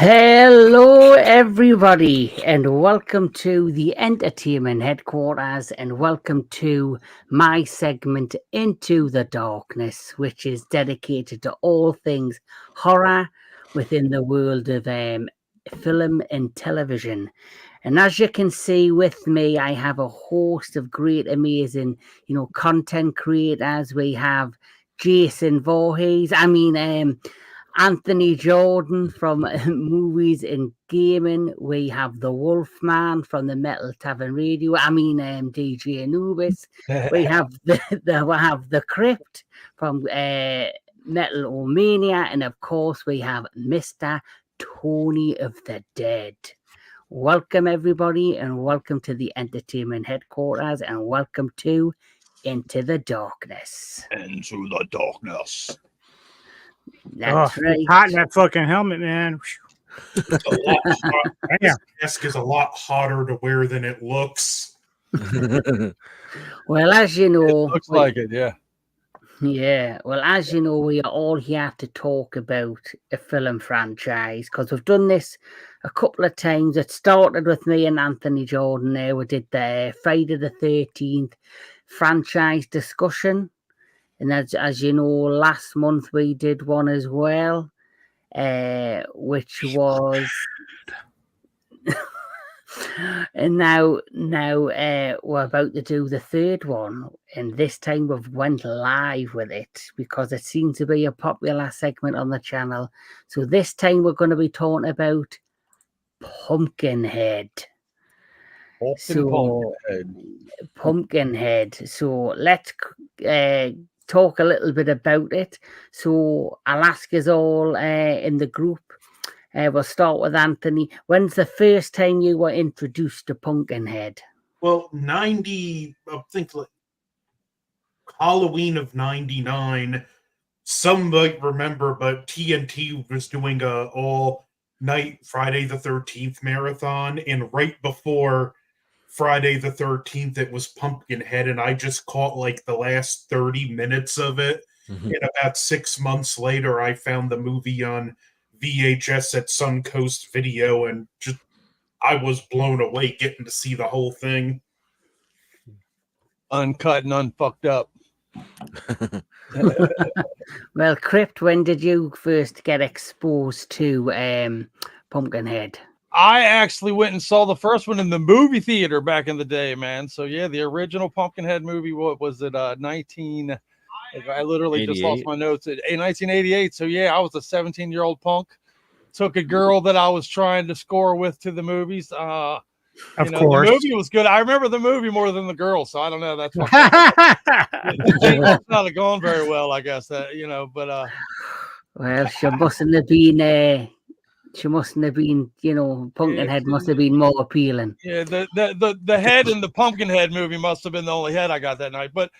Hello, everybody, and welcome to the Entertainment Headquarters, and welcome to my segment Into the Darkness, which is dedicated to all things horror within the world of film and television. And as you can see with me, I have a host of great, amazing, content creators. We have Jason Voorhees. Anthony Jordan from movies and gaming. We have the Wolfman from the Metal Tavern Radio. DJ Anubis. We have the Crypt from Metal Omania, and of course we have Mr. Tony of the Dead. Welcome everybody, and welcome to the Entertainment Headquarters, and welcome to Into the Darkness. Into the Darkness. That's right. It's hot in that fucking helmet, man. It's a lot hot. This mask is a lot hotter to wear than it looks. Well, as you know, it looks like it, yeah. Yeah, well, as you know, we are all here to talk about a film franchise because we've done this a couple of times. It started with me and Anthony Jordan there. We did the Friday the 13th franchise discussion. And as you know, last month we did one as well, which was... and now we're about to do the third one, and this time we've went live with it because it seems to be a popular segment on the channel. So this time we're going to be talking about Pumpkinhead. Pumpkinhead. So let's talk a little bit about it. So I'll ask us all in the group. We'll start with Anthony. When's the first time you were introduced to Pumpkinhead? Well, I think like Halloween of 99. Some might remember, but TNT was doing a all-night Friday the 13th marathon, and right before Friday the 13th, it was Pumpkinhead, and I just caught like the last 30 minutes of it. Mm-hmm. And about 6 months later, I found the movie on VHS at Suncoast Video, and I was blown away getting to see the whole thing. Uncut and unfucked up. Well, Crypt, when did you first get exposed to Pumpkinhead? I actually went and saw the first one in the movie theater back in the day, man. So yeah, the original Pumpkinhead movie, what was it, 19... I literally just lost my notes at 1988. So yeah, I was a 17-year-old punk. Took a girl that I was trying to score with to the movies. Of course, the movie was good. I remember the movie more than the girl, so I don't know. That's not going very well, I guess. But well, she mustn't have been. Pumpkinhead must have been more appealing. Yeah, the head in the Pumpkinhead movie must have been the only head I got that night. But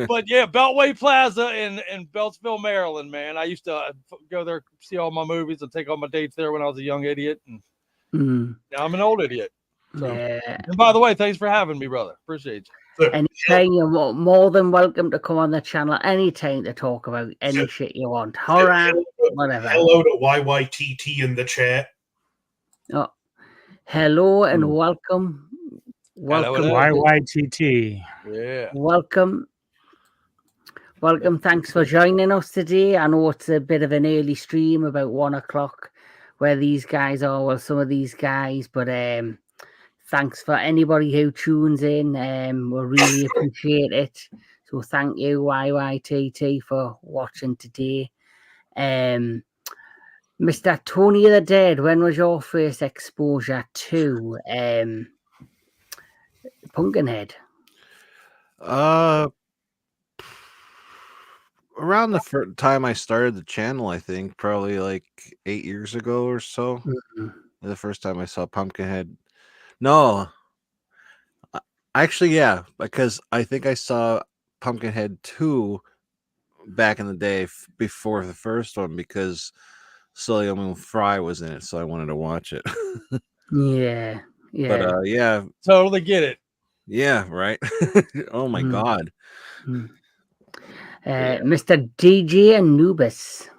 but yeah, Beltway Plaza in Beltsville, Maryland, man. I used to go there, see all my movies, and take all my dates there when I was a young idiot. And now I'm an old idiot. So, and by the way, thanks for having me, brother. Appreciate you. Anytime, you're more than welcome to come on the channel anytime to talk about any shit you want. Horror, whatever. Hello to YYTT in the chat. Oh, hello and welcome. Welcome, YYTT. Yeah. Welcome. Thanks for joining us today. I know it's a bit of an early stream, about 1 o'clock, where these guys are. Well, some of these guys, but thanks for anybody who tunes in. We really appreciate it. So thank you, YYTT, for watching today. Mr. Tony of the Dead, when was your first exposure to Pumpkinhead? Around the time I started the channel, I think probably like 8 years ago or so. Mm-hmm. The first time I saw Pumpkinhead. No, actually, yeah, because I think I saw Pumpkinhead 2 back in the day before the first one, because Sully Fry was in it, so I wanted to watch it. Yeah. But yeah, totally get it. Yeah, right. Oh my God. Mr. DJ Anubis.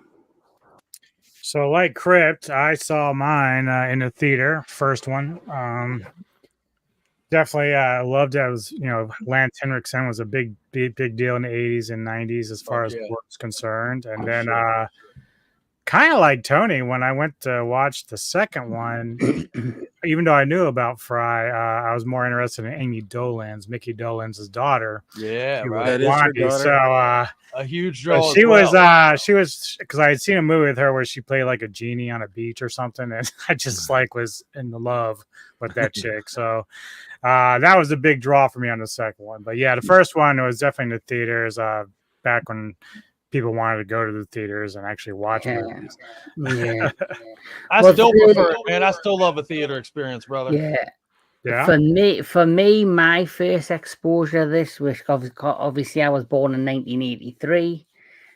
So, like Crypt, I saw mine in the theater, first one. Definitely loved it. I was, Lance Henriksen was a big deal in the 80s and 90s as far as work's concerned. And then kind of like Tony, when I went to watch the second one, even though I knew about Fry, I was more interested in Amy Dolenz, Mickey Dolenz' daughter. Yeah, right. That is her daughter. So a huge draw. she was because I had seen a movie with her where she played like a genie on a beach or something, and I just was in love with that chick. So that was a big draw for me on the second one. But yeah, the first one was definitely in the theaters back when people wanted to go to the theaters and actually watch movies. Yeah. I still prefer it, man. I still love a theater experience, brother. Yeah. Yeah. For me, my first exposure to this, which obviously I was born in 1983,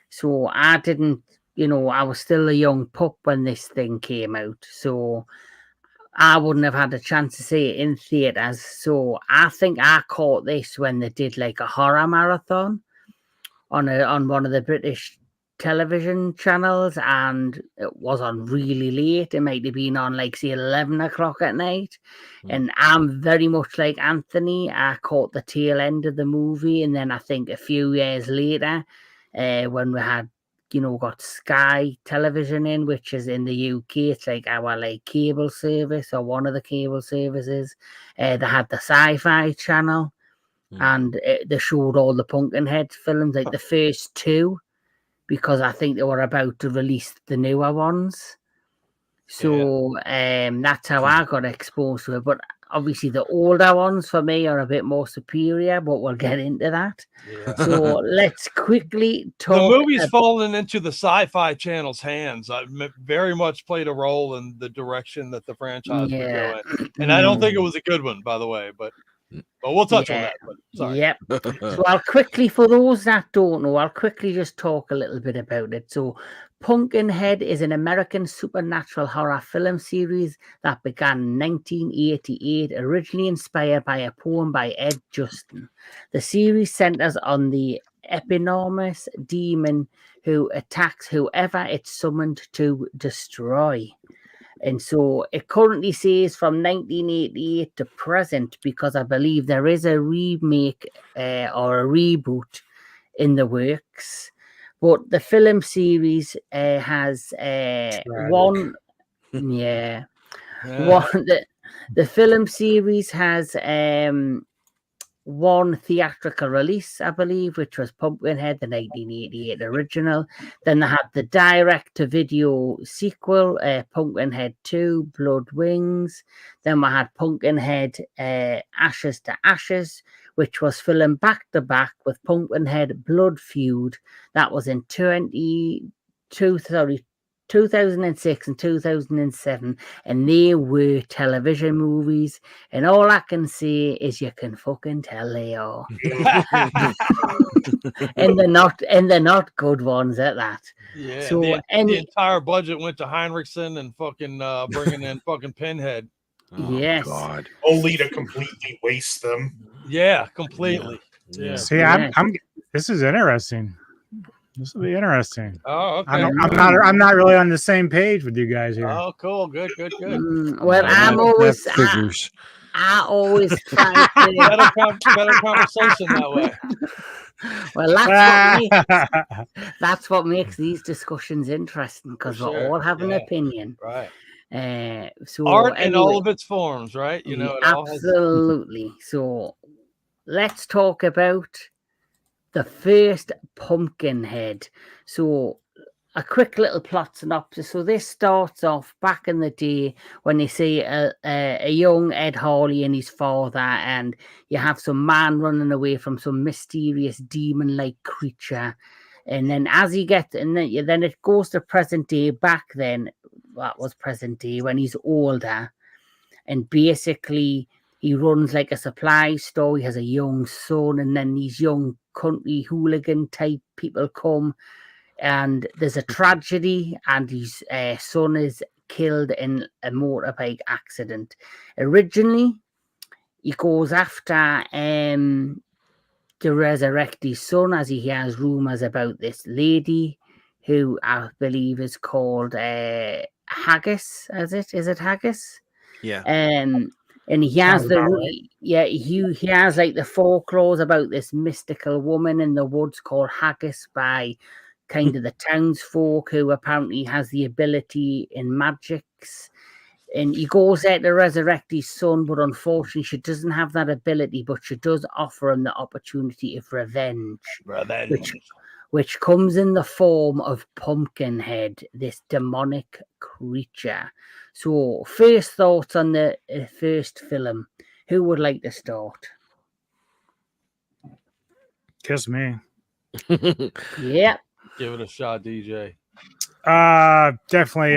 so I didn't, I was still a young pup when this thing came out, so I wouldn't have had a chance to see it in theaters. So I think I caught this when they did like a horror marathon on one of the British television channels, and it was on really late. It might have been on like say 11 o'clock at night. And I'm very much like Anthony. I caught the tail end of the movie, and then I think a few years later, when we had got Sky Television in, which is in the UK, it's like our cable service or one of the cable services. They had the Sci-Fi channel. And they showed all the Pumpkinhead films, like the first two, because I think they were about to release the newer ones. So that's how I got exposed to it. But obviously the older ones for me are a bit more superior, but we'll get into that. Yeah. So let's quickly talk. The movie's fallen into the Sci-Fi Channel's hands. I very much played a role in the direction that the franchise would go in. And I don't think it was a good one, by the way, but we'll touch on that. But sorry. Yep. So I'll quickly, for those that don't know, I'll quickly just talk a little bit about it. So Pumpkinhead is an American supernatural horror film series that began in 1988, originally inspired by a poem by Ed Justin. The series centers on the eponymous demon who attacks whoever it's summoned to destroy. And so it currently says from 1988 to present, because I believe there is a remake or a reboot in the works. But the film series has one. Yeah. The film series has one theatrical release, I believe, which was Pumpkinhead, the 1988 original. Then they had the direct-to-video sequel, Pumpkinhead 2, Blood Wings. Then we had Pumpkinhead Ashes to Ashes, which was filmed back-to-back with Pumpkinhead Blood Feud. That was in 2006 and 2007, and they were television movies, and all I can say is you can fucking tell they are. and they're not good ones at that. Yeah, so the entire budget went to Heinrichsen and fucking bringing in fucking Pinhead. Yes. God. Only to completely waste them. Yeah, completely. Yeah. See, I'm this is interesting. This will be interesting. Oh, okay. I'm not really on the same page with you guys here. Oh, cool. Good. Well, I always try to better conversation that way. Well, that's what makes these discussions interesting, because we're all having an opinion. Right. So art in all of its forms, right? You know, absolutely. So let's talk about the first Pumpkinhead. So a quick little plot synopsis. So this starts off back in the day when you see a young Ed Harley and his father, and you have some man running away from some mysterious demon-like creature. And then as he gets, and then it goes to present day. Back then, that was present day when he's older, and basically he runs like a supply store. He has a young son, and then these young country hooligan type people come, and there's a tragedy, and his son is killed in a motorbike accident. Originally, he goes after to resurrect his son, as he hears rumors about this lady who I believe is called Haggis. Is it Haggis? Yeah. And he has Sounds about right. he has like the folklore about this mystical woman in the woods called Haggis by kind of the townsfolk, who apparently has the ability in magics. And he goes there to resurrect his son, but unfortunately she doesn't have that ability, but she does offer him the opportunity of revenge. Which comes in the form of Pumpkinhead, this demonic creature. So, first thoughts on the first film. Who would like to start? Kiss me. Yeah. Give it a shot, DJ. Definitely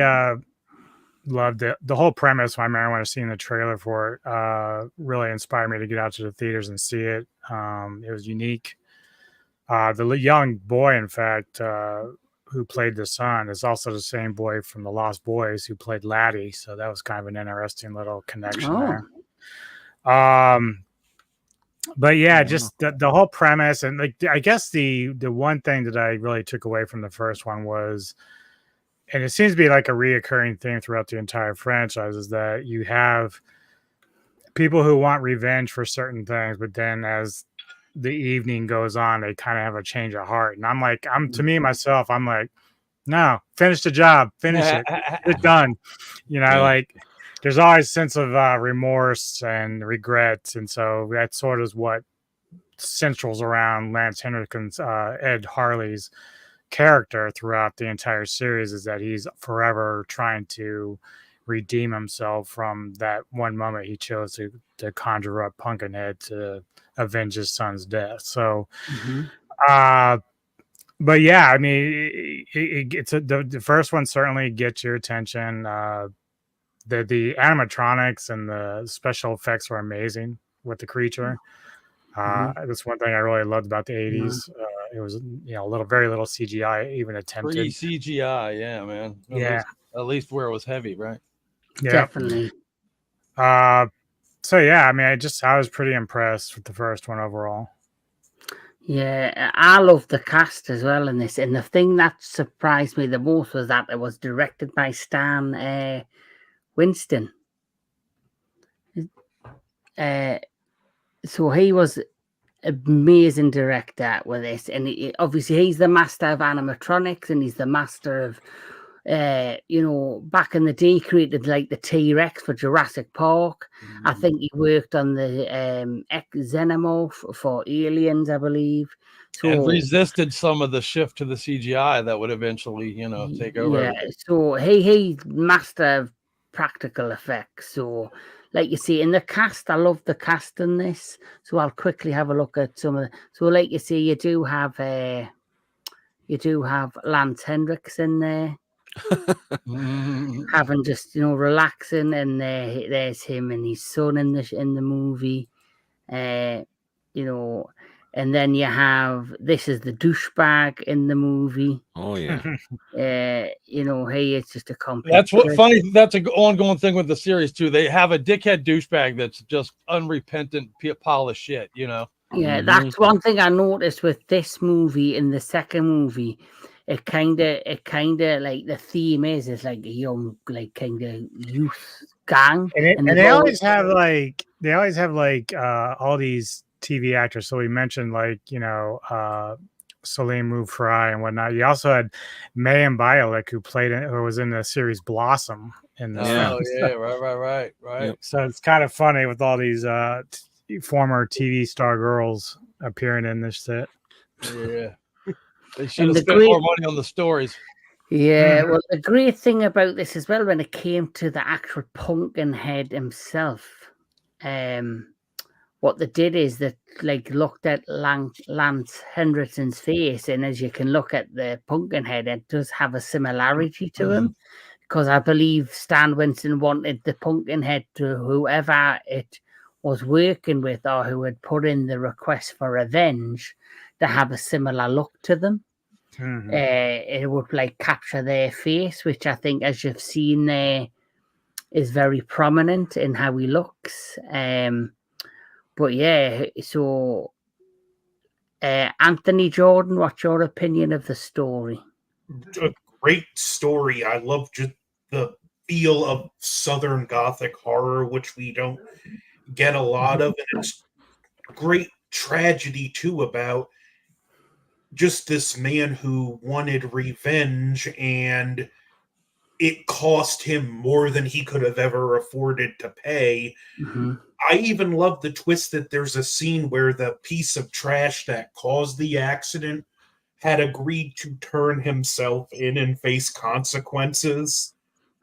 loved it. The whole premise, when I seen the trailer for it, really inspired me to get out to the theaters and see it. It was unique. The young boy, in fact, who played the son, is also the same boy from the Lost Boys who played Laddie. So that was kind of an interesting little connection there. But yeah, just the whole premise, and like I guess the one thing that I really took away from the first one was, and it seems to be like a reoccurring theme throughout the entire franchise, is that you have people who want revenge for certain things, but then as the evening goes on, they kind of have a change of heart. And I'm like, to me, myself, I'm like, no, finish the job, finish it, it's done. You know, like there's always a sense of remorse and regret. And so that sort of what centrals around Lance Henriksen's Ed Harley's character throughout the entire series, is that he's forever trying to redeem himself from that one moment he chose to conjure up Pumpkinhead to avenge his son's death. So, but yeah, I mean, the first one certainly gets your attention. The animatronics and the special effects were amazing with the creature. That's one thing I really loved about the 80s. It was, very little CGI even attempted. Free CGI, yeah, man. At least where it was heavy, right? Yeah, definitely. So yeah, I mean, I was pretty impressed with the first one overall. Yeah, I love the cast as well in this. And the thing that surprised me the most was that it was directed by Stan Winston. So he was amazing director with this, and obviously he's the master of animatronics, and he's the master of back in the day created like the T-Rex for Jurassic Park. I think he worked on the Xenomorph for Aliens, I believe. So, and resisted some of the shift to the CGI that would eventually take over. Yeah, so he's master of practical effects. So like you see in the cast, I love the cast in this. So I'll quickly have a look at some of the, so like you see, you do have Lance Henriksen there. Having just relaxing, and there's him and his son in the movie, and then you have, this is the douchebag in the movie. Oh yeah. Hey, it's just a complete. That's what funny. That's an ongoing thing with the series too. They have a dickhead douchebag that's just unrepentant pile of shit. Yeah, that's one thing I noticed with this movie. In the second movie, it kind of like the theme is like a young, like kind of youth gang, and they always have all these TV actors. So we mentioned Salim Mufrai and whatnot. You also had Mayim Bialik, who was in the series Blossom in this film. Yeah, right. Yep. So it's kind of funny with all these former TV star girls appearing in this set. Yeah. They should have spent more money on the stories. Yeah, well, the great thing about this as well, when it came to the actual Pumpkinhead himself, what they did is that looked at Lance Henriksen's face, and as you can look at the Pumpkinhead, it does have a similarity to him, because I believe Stan Winston wanted the Pumpkinhead to whoever it was working with or who had put in the request for revenge to have a similar look to them. It would capture their face, which I think, as you've seen there, is very prominent in how he looks. But yeah, so Anthony Jordan, what's your opinion of the story? a great story. I love just the feel of Southern Gothic horror, which we don't get a lot of, and it's great tragedy too about just this man who wanted revenge, and it cost him more than he could have ever afforded to pay. Mm-hmm. I even love the twist that there's a scene where the piece of trash that caused the accident had agreed to turn himself in and face consequences.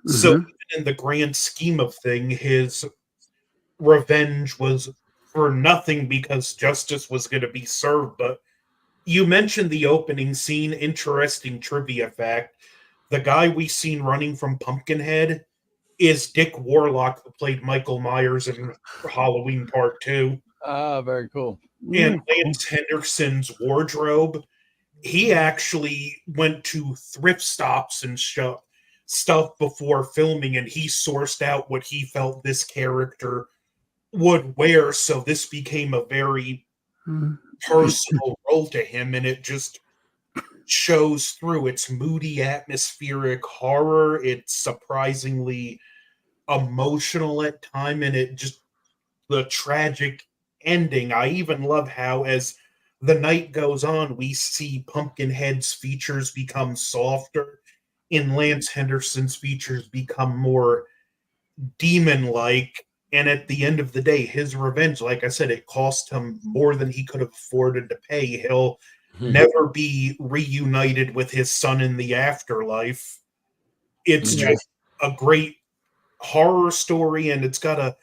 So, Mm-hmm. even in the grand scheme of thing, his revenge was for nothing because justice was going to be served. But you mentioned the opening scene. Interesting trivia fact. The guy we seen running from Pumpkinhead is Dick Warlock, who played Michael Myers in Halloween Part 2. Ah, very cool. And Lance Henderson's wardrobe, he actually went to thrift stops and stuff before filming, and he sourced out what he felt this character would wear. So this became a very personal role to him, and it just shows through. Its moody, atmospheric horror. It's surprisingly emotional at time, and it just the tragic ending. I even love how as the night goes on, we see Pumpkinhead's features become softer, and Lance Henderson's features become more demon-like. And at the end of the day, his revenge, like I said, it cost him more than he could have afforded to pay. He'll never be reunited with his son in the afterlife. It's just a great horror story, and it's got a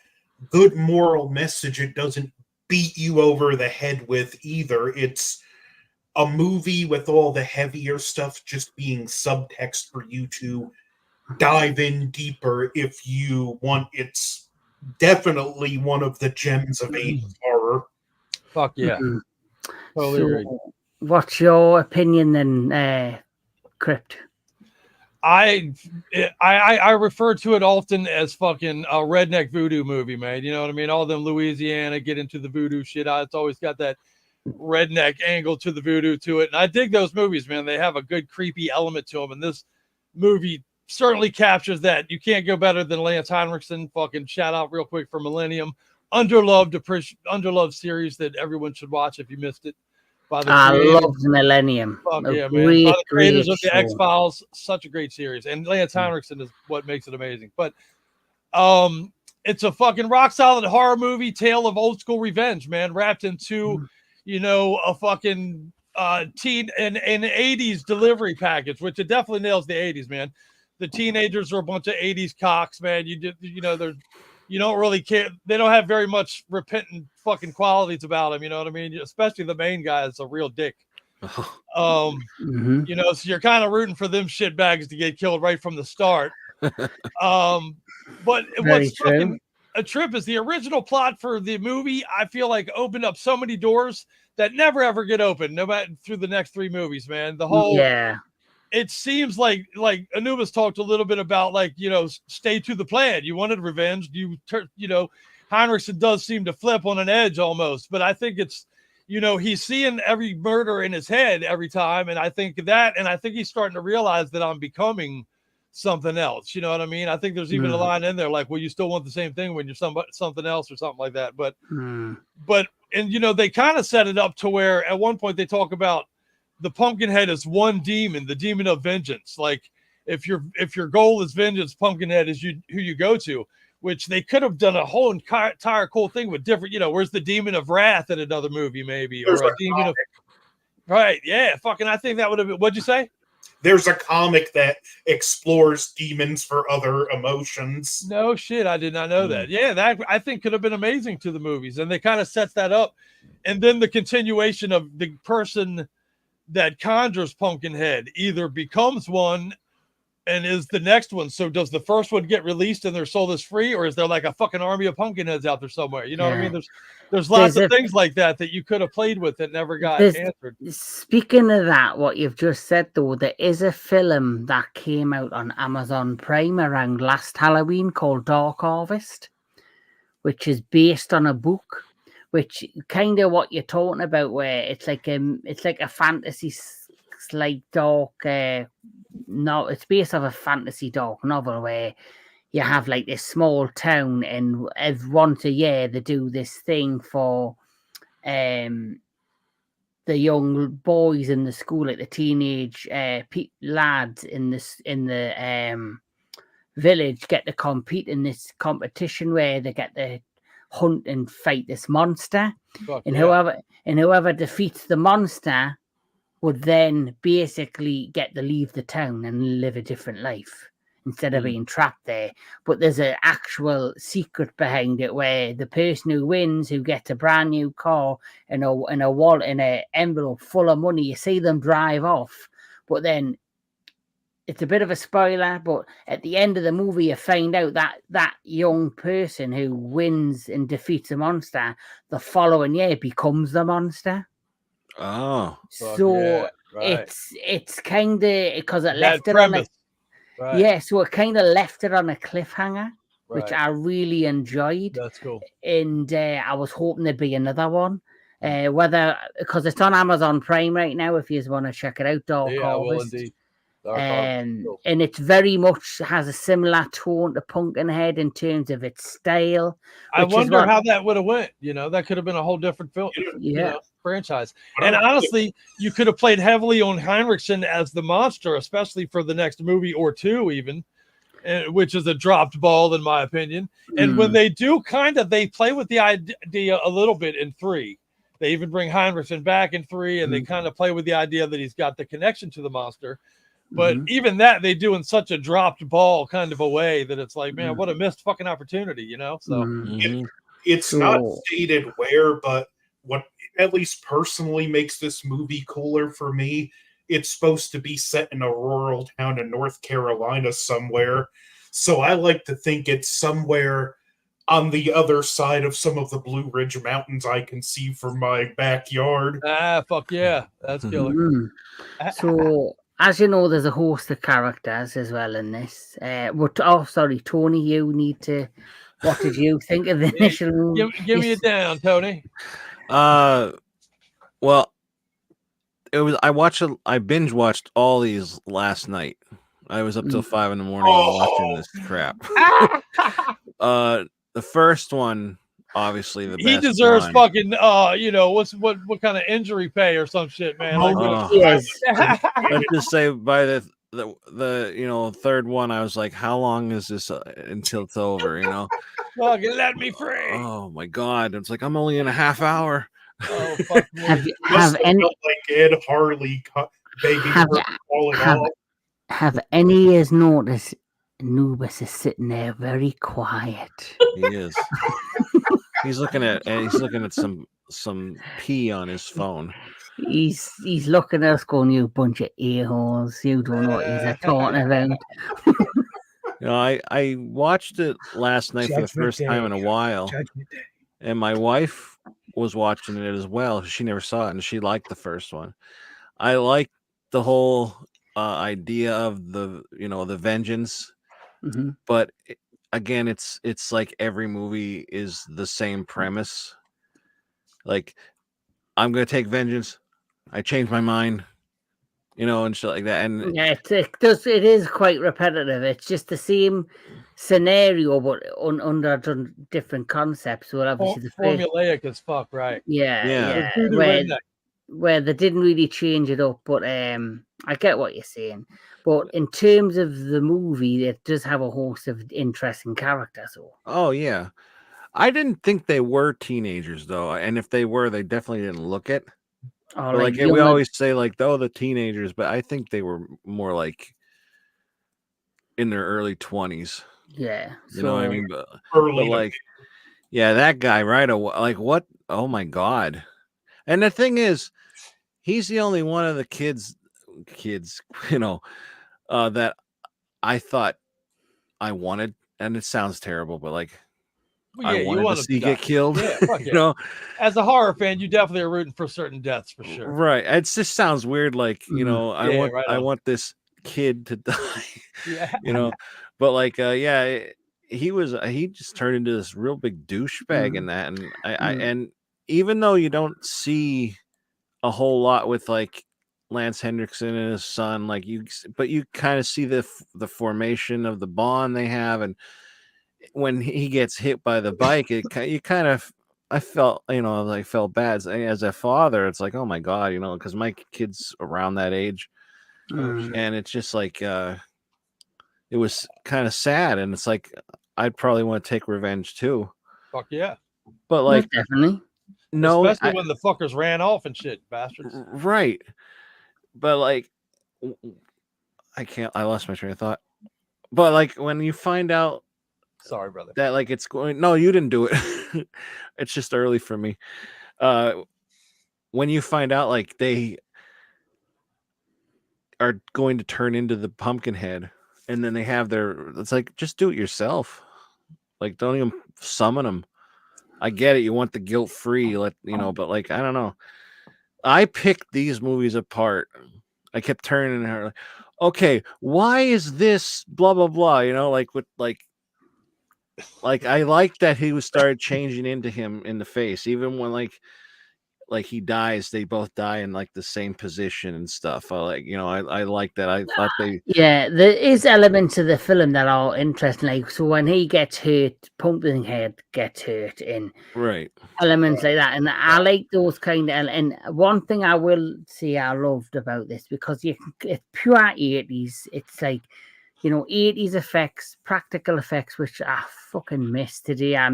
good moral message. It doesn't beat you over the head with either. It's a movie with all the heavier stuff just being subtext for you to dive in deeper if you want. It's definitely one of the gems of 80s horror. Fuck yeah. Totally agree. What's your opinion then, Crypt? I refer to it often as fucking a redneck voodoo movie, man. You know what I mean? All them Louisiana get into the voodoo shit. It's always got that redneck angle to the voodoo to it. And I dig those movies, man. They have a good creepy element to them. And this movie certainly captures that. You can't go better than Lance Henriksen. Fucking shout out real quick for Millennium. Underloved series that everyone should watch if you missed it. I love Millennium. Fuck yeah, man. By the creators of the X-Files, such a great series. And Lance Henriksen is what makes it amazing. But it's a fucking rock solid horror movie, tale of old school revenge, man, wrapped into, a fucking teen and 80s delivery package, which it definitely nails the 80s, man. The teenagers are a bunch of 80s cocks, man. You don't really care. They don't have very much repentant fucking qualities about them. You know what I mean? Especially the main guy is a real dick. So you're kind of rooting for them shitbags to get killed right from the start. But what's fucking a trip is the original plot for the movie. I feel like opened up so many doors that never ever get opened, no matter through the next three movies, man. The whole it seems like Anubis talked a little bit about, like, stay to the plan. You wanted revenge. Henriksen does seem to flip on an edge almost, but I think it's, he's seeing every murder in his head every time. And I think he's starting to realize that I'm becoming something else. You know what I mean? I think there's even a line in there like, well, you still want the same thing when you're something else or something like that. But they kind of set it up to where at one point they talk about the Pumpkinhead is one demon, the demon of vengeance. Like if your goal is vengeance, Pumpkinhead is who you go to, which they could have done a whole entire cool thing with different, where's the demon of wrath in another movie, maybe, or a demon of, right. Yeah. Fucking, I think that would have been, what'd you say? There's a comic that explores demons for other emotions. No shit. I did not know that. Yeah. That I think could have been amazing to the movies. And they kind of sets that up. And then the continuation of the person that conjures Pumpkinhead either becomes one and is the next one. So does the first one get released and their soul is free, or is there like a fucking army of Pumpkinheads out there somewhere? You know what I mean? There's lots of things like that you could have played with that never got answered. Speaking of that, what you've just said though, there is a film that came out on Amazon Prime around last Halloween called Dark Harvest, which is based on a book, which kind of what you're talking about, where it's like a fantasy like dark. No, it's based off a fantasy dark novel where you have like this small town, and once a year they do this thing for the young boys in the school, like the teenage lads in the village, get to compete in this competition where they get to hunt and fight this monster. And whoever defeats the monster would then basically get to leave the town and live a different life instead of being trapped there. But there's an actual secret behind it where the person who wins, who gets a brand new car and a wallet in an envelope full of money, you see them drive off. But then it's a bit of a spoiler, but at the end of the movie, you find out that that young person who wins and defeats a monster the following year becomes the monster. Oh, so right. it's kind of because it That left it premise. on Right. yeah, so it kind of left it on a cliffhanger, which Right. I really enjoyed. That's cool. And I was hoping there'd be another one. Whether because it's on Amazon Prime right now, if you want to check it out, Dark Yeah, I will Harvest. indeed. Dark Harvest. Cool. And it's very much has a similar tone to Pumpkinhead in terms of its style. I wonder how that would have went. You know, that could have been a whole different film, franchise. And honestly, you could have played heavily on Heinrichsen as the monster, especially for the next movie or two, even, which is a dropped ball in my opinion. And when they do they play with the idea a little bit in 3. They even bring Heinrichsen back in 3, and they kind of play with the idea that he's got the connection to the monster. But even that they do in such a dropped ball kind of a way that it's like, man, what a missed fucking opportunity, you know? So it's not stated where, but what at least personally makes this movie cooler for me, it's supposed to be set in a rural town in North Carolina somewhere. So I like to think it's somewhere on the other side of some of the Blue Ridge Mountains I can see from my backyard. Fuck yeah. That's killer. So as you know, there's a host of characters as well in this. Sorry, Tony, you need to. What did you think of the initial movie? Give me it down, Tony. Well, it was. I binge watched all these last night. I was up till 5 a.m. watching this crap. The first one, obviously, the best. He deserves one. fucking what kind of injury pay or some shit, man. Yes. Let's just say by the third one, I was like, how long is this until it's over? You know, fucking let me free. Oh my god! It's like I'm only in a half hour. Oh fuck! Have any like Ed Harley begging her to call it off? Have any of you noticed Anubis is sitting there very quiet? He is. He's looking at some pee on his phone. He's looking at us going, you bunch of a-holes. You don't know what he's talking about. You know, I watched it last night for the first time in a while. And my wife was watching it as well. She never saw it, and she liked the first one. I liked the whole idea of the vengeance. But again, it's like every movie is the same premise. Like, I'm going to take vengeance. I changed my mind, and shit like that. And yeah, it is quite repetitive. It's just the same scenario, but under different concepts. Well, obviously, formulaic as fuck, right? Yeah. Where they didn't really change it up, but I get what you're saying. But in terms of the movie, it does have a host of interesting characters. Oh yeah, I didn't think they were teenagers though, and if they were, they definitely didn't look it. Like we always say, like the teenagers, but I think they were more like in their early 20s. Yeah, you know what I mean. But like, yeah, that guy right away. Like what? Oh my god! And the thing is, he's the only one of the kids, that I thought I wanted. And it sounds terrible, but like, I wanted to see get killed. Yeah, as a horror fan, you definitely are rooting for certain deaths for sure. Right. It just sounds weird. Like, I want this kid to die. Yeah. But like, he just turned into this real big douchebag in that, and and even though you don't see a whole lot with like Lance Henriksen and his son, like but you kind of see the formation of the bond they have, and when he gets hit by the bike, I felt, I felt bad as a father. It's like, oh my God, because my kid's around that age, and it's just like it was kind of sad, and it's like I'd probably want to take revenge too. Fuck yeah. But like, definitely. No, especially when the fuckers ran off and shit, bastards. Right. But like, I lost my train of thought. But like, when you find out, sorry, brother, that like it's going, no, you didn't do it. It's just early for me. When you find out like they are going to turn into the Pumpkinhead, and then they have it's like, just do it yourself. Like, don't even summon them. I get it. You want the guilt free, but like, I don't know. I picked these movies apart. I kept turning her like, okay, why is this blah blah blah? Like with like I like that he started changing into him in the face, even when like he dies, they both die in like the same position and stuff. I like that. I thought there is elements of the film that are interesting. Like, so when he gets hurt, Pumpkinhead gets hurt in elements like that, and I like those kind of. And one thing I will say I loved about this, because it's pure 80s. It's like, 80s effects, practical effects, which I fucking miss today. I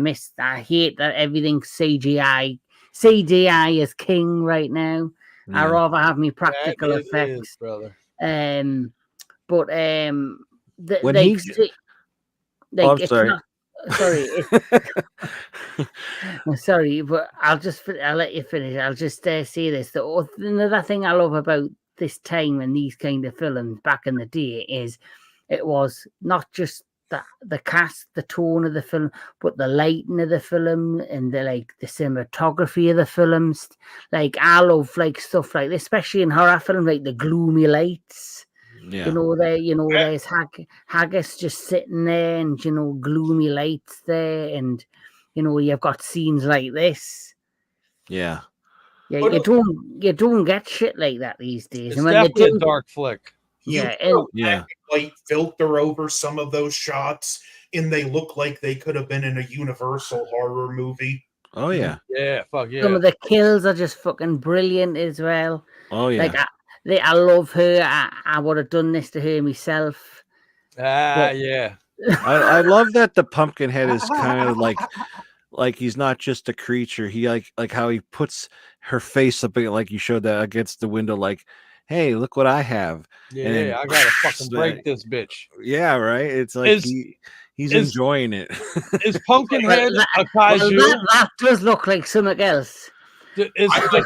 hate that everything's CGI. CGI is king right now. Yeah. I'd rather have me practical effects, brother. But when it's sorry. Not, sorry, but I'll let you finish. I'll just say this. Another thing I love about this time and these kind of films back in the day is it was not just the cast, the tone of the film, but the lighting of the film and the cinematography of the films. Like, I love like stuff like this, especially in horror film, like the gloomy lights. Yeah. There's Haggis just sitting there, and gloomy lights there, and you've got scenes like this. Yeah. Yeah, you don't get shit like that these days. It's and when definitely you do, a dark flick. Yeah, light filter over some of those shots, and they look like they could have been in a Universal horror movie. Oh yeah, yeah, fuck yeah. Some of the kills are just fucking brilliant as well. Oh yeah, I love her. I would have done this to her myself. Yeah. I love that the Pumpkinhead is kind of like he's not just a creature. He like how he puts her face up, like you showed that against the window, like, hey, look what I have. Yeah, then, I gotta fucking break this bitch. Yeah, right. It's like he's enjoying it. Is Pumpkinhead a kaiju? That does look like something else. Does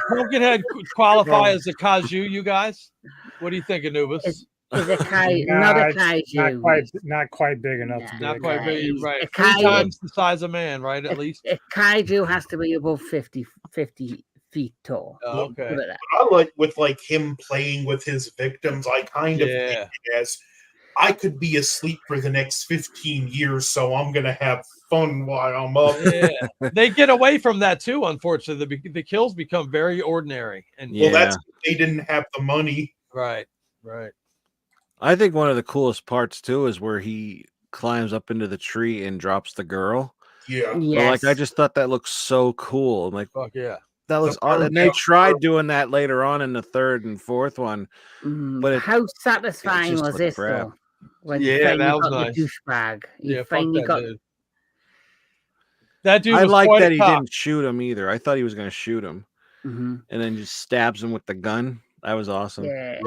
Pumpkinhead qualify as a kaiju, you guys? What do you think, Anubis? Is a kaiju, not a kaiju. Not quite big enough to be not quite big, right? 3 times the size of man, right? At least a kaiju has to be above 50 feet tall. Oh, okay. But I like with him playing with his victims. I kind of think it as I could be asleep for the next 15 years, so I'm gonna have fun while I'm up. Yeah, they get away from that too. Unfortunately, the kills become very ordinary, and that's they didn't have the money. Right. I think one of the coolest parts too is where he climbs up into the tree and drops the girl. Yeah, yes. I just thought that looked so cool. I'm like, fuck yeah. That looks awesome. And they tried doing that later on in the 3rd and 4th one, but how satisfying was this though? When that was nice. The douchebag. Yeah, finally got dude. That dude. I like that he didn't shoot him either. I thought he was going to shoot him, and then just stabs him with the gun. That was awesome. Yeah.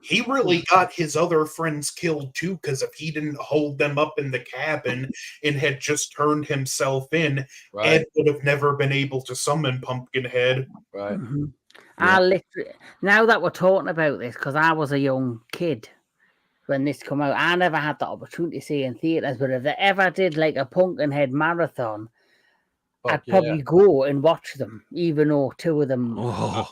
He really got his other friends killed too, because if he didn't hold them up in the cabin and had just turned himself in, Ed would have never been able to summon Pumpkinhead. Right. Mm-hmm. Yeah. Now that we're talking about this, because I was a young kid when this came out, I never had the opportunity to see it in theaters, but if they ever did like a Pumpkinhead marathon, I'd probably go and watch them, even though 2 of them.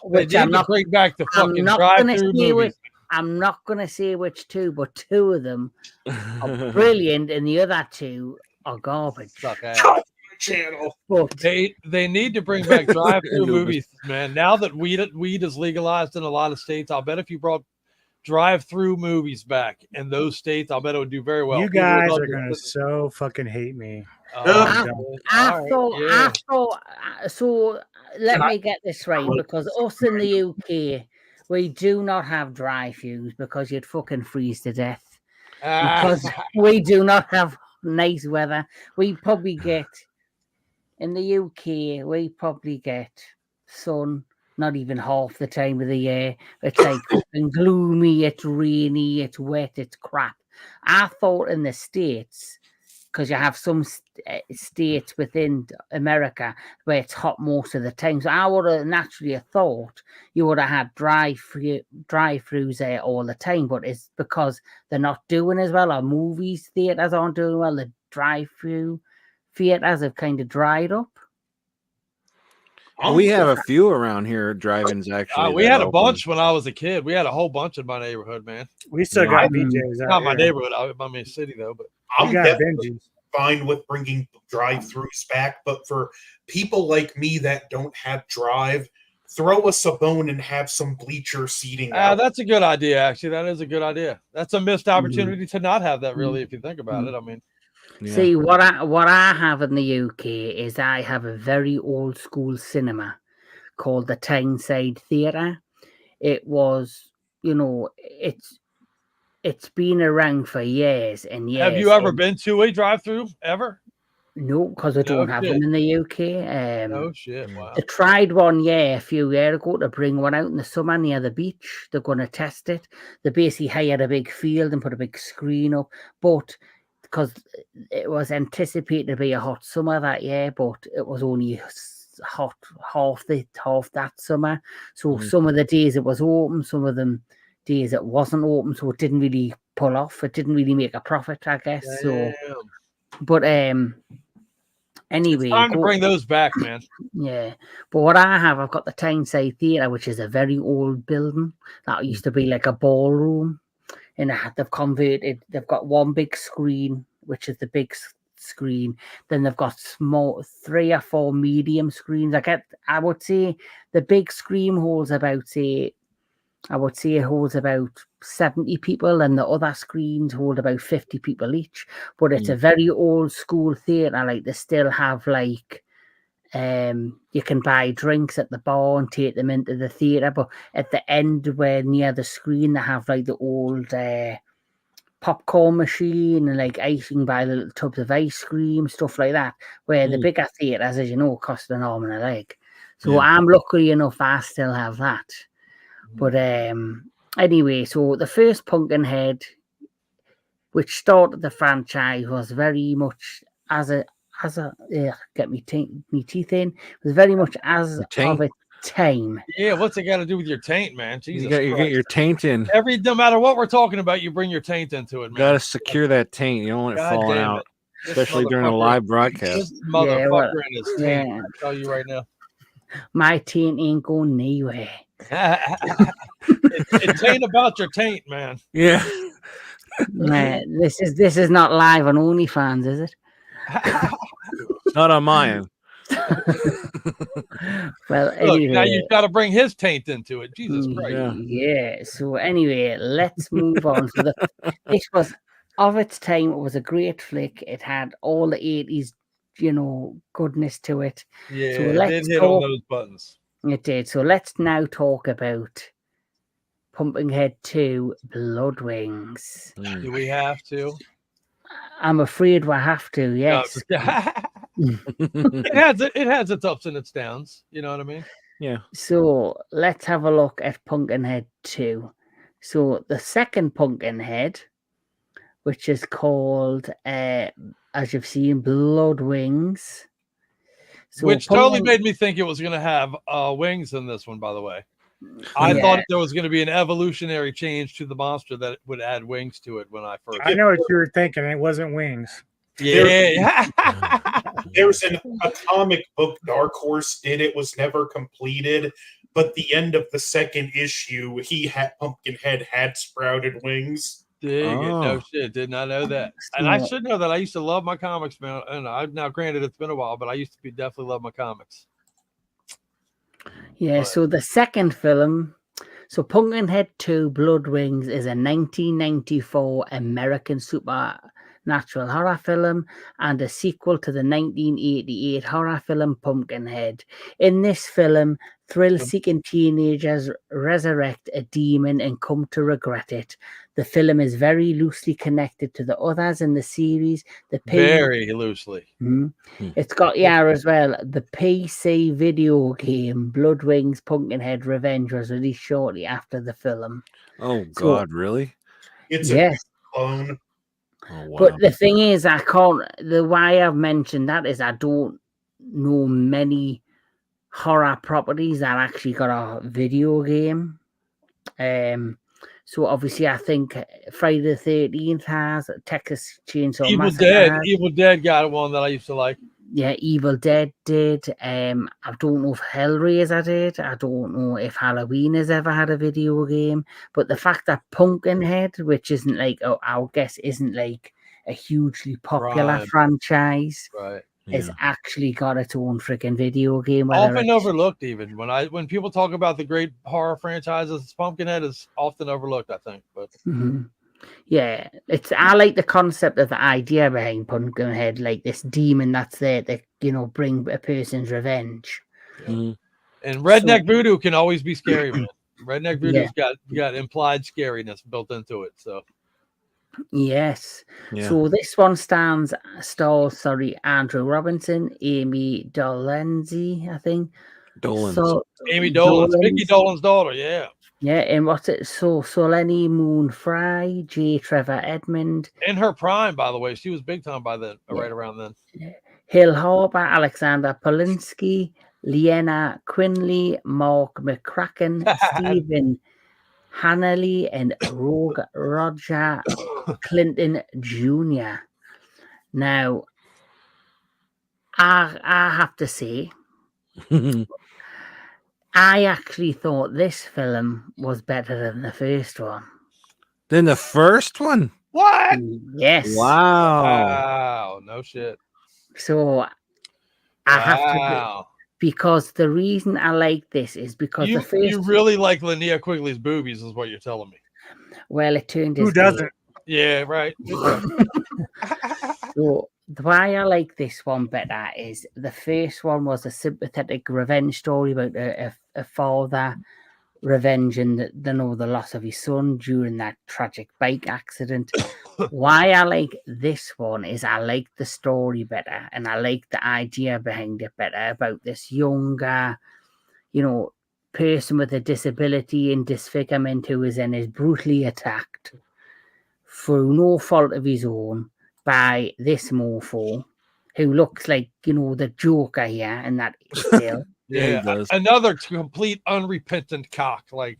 Which I'm not bring back the fucking drive-through movies. I'm not going to say which 2, but 2 of them are brilliant, and the other 2 are garbage. channel. But They need to bring back drive-through movies, man. Now that weed is legalized in a lot of states, I'll bet if you brought drive-through movies back in those states, I'll bet it would do very well. You guys are gonna so fucking hate me. I All right, thought, so let me get this right, because us in the UK, we do not have drive-throughs because you'd fucking freeze to death. Because we do not have nice weather. We probably get, in the UK, we probably get sun not even half the time of the year. It's like fucking gloomy, it's rainy, it's wet, it's crap. I thought in the States, because you have some states within America where it's hot most of the time. So I would have naturally thought you would have had drive-throughs there all the time, but it's because they're not doing as well, or movies theaters aren't doing well. The drive-through theaters have kind of dried up. We have a few around here, drive-ins actually. We had a bunch when I was a kid. We had a whole bunch in my neighborhood, man. We still got BJ's. Not my neighborhood, I mean city though, but I'm definitely fine with bringing drive-throughs back, but for people like me that don't have drive, throw us a bone and have some bleacher seating. That's a good idea, actually. That is a good idea. That's a missed opportunity to not have that, really, if you think about it. I mean, see, what I have in the UK is I have a very old school cinema called the Tyneside Theatre. It was, it's been around for years and years. Have you ever been to a drive-through ever? No, because I don't have them in the UK. Oh shit! Wow. They tried one a few years ago to bring one out in the summer near the beach. They're going to test it. They basically hired a big field and put a big screen up, but because it was anticipated to be a hot summer that year, but it was only hot half that summer. So some of the days it was open, some of them days it wasn't open, so it didn't really pull off. It didn't really make a profit, I guess. Damn. So, but anyway, it's time to bring those back, man. Yeah, but what I've got the Tyneside Theatre, which is a very old building that used to be like a ballroom, and they've converted. They've got one big screen, which is the big screen. Then they've got small 3 or 4 medium screens. I would say the big screen holds about it holds about 70 people, and the other screens hold about 50 people each. But it's a very old school theatre. Like they still have like you can buy drinks at the bar and take them into the theatre. But at the end, where near the screen, they have like the old popcorn machine and like icing by little tubs of ice cream, stuff like that. Where the bigger theatres, as you know, cost an arm and a leg. So I'm lucky enough I still have that. But anyway, so the first Pumpkinhead, which started the franchise, was very much get me teeth in. Was very much as of its time. Yeah, what's it got to do with your taint, man? Jesus, you get your taint in. No matter what we're talking about, you bring your taint into it, man. Got to secure that taint. You don't want it falling out, especially during a live broadcast. This motherfucker in his taint. I'll tell you right now. My taint ain't going anywhere. It ain't about your taint, man. Yeah. This is not live on OnlyFans, is it? Not on mine. Well, look, anyway, now you've got to bring his taint into it. Jesus Christ. Yeah. So anyway, let's move on. So this was of its time. It was a great flick. It had all the 80s, goodness to it. Yeah, so it did hit all those buttons. It did. So let's now talk about Pumpkinhead 2 Blood Wings. Do we have to? I'm afraid we have to, yes. It has its ups and its downs. You know what I mean? Yeah. So let's have a look at Pumpkinhead 2. So the second Pumpkinhead, which is called, as you've seen, Blood Wings. So which totally made me think it was going to have wings in this one, by the way. I thought there was going to be an evolutionary change to the monster that would add wings to it when I first. I know what you were thinking. It wasn't wings. Yeah. There's a comic book Dark Horse did. It was never completed, but the end of the second issue, Pumpkinhead had sprouted wings. Dig it. No Oh. shit. Did not know that. And I should know that. I used to love my comics, man. And I've now granted it's been a while, but I used to be definitely love my comics. Yeah, so the second film, so Pumpkinhead 2 Blood Wings is a 1994 American supernatural horror film and a sequel to the 1988 horror film Pumpkinhead. In this film, thrill-seeking teenagers resurrect a demon and come to regret it. The film is very loosely connected to the others in the series. Very loosely. It's got as well. The PC video game Blood Wings Pumpkinhead Revenge was released shortly after the film. Oh God, really? It's a clone. Oh, wow. But the thing is, I can't. The why I've mentioned that is I don't know many horror properties that actually got a video game. So obviously, I think Friday the 13th has, Texas Chainsaw Massacre has. Evil Dead got one that I used to like. Yeah, Evil Dead did. I don't know if Hellraiser did. I don't know if Halloween has ever had a video game. But the fact that Pumpkinhead, which isn't like, I guess, isn't like a hugely popular franchise, has actually got its own freaking video game. Often overlooked, even when people talk about the great horror franchises, Pumpkinhead is often overlooked, I think. But yeah, I like the concept of the idea behind Pumpkinhead, like this demon that's there to bring a person's revenge. And redneck voodoo can always be scary, man. Redneck voodoo's got implied scariness built into it. So yes. So this one stars Andrew Robinson, Amy Dolenz, I think. Dolenz. So Amy Dolenz, Mickey Dolenz' daughter, yeah. Yeah, and what's it? So Soleni Moon Fry, J. Trevor Edmond. In her prime, by the way. She was big time by then, right around then. Hill Harper, Alexander Polinsky, Leanna Quinley, Mark McCracken, Stephen Hannelly, and Roger Clinton Jr. Now, I have to say, I actually thought this film was better than the first one. Than the first one? What? Yes. Wow. No shit. So I have to, because the reason I like this is because the first. You really like Linnea Quigley's boobies, is what you're telling me. Well, it turned. Who doesn't? Yeah, right. So why I like this one better is the first one was a sympathetic revenge story about a father revenging the loss of his son during that tragic bike accident. Why I like this one is I like the story better, and I like the idea behind it better about this younger, person with a disability and disfigurement who is brutally attacked through no fault of his own by this mofo who looks like the Joker here in that still. Yeah, another complete unrepentant cock, like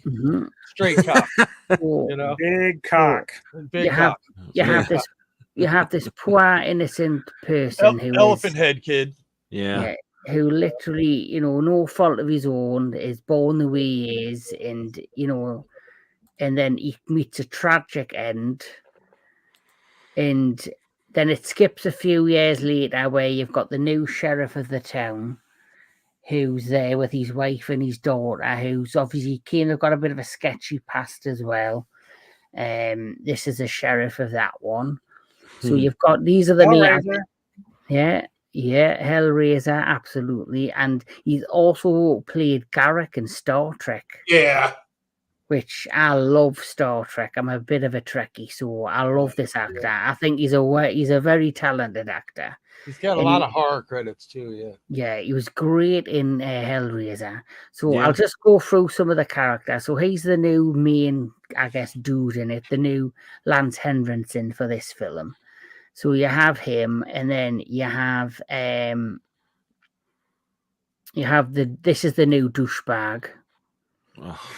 straight cock. Big cock. Big cock. You have this poor innocent person who elephant head kid. Yeah, who literally, no fault of his own, is born the way he is, and and then he meets a tragic end, and then it skips a few years later where you've got the new sheriff of the town who's there with his wife and his daughter, who's obviously kind of got a bit of a sketchy past as well. This is the sheriff of that one. So you've got, these are the Hellraiser. Hellraiser, absolutely. And he's also played Garrick in Star Trek. Yeah. Which I love Star Trek. I'm a bit of a Trekkie, so I love this actor. I think he's a very talented actor. He's got a lot of horror credits too, yeah. Yeah, he was great in Hellraiser. So I'll just go through some of the characters. So he's the new main, I guess, dude in it, the new Lance Henriksen for this film. So you have him, and then you have this is the new douchebag. Oh.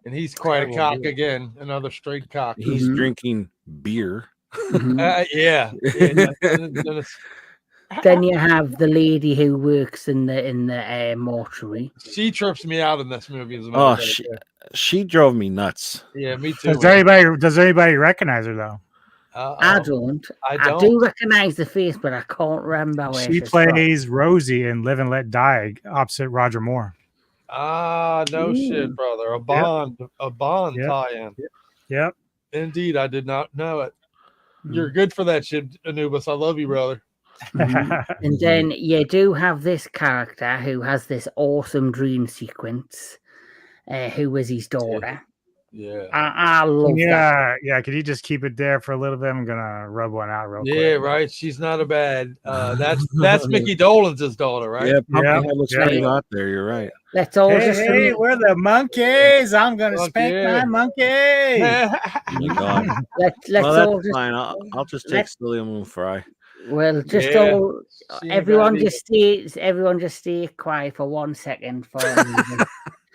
And he's quite a cock again, another straight cock. He's drinking beer. Yeah. Then you have the lady who works in the mortuary. She trips me out in this movie. As a she drove me nuts. Yeah, me too. Does anybody recognize her though? I don't. I I do recognize the face, but I can't remember where She she's from. plays Rosie in Live and Let Die opposite Roger Moore. No shit, brother. A Bond tie-in. Yep. Indeed, I did not know it. You're good for that shit, Anubis. I love you, brother. And then you do have this character who has this awesome dream sequence, who is his daughter. Yeah. I love that. Yeah. Could you just keep it there for a little bit? I'm gonna rub one out real quick. Yeah, right. She's not a bad. That's Mickey Dolenz' daughter, right? Yeah, Pumpkinhead looks pretty hot there. You're right. Let's all Hey, we're the monkeys. I'm gonna spank my monkey. Oh my God. Let's well, all that's just fine. I'll just take Cillian Moon Fry. well, just all everyone just stay quiet for 1 second for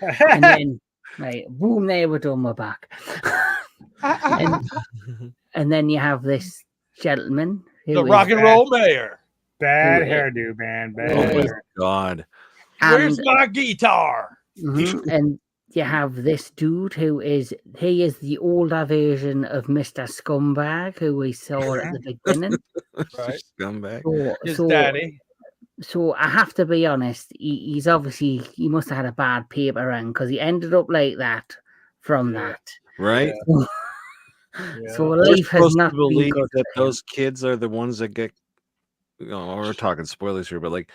and then right, boom, there we're done, we're back. and then you have this gentleman who the is rock and roll mayor. Bad hairdo, man. Bad Oh my hair. God. Where's my guitar? And you have this dude who is the older version of Mr. Scumbag who we saw at the beginning. Right. Scumbag. His daddy. So I have to be honest, he must have had a bad paper run because he ended up like that from that. Right? So life has not been believe good that for him. those kids are the ones that get we're talking spoilers here, but like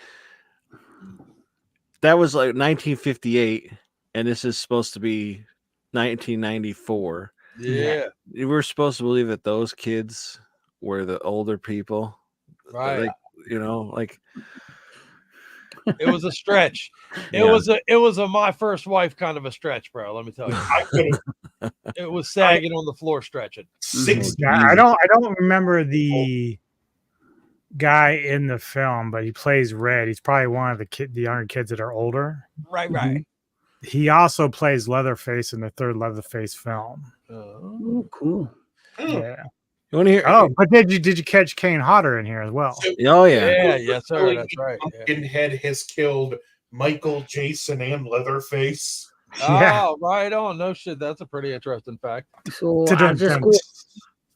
that was like 1958 and this is supposed to be 1994. Yeah. We're supposed to believe that those kids were the older people. Right. Like it was a stretch. It was a my first wife kind of a stretch, bro. Let me tell you. It was sagging on the floor stretching. I don't remember the guy in the film, but he plays Red. He's probably one of the younger kids that are older. Right. He also plays Leatherface in the third Leatherface film. Oh, cool. Yeah. You want to hear? Oh, but did you catch Kane Hodder in here as well? Oh yeah. Yes, sir. That's right. Pumpkinhead has killed Michael, Jason, and Leatherface. Oh, right on. No shit. That's a pretty interesting fact. So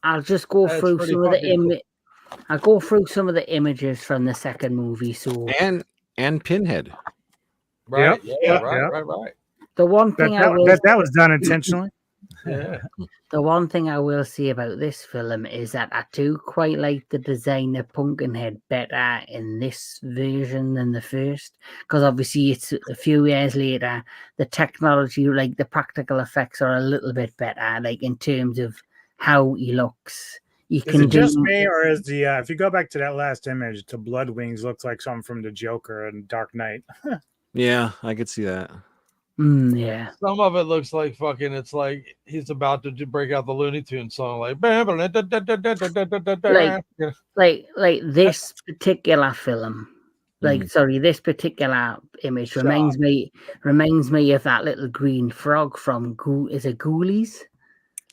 I'll just go through some of the I'll go through some of the images from the second movie. So and Pinhead. Right. Yep. Yeah. Right. The one thing that was done intentionally. Yeah. The one thing I will say about this film is that I do quite like the design of Pumpkinhead better in this version than the first, because obviously it's a few years later. The technology, like the practical effects, are a little bit better, like in terms of how he looks. Is it just me, or is the if you go back to that last image, the Blood Wings looks like something from the Joker and Dark Knight? Yeah, I could see that. Yeah. Some of it looks like fucking. It's like he's about to break out the Looney Tunes song, like this particular film. This particular image reminds me of that little green frog from Ghoulies.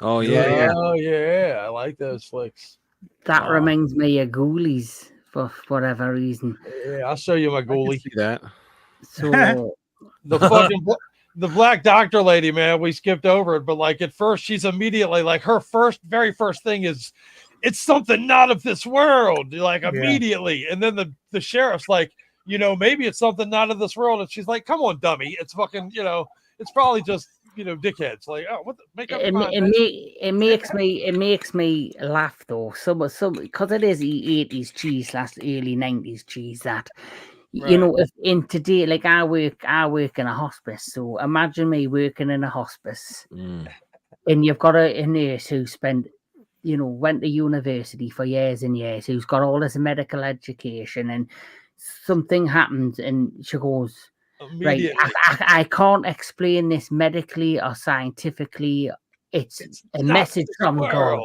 Oh yeah. Oh yeah, I like those flicks. That reminds me of Ghoulies for whatever reason. Yeah, I'll show you my ghoulie. See that. So the fucking the black doctor lady, man, we skipped over it, but like at first she's immediately like her very first thing is it's something not of this world, like immediately. And then the sheriff's like, maybe it's something not of this world. And she's like, come on, dummy. It's fucking, it's probably just, dickheads. Like, oh, what the make up it makes me laugh though. Some because it is the 80s cheese, early 90s cheese that if in today, like I work in a hospice, so imagine me working in a hospice and you've got a nurse who went to university for years and years, who's got all this medical education, and something happens and she goes, right, I can't explain this medically or scientifically. It's a message from God.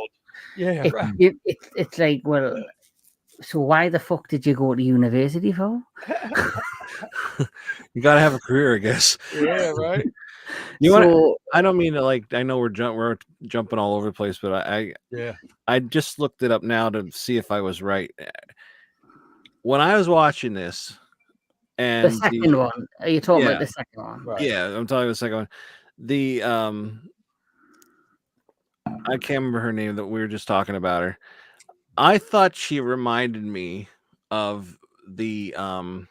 Yeah, it's like, well, so why the fuck did you go to university for? You gotta have a career, I guess. Yeah, right. I don't mean to I know we're jumping all over the place, but I just looked it up now to see if I was right. When I was watching this, and the second one, are you talking about the second one? Right. Yeah, I'm talking about the second one. the I can't remember her name that we were just talking about her. I thought she reminded me of the I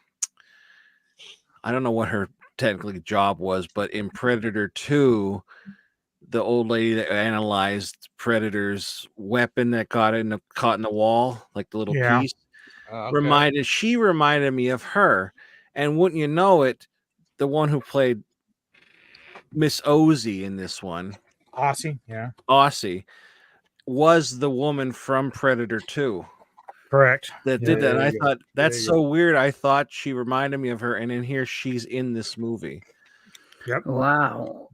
don't know what her technically job was, but in Predator 2, the old lady that analyzed Predator's weapon that got caught in the wall, like the little piece, she reminded me of her. And wouldn't you know it, the one who played Miss Ozzy in this one, Aussie, was the woman from Predator 2. Correct. That did that. And I thought that's so weird. I thought she reminded me of her, and in here she's in this movie. Yep. Wow.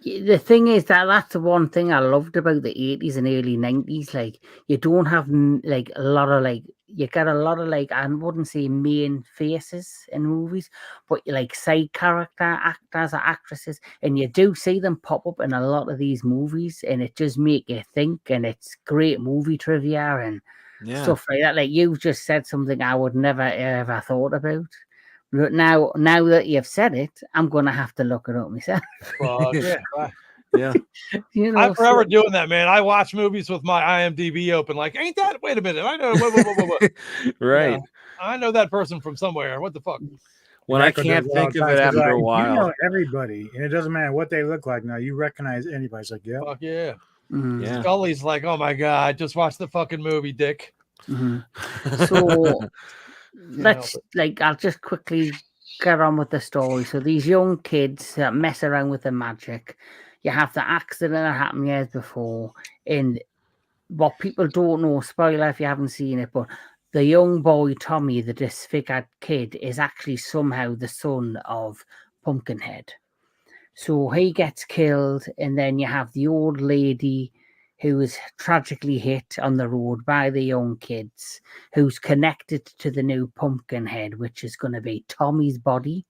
The thing is that's the one thing I loved about the 80s and early 90s. Like, you don't have like a lot of like, you get a lot of like, I wouldn't say main faces in movies, but like side character actors or actresses, and you do see them pop up in a lot of these movies, and it just make you think, and it's great movie trivia and stuff like that. Like, you've just said something I would never ever thought about. But now that you've said it, I'm gonna have to look it up myself. Yeah. You know, I'm forever doing that, man. I watch movies with my IMDb open. Like, ain't that? Wait a minute, I know. What. Right. Yeah, I know that person from somewhere. What the fuck? When I can't think of it after a while, you know everybody, and it doesn't matter what they look like. Now you recognize anybody. It's like, Fuck yeah. Mm-hmm. Scully's like, oh my god, just watch the fucking movie, Dick. Mm-hmm. So I'll just quickly get on with the story. So these young kids that mess around with the magic, you have the accident that happened years before, and what people don't know, spoiler if you haven't seen it, but the young boy Tommy, the disfigured kid, is actually somehow the son of Pumpkinhead. So he gets killed, and then you have the old lady who is tragically hit on the road by the young kids, who's connected to the new Pumpkinhead, which is going to be Tommy's body,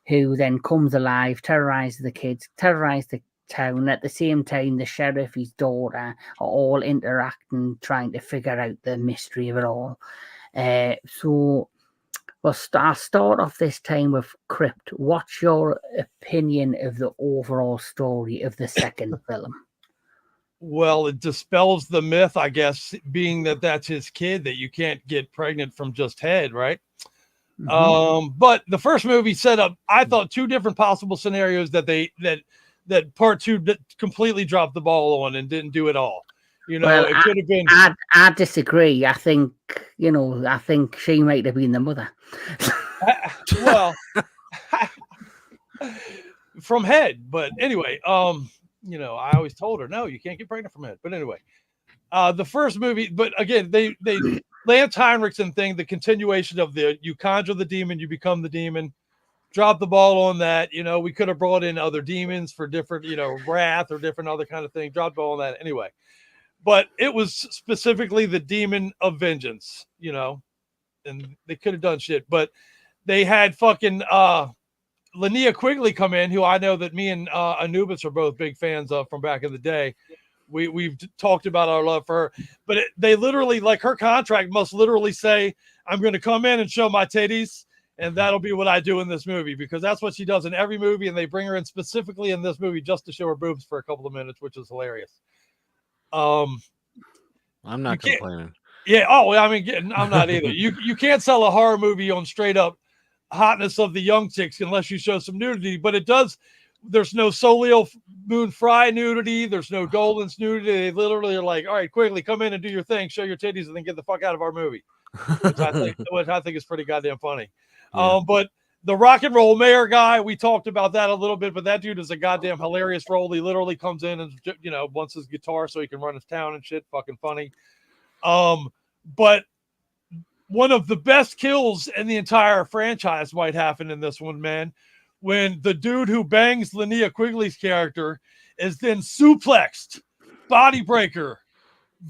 who then comes alive, terrorizes the kids, terrorizes the town. At the same time, the sheriff, his daughter, are all interacting, trying to figure out the mystery of it all. So I'll start off this time with Crypt. What's your opinion of the overall story of the second film? Well, it dispels the myth, I guess, being that that's his kid, that you can't get pregnant from just head, right? Mm-hmm. But the first movie set up, I thought, two different possible scenarios that part two completely dropped the ball on and didn't do it all. You know, well, it could have been. I disagree. I think she might have been the mother. From head, but anyway, I always told her, no, you can't get pregnant from head. But anyway, the first movie, but again, they Lance Henriksen thing, the continuation of you conjure the demon, you become the demon. Drop the ball on that. We could have brought in other demons for different, wrath or different other kind of thing. Drop the ball on that anyway. But it was specifically the demon of vengeance, and they could have done shit. But they had fucking Linnea Quigley come in, who I know that me and Anubis are both big fans of from back in the day. We've talked about our love for her, but they literally, like, her contract must literally say, I'm going to come in and show my titties, and that'll be what I do in this movie, because that's what she does in every movie, and they bring her in specifically in this movie just to show her boobs for a couple of minutes, which is hilarious. I'm not complaining. Yeah. Oh, I mean, I'm not either. You can't sell a horror movie on straight up hotness of the young chicks unless you show some nudity, but it does. There's no Solio Moon Fry nudity. There's no Dolan's nudity. They literally are like, all right, quickly come in and do your thing, show your titties, and then get the fuck out of our movie, which I think is pretty goddamn funny. Yeah. But the rock and roll mayor guy, we talked about that a little bit, but that dude is a goddamn hilarious role. He literally comes in and, wants his guitar so he can run his town and shit. Fucking funny. But one of the best kills in the entire franchise might happen in this one, man, when the dude who bangs Linnea Quigley's character is then suplexed, body breaker,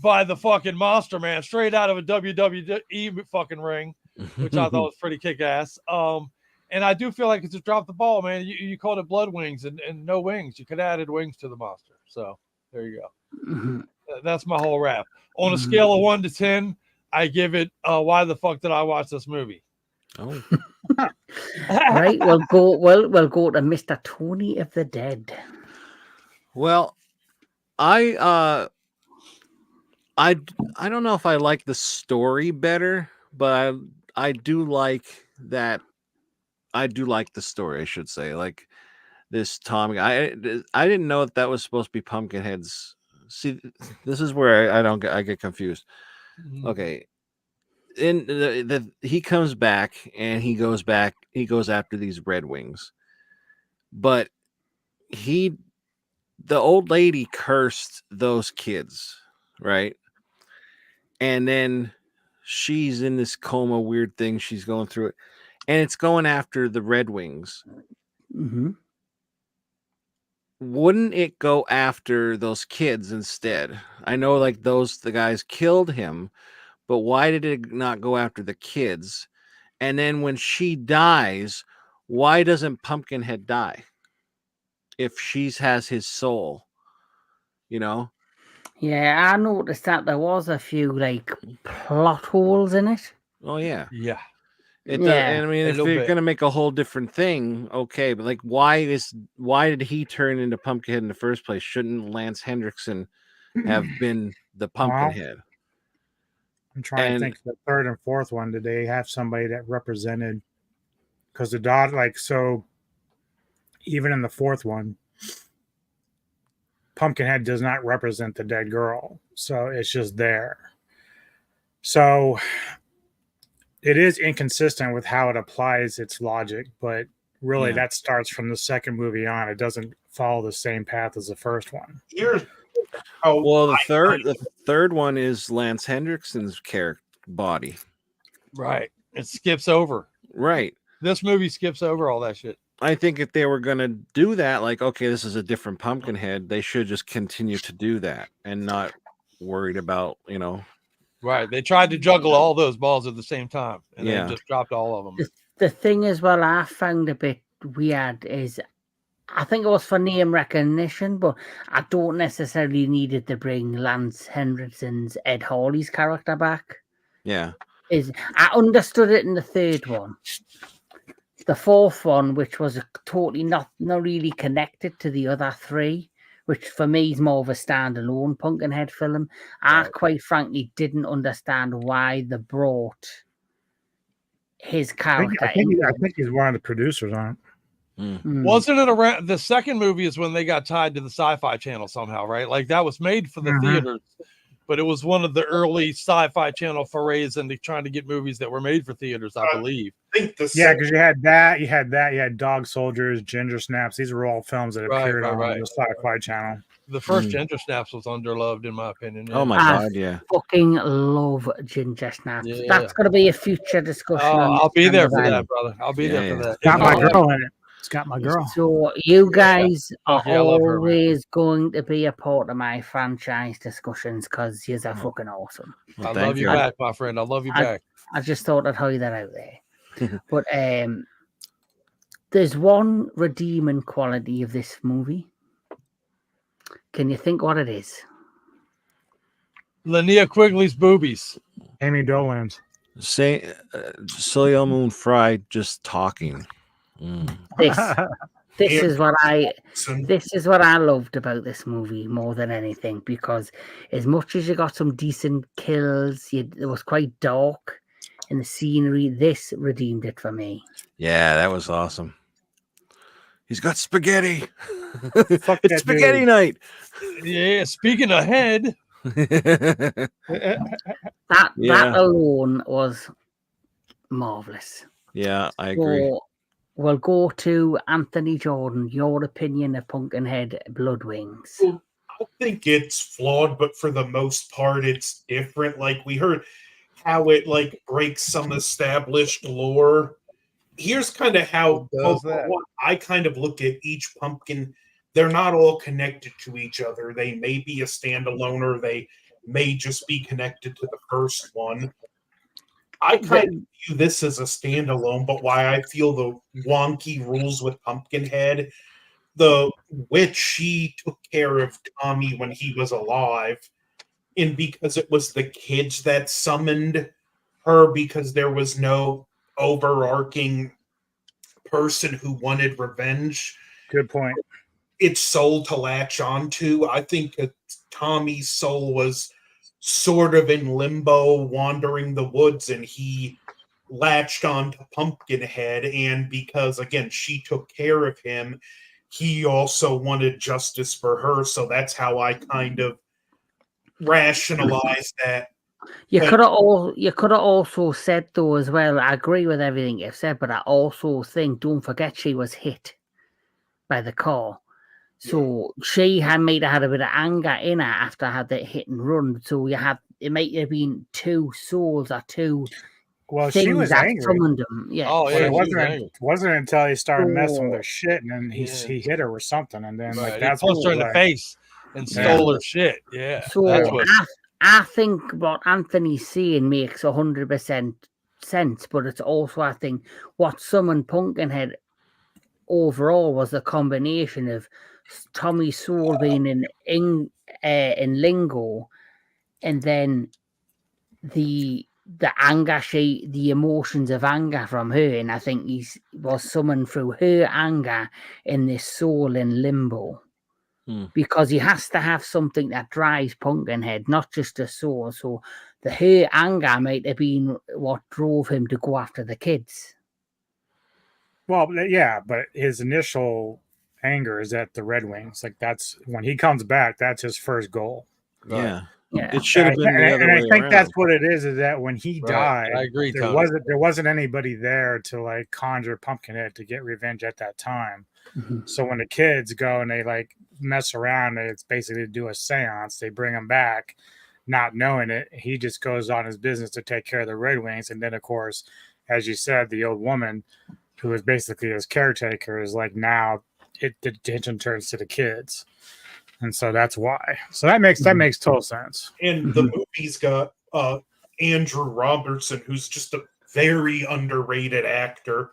by the fucking monster man, straight out of a WWE fucking ring, which I thought was pretty kick-ass. And I do feel like it's just dropped the ball, man. You called it blood wings and no wings. You could have added wings to the monster. So there you go. Mm-hmm. That's my whole rap. On a scale of 1 to 10, I give it, why the fuck did I watch this movie? Oh. Right, we'll go to Mr. Tony of the Dead. Well, I don't know if I like the story better, but I do like that. I do like the story, I should say. Like this Tommy, I didn't know that was supposed to be Pumpkinhead's. See, this is where I get confused. Okay, in he comes back and he goes after these Red Wings, but the old lady cursed those kids, right? And then she's in this coma weird thing, she's going through it, and it's going after the Red Wings. Mm-hmm. Wouldn't it go after those kids instead? I know like the guys killed him, but why did it not go after the kids? And then when she dies, why doesn't Pumpkinhead die? If she has his soul, you know? Yeah, I noticed that there was a few like plot holes in it. Oh yeah. Yeah. And I mean, if you're bit. gonna make a whole different thing, okay, but like, why did he turn into Pumpkinhead in the first place? Shouldn't Lance Hendrickson have been the Pumpkinhead? I'm trying to think the third and fourth one. Did they have somebody that represented? Because the daughter, like, so even in the fourth one, Pumpkinhead does not represent the dead girl, so it's just there. So it is inconsistent with how it applies its logic, but really that starts from the second movie on. It doesn't follow the same path as the first one. The third one is Lance Hendrickson's character body. Right. It skips over. Right. This movie skips over all that shit. I think if they were going to do that, like, okay, this is a different Pumpkinhead, they should just continue to do that and not worried about, Right. They tried to juggle all those balls at the same time, and they just dropped all of them. The thing as well I found a bit weird is I think it was for name recognition, but I don't necessarily needed to bring Lance Henriksen's Ed Harley's character back. Yeah. I understood it in the third one. The fourth one, which was totally not really connected to the other three, which for me is more of a standalone Pumpkinhead film. I quite frankly didn't understand why they brought his character. I think he's one of the producers on it. Wasn't it around the second movie is when they got tied to the Sci-Fi Channel somehow, right? Like that was made for the theaters, but it was one of the early Sci-Fi Channel forays into trying to get movies that were made for theaters, I believe. Because you had Dog Soldiers, Ginger Snaps. These were all films that appeared on the Sci-Fi Channel. The first Ginger Snaps was underloved, in my opinion. Yeah. Oh my God, yeah. Fucking love Ginger Snaps. Yeah. That's going to be a future discussion. I'll be there for that, brother. I'll be there for that. Got my girl in it. It's got my girl. So you guys are always going to be a part of my franchise discussions because you're fucking awesome. Well, I love you back, my friend. I love you back. I just thought I'd throw that out there. But there's one redeeming quality of this movie. Can you think what it is? Linnea Quigley's boobies. Amy Dolan's. Say Soleil Moon Frye just talking. This is what I loved about this movie more than anything, because as much as you got some decent kills, it was quite dark in the scenery. This redeemed it for me. Yeah, that was awesome. He's got spaghetti. It's spaghetti night. Yeah, speaking of head. That alone was marvelous. Yeah, I agree. We'll go to Anthony Jordan. Your opinion of Pumpkinhead Bloodwings. Well, I think it's flawed, but for the most part, it's different. Like we heard how it breaks some established lore. Here's kind of how I kind of look at each pumpkin. They're not all connected to each other. They may be a standalone, or they may just be connected to the first one. I kind of view this as a standalone, but why I feel the wonky rules with Pumpkinhead, the witch, she took care of Tommy when he was alive, and because it was the kids that summoned her, because there was no overarching person who wanted revenge, Good point. its soul to latch onto. I think Tommy's soul was sort of in limbo, wandering the woods, and he latched on to Pumpkinhead. And because, again, she took care of him, he also wanted justice for her. So that's how I kind of rationalized that. You could have also said though as well. I agree with everything you've said, but I also think don't forget she was hit by the car, so she might have had a bit of anger in her after I had the hit and run. So it might have been two souls or two. Well, things she was that angry. summoned them. Yeah. Oh, yeah, But it wasn't until he started messing with So- her shit, and then he hit her with something, and then like Right. that's He punched her in what, the face and stole her shit. Yeah. So that's what. I think what Anthony's saying makes 100% sense, but it's also, I think, what summoned Pumpkinhead overall was the combination of Tommy's soul being in Lingo, and then the anger, the emotions of anger from her, and I think he was summoned through her anger in this soul in Limbo. Because he has to have something that drives Pumpkinhead, not just a soul. So her anger might have been what drove him to go after the kids. Well, yeah, but his initial anger is at the Red Wings. Like that's when he comes back, that's his first goal. Yeah. Yeah. It should have been the other way I think around. that's what it is that when he died, I agree, there wasn't anybody there to like conjure Pumpkinhead to get revenge at that time. So when the kids go and they like mess around, it's basically to do a seance. They bring him back, not knowing it. He just goes on his business to take care of the Red Wings, and then of course, as you said, the old woman, who is basically his caretaker, is like now the attention turns to the kids, and so that's why. So that makes total sense. And the movie's got Andrew Robertson, who's just a very underrated actor.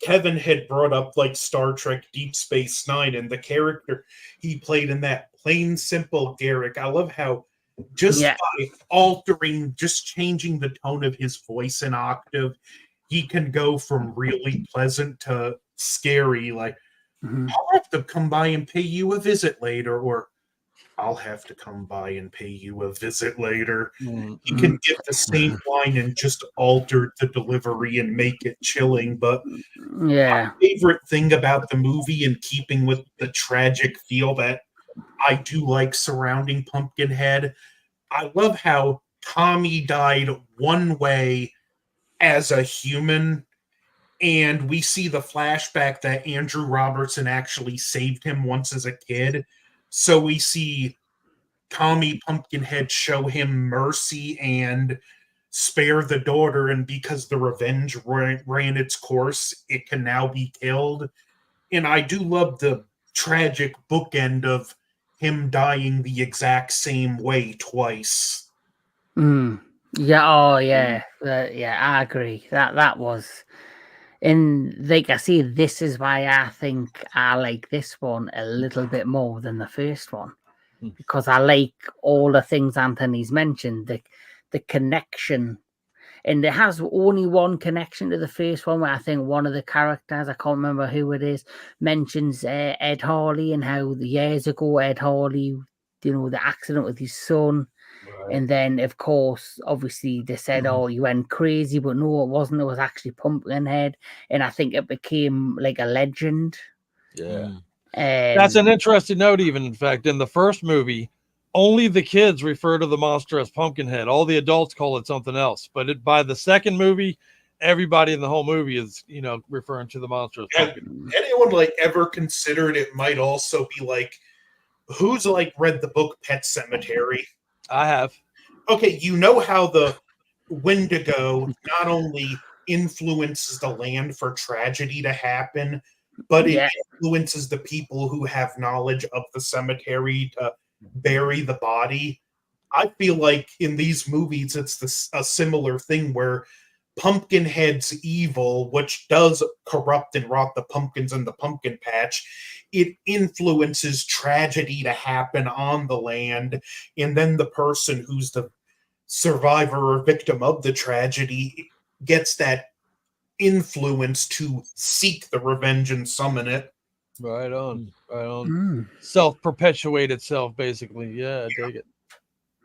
Kevin had brought up like Star Trek Deep Space Nine, and the character he played in that, Plain Simple Garrick. I love how just by altering, just changing the tone of his voice an octave, he can go from really pleasant to scary. Like, I'll have to come by and pay you a visit later, or I'll have to come by and pay you a visit later. You can get the same line and just alter the delivery and make it chilling. But my favorite thing about the movie, in keeping with the tragic feel that I do like surrounding Pumpkinhead, I love how Tommy died one way as a human, and we see the flashback that Andrew Robertson actually saved him once as a kid. So we see Tommy Pumpkinhead show him mercy and spare the daughter, and because the revenge ran its course, it can now be killed. And I do love the tragic bookend of him dying the exact same way twice. Yeah, oh yeah. I agree. That was, and like I say, this is why I think I like this one a little bit more than the first one. Because I like all the things Anthony's mentioned, the connection, and it has only one connection to the first one, where I think one of the characters, I can't remember who it is, mentions Ed Harley and how the years ago Ed Harley, the accident with his son. And then, of course, obviously they said, oh, you went crazy, but no, it wasn't. It was actually Pumpkinhead. And I think it became like a legend. Yeah. That's an interesting note, even. In fact, in the first movie, only the kids refer to the monster as Pumpkinhead. All the adults call it something else. But by the second movie, everybody in the whole movie is, referring to the monster as Pumpkinhead. Anyone like ever considered it might also be like, who's like read the book Pet Sematary? I have. Okay, you know how the Wendigo not only influences the land for tragedy to happen, but it influences the people who have knowledge of the cemetery to bury the body. I feel like in these movies, it's a similar thing where Pumpkinhead's evil, which does corrupt and rot the pumpkins in the pumpkin patch, it influences tragedy to happen on the land, and then the person who's the survivor or victim of the tragedy gets that influence to seek the revenge and summon it. Right on. Right on. Mm. Self-perpetuate itself, basically. Yeah, I dig it.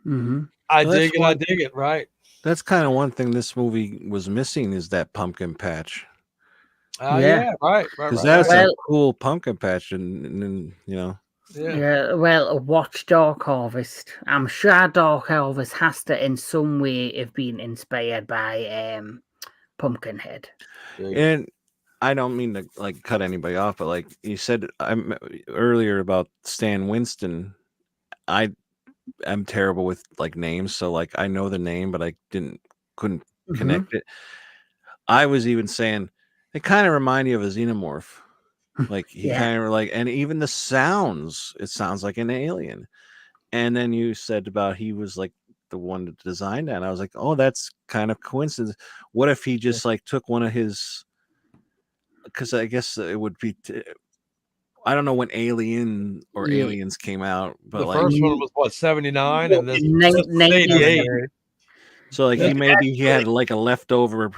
Mm-hmm. I Well, dig it. I dig it. Right. That's kind of one thing this movie was missing is that pumpkin patch. Yeah. Right. Because that's Well, a cool pumpkin patch, and you know. Yeah. Well, watch Dark Harvest. I'm sure Dark Harvest has to, in some way, have been inspired by Pumpkinhead. And I don't mean to like cut anybody off, but like you said earlier about Stan Winston, I'm terrible with like names, so like I know the name, but I couldn't connect it. I was even saying it kind of reminded me of a xenomorph. Like he kind of like, and even the sounds, it sounds like an alien. And then you said about he was like the one that designed that. And I was like, oh, that's kind of coincidence. What if he just like took one of his? Because I guess it would be. I don't know when Alien or Aliens came out, but the like first one was what 79, and this 88. So like he had like a leftover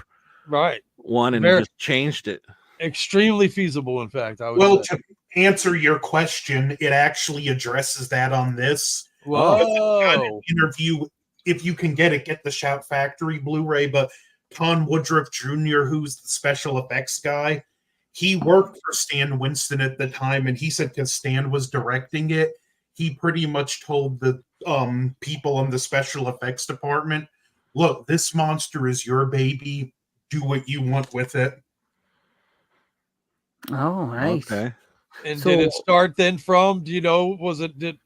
one and just changed it. Extremely feasible, in fact. I would say. To answer your question, it actually addresses that on this. Whoa! Interview, if you can get it, get the Shout Factory Blu-ray. But Con Woodruff Jr., who's the special effects guy, he worked for Stan Winston at the time, and he said because Stan was directing it, he pretty much told the people in the special effects department, "Look, this monster is your baby. Do what you want with it." Oh, right. Okay. And did it start then from? Do you know? Was it did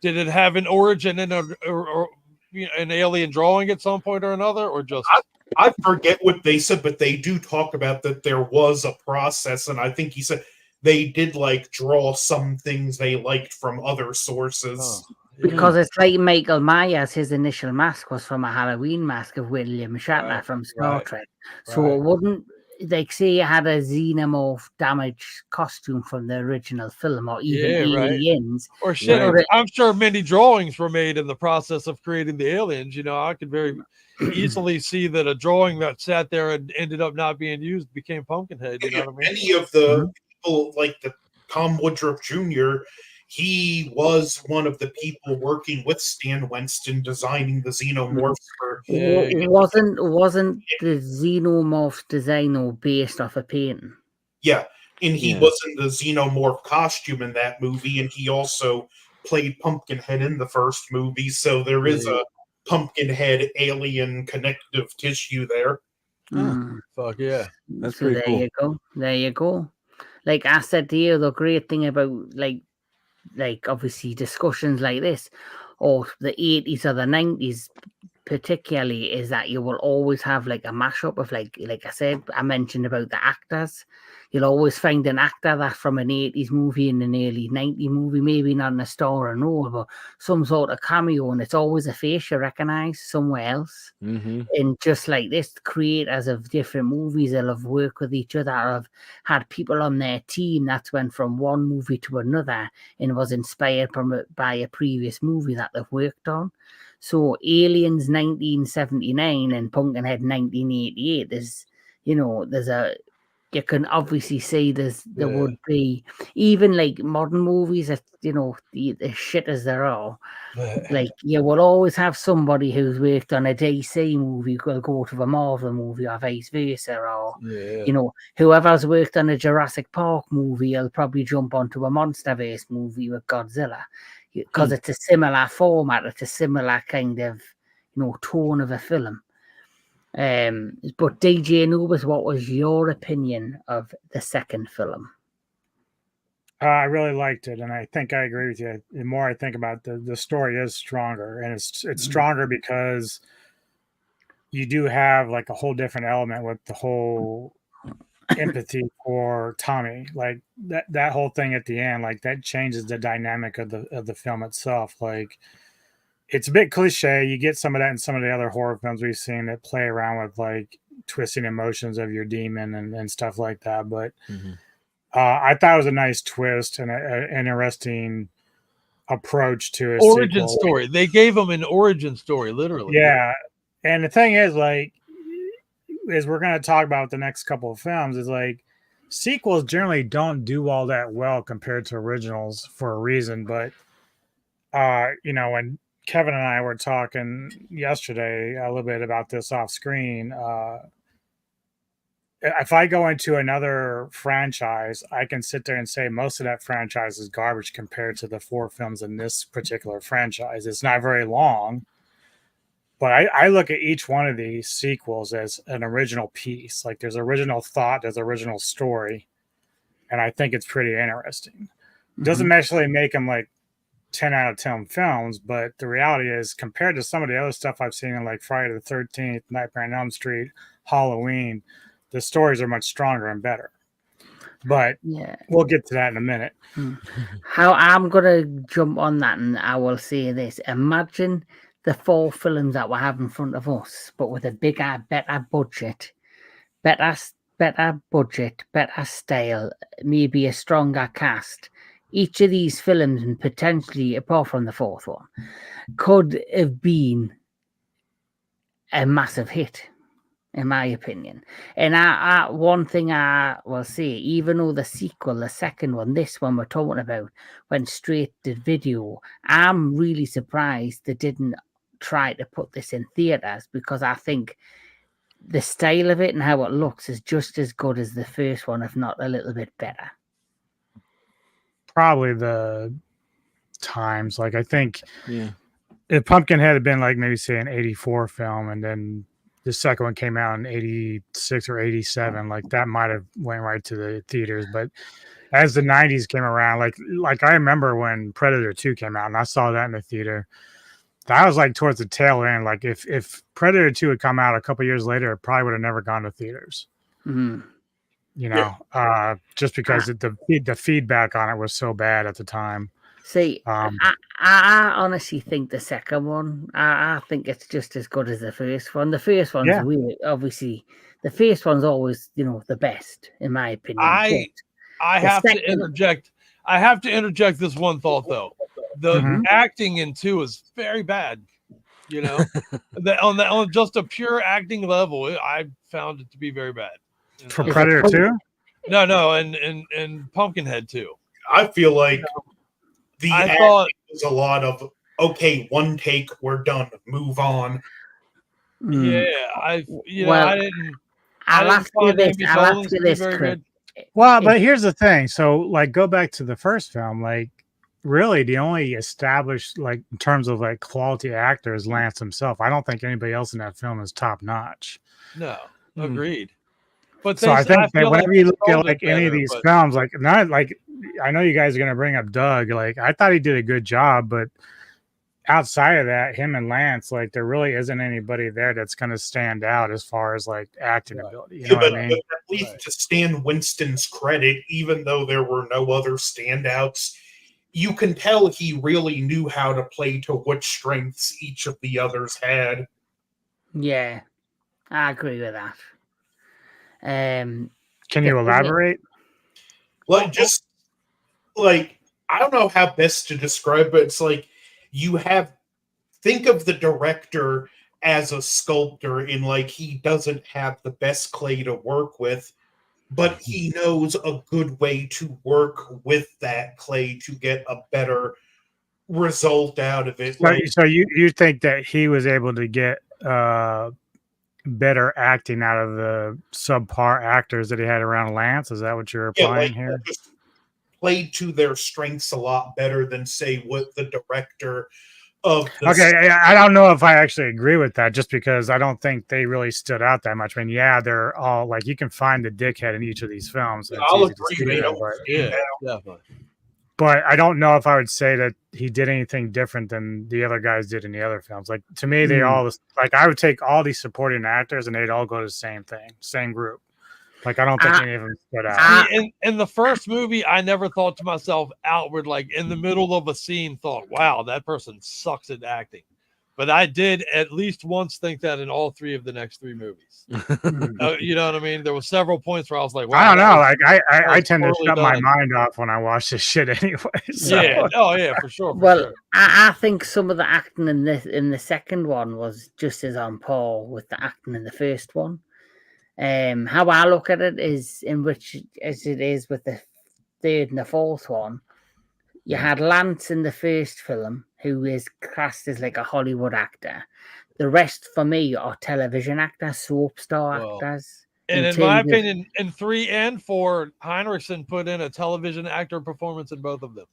it have an origin in an alien drawing at some point or another, or just? I forget what they said, but they do talk about that there was a process, and I think he said they did like draw some things they liked from other sources. Because it's like Michael Myers, his initial mask was from a Halloween mask of William Shatner from Star Trek. So it wouldn't, like, say you had a xenomorph damaged costume from the original film, or even aliens. Or shit, I'm sure many drawings were made in the process of creating the aliens. You know, I could very easily see that a drawing that sat there and ended up not being used became Pumpkinhead. You know what I mean? Many of the people, like the Tom Woodruff Jr., he was one of the people working with Stan Winston designing the xenomorphs. Wasn't the xenomorph design based off a painting? Yeah, and he was in the xenomorph costume in that movie, and he also played Pumpkinhead in the first movie, so there is a Pumpkinhead alien connective tissue there. Fuck yeah. That's so pretty there cool. you go. There you go. Like I said to you, the great thing about like obviously discussions like this, or the 80s or the 90s particularly, is that you will always have like a mashup of like I said, I mentioned about the actors. You'll always find an actor that from an 80s movie and an early 90s movie, maybe not in a star or role, but some sort of cameo, and it's always a face you recognize somewhere else. And just like this, creators of different movies will have worked with each other, or have had people on their team that's went from one movie to another and was inspired by a previous movie that they've worked on. So Aliens 1979 and Pumpkinhead 1988, you can obviously see there would be, even like modern movies that, the shit as there are, like you will always have somebody who's worked on a DC movie will go to a Marvel movie, or vice versa, or whoever's worked on a Jurassic Park movie will probably jump onto a Monsterverse movie with Godzilla, because it's a similar format, it's a similar kind of tone of a film. But DJ Anubis, what was your opinion of the second film? I really liked it, and I think I agree with you. The more I think about it, the story is stronger, and it's stronger because you do have like a whole different element with the whole empathy for Tommy, like that whole thing at the end, like that changes the dynamic of the film itself. Like, it's a bit cliche. You get some of that in some of the other horror films we've seen that play around with like twisting emotions of your demon and stuff like that. But I thought it was a nice twist and an interesting approach to a origin sequel. Story. They gave him an origin story, literally. Yeah. And the thing is, like, as we're going to talk about the next couple of films, is like sequels generally don't do all that well compared to originals for a reason. But when Kevin and I were talking yesterday a little bit about this off screen, if I go into another franchise, I can sit there and say most of that franchise is garbage compared to the 4 films in this particular franchise. It's not very long, but I look at each one of these sequels as an original piece. Like there's original thought, there's original story, and I think it's pretty interesting. It doesn't necessarily make them like 10 out of 10 films, but the reality is compared to some of the other stuff I've seen in like Friday the 13th, Nightmare on Elm Street, Halloween, the stories are much stronger and better. But we'll get to that in a minute. How I'm going to jump on that, and I will say this. Imagine the 4 films that we have in front of us, but with a bigger, better budget, better style, maybe a stronger cast. Each of these films, and potentially, apart from the 4th one, could have been a massive hit, in my opinion. And one thing I will say, even though the sequel, the second one, this one we're talking about, went straight to video, I'm really surprised they didn't try to put this in theaters, because I think the style of it and how it looks is just as good as the first one, if not a little bit better. Probably the times. Like I think if Pumpkinhead had been like maybe say an 84 film, and then the second one came out in 86 or 87, like that might have went right to the theaters. But as the 90s came around, like I remember when Predator 2 came out and I saw that in the theater, that was like towards the tail end. Like if Predator 2 had come out a couple years later, it probably would have never gone to theaters. Just because the feedback on it was so bad at the time. See, I honestly think the second one, I think it's just as good as the first one. The first one's weird, obviously. The first one's always, the best, in my opinion. I have to interject. I have to interject this one thought, though. The acting in 2 is very bad. On just a pure acting level, I found it to be very bad. For Predator 2? No, and Pumpkinhead 2. I feel like the acting was a lot of, okay, one take, we're done, move on. Yeah, I didn't. I'll ask you this, Crypt. Well, but here's the thing. So, like, go back to the first film. Like, really, the only established, like, in terms of like quality actor is Lance himself. I don't think anybody else in that film is top notch. No, agreed. But so I think that whenever you look at like any of these films, like not like I know you guys are gonna bring up Doug. Like I thought he did a good job, but outside of that, him and Lance, like there really isn't anybody there that's gonna stand out as far as like acting ability. You know what I mean? But at least to Stan Winston's credit, even though there were no other standouts, you can tell he really knew how to play to what strengths each of the others had. Yeah, I agree with that. Can you elaborate? Like, just like, I don't know how best to describe, but it's like think of the director as a sculptor in like he doesn't have the best clay to work with, but he knows a good way to work with that clay to get a better result out of it. So you think that he was able to get better acting out of the subpar actors that he had around Lance? Is that what you're applying here? Just played to their strengths a lot better than say what the director of the I don't know if I actually agree with that, just because I don't think they really stood out that much. I mean, they're all like, you can find the dickhead in each of these films. I'll agree. Definitely. But I don't know if I would say that he did anything different than the other guys did in the other films. Like, to me, they all, like, I would take all these supporting actors and they'd all go to the same thing, same group. Like, I don't think any of them stood out. In the first movie, I never thought to myself outward, like in the middle of a scene, thought, wow, that person sucks at acting. But I did at least once think that in all 3 of the next 3 movies. You know what I mean? There were several points where I was like, wow. I don't know. Like I tend to shut my mind off when I watch this shit anyway. So. Yeah. Oh, yeah, for sure. I think some of the acting in the second one was just as on par with the acting in the first one. How I look at it is in which as it is with the third and the fourth one. You had Lance in the first film, who is cast as like a Hollywood actor. The rest for me are television actors, soap star actors. And in my opinion, in 3 and 4, Heinrichsen put in a television actor performance in both of them.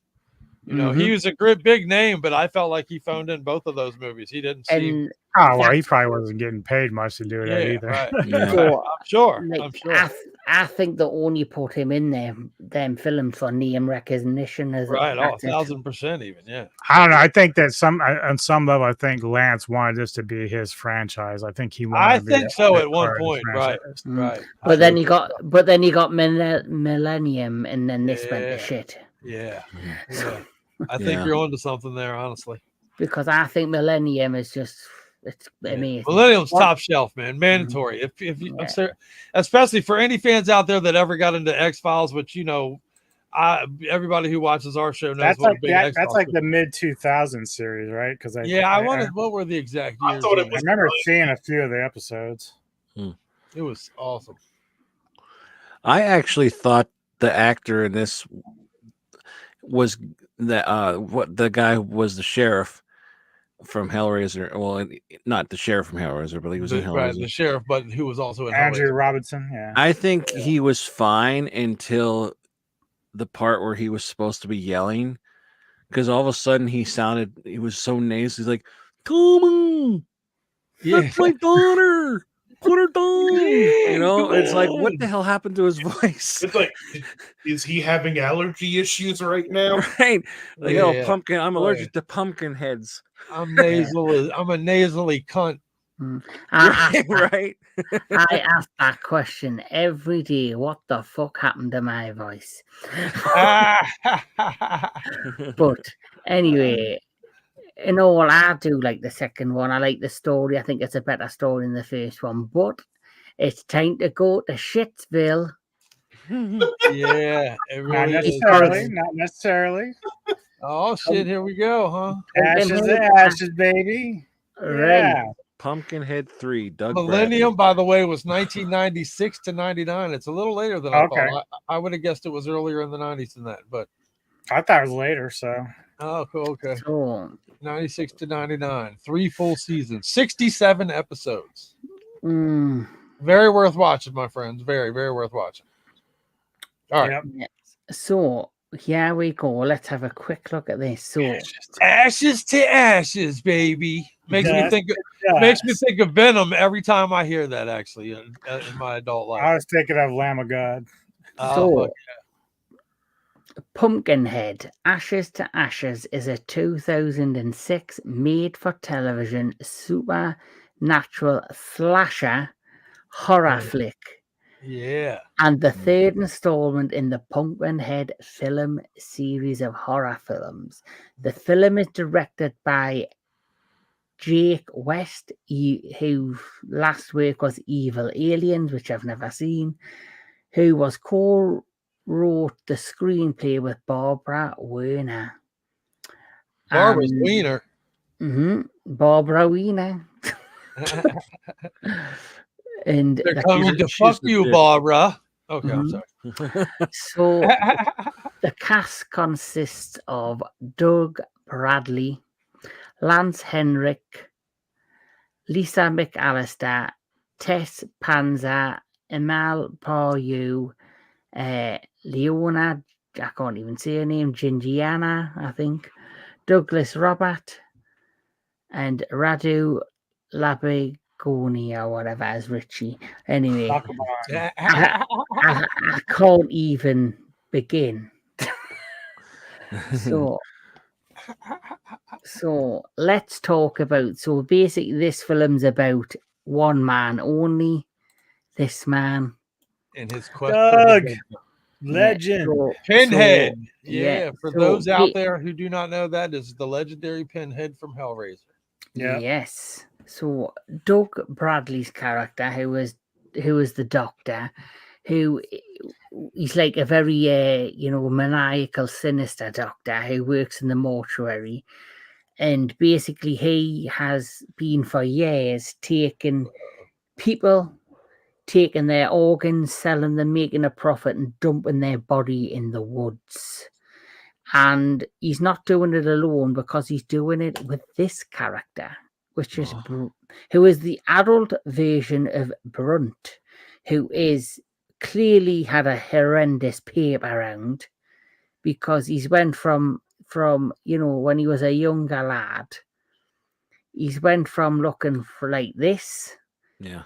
You know, he was a great big name, but I felt like he phoned in both of those movies. He didn't seem. Oh well, he probably wasn't getting paid much to do that either. Right. So, I'm sure. like, I'm sure. I think they only put him in there, them films for name recognition. As right. 1,000% even. Yeah. I don't know. I think that on some level, I think Lance wanted this to be his franchise. I think he wanted. I think so at one point. Right. Right. But then you got Millennium, and then this went to shit. Yeah. I think you're onto something there, honestly. Because I think Millennium is just it's amazing. Millennium's top shelf, man. Mandatory. If you, especially for any fans out there that ever got into X-Files, which everybody who watches our show knows that's what like a big that, X-Files that's like the mid 2000s series, right? Because I wondered what were the exact years. I remember seeing a few of the episodes. It was awesome. I actually thought the actor in this was the guy who was the sheriff from Hellraiser. Well, not the sheriff from Hellraiser, but he was in Hellraiser. Right, the sheriff, but who was also in Andrew Hellraiser. Robinson. Yeah, I think he was fine until the part where he was supposed to be yelling, because all of a sudden he was so nasal. He's like, "Come on, that's my daughter. Put her down." You know, it's like, what the hell happened to his voice? It's like, is he having allergy issues right now? Right? Like, pumpkin. I'm allergic to pumpkin heads. I'm nasal. I'm a nasally cunt. Right. I ask that question every day. What the fuck happened to my voice? But anyway, in all, I do like the second one. I like the story. I think it's a better story than the first one. But it's time to go to Shitsville. Yeah, it really not necessarily. Oh shit! Here we go, huh? Ashes to ashes, baby. Right. Pumpkinhead 3. Doug Millennium, Bradley. by the way, was 1996 to 99. It's a little later than I thought. I would have guessed it was earlier in the 90s than that, but I thought it was later. So. Oh, cool. Okay. So, 96 to 99. 3 full seasons. 67 episodes. Very worth watching, my friends. Very, very worth watching. All right. Yep. So here we go. Let's have a quick look at this. So ashes to ashes, baby. Makes me think of Venom every time I hear that. Actually, in my adult life, I was thinking of Lamb of God. Pumpkinhead, Ashes to Ashes is a 2006 made-for-television supernatural slasher horror flick. Yeah. And the third installment in the Pumpkinhead film series of horror films. The film is directed by Jake West, who last work was Evil Aliens, which I've never seen, who was wrote the screenplay with Barbara Werner. Barbara Wiener. Barbara Wiener. And they're coming to fuck you, Barbara. Okay, I'm sorry. So the cast consists of Doug Bradley, Lance Henrik, Lisa McAllister, Tess Panzer, Amal Pardew, Leona, I can't even say her name, Gingiana, I think, Douglas Robert, and Radu Labigoni or whatever as Richie. Anyway, I can't even begin. So let's talk about. So basically, this film's about one man only. This man and his quest. Doug, legend, Pinhead. For those out there who do not know, that is the legendary Pinhead from Hellraiser. Yeah. Yes. So Doug Bradley's character, who is the doctor, who he's like a very maniacal, sinister doctor who works in the mortuary, and basically he has been for years taking people taking their organs, selling them, making a profit, and dumping their body in the woods. And he's not doing it alone, because he's doing it with this character, which is who is the adult version of Brunt, who is clearly had a horrendous paper round, because he's went from when he was a younger lad, he's went from looking for like this. Yeah.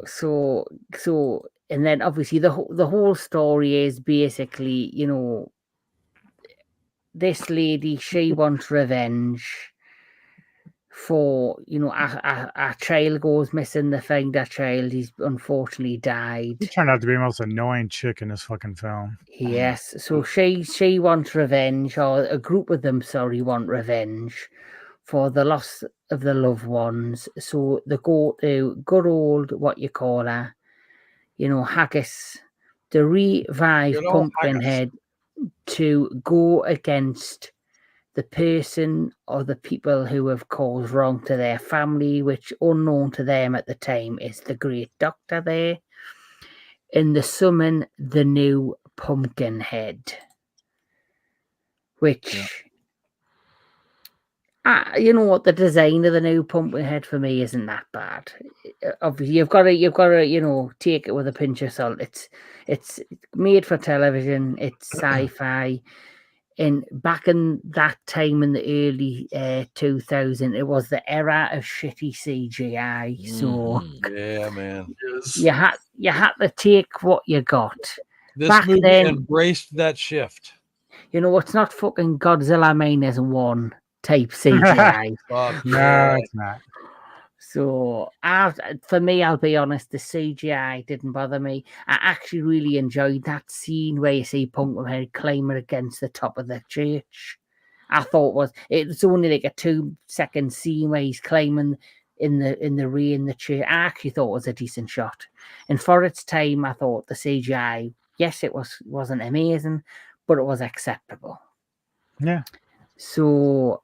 So, and then obviously the whole story is basically, this lady, she wants revenge for, a child goes missing. They find that child, he's unfortunately died. He turned out to be the most annoying chick in this fucking film. Yes, so she wants revenge, or a group of them, want revenge for the loss of the loved ones. So they go to good old, what you call her, Haggis, to revive Pumpkinhead to go against the person or the people who have caused wrong to their family, which, unknown to them at the time, is the Great Doctor there. And they summon the new Pumpkinhead, which, the design of the new Pumpkinhead for me isn't that bad. Obviously, you've got to, take it with a pinch of salt. It's made for television. It's sci-fi. And back in that time in the early 2000s, it was the era of shitty CGI. So yeah, man, you had to take what you got. This back movie then, embraced that shift. It's not fucking Godzilla -1 type CGI. No, it's not. So, for me, I'll be honest, the CGI didn't bother me. I actually really enjoyed that scene where you see Pumpkinhead climbing against the top of the church. I thought it's only like a 2-second scene where he's climbing in the rain, the church. I actually thought it was a decent shot. And for its time, I thought the CGI, yes, it wasn't amazing, but it was acceptable. Yeah. So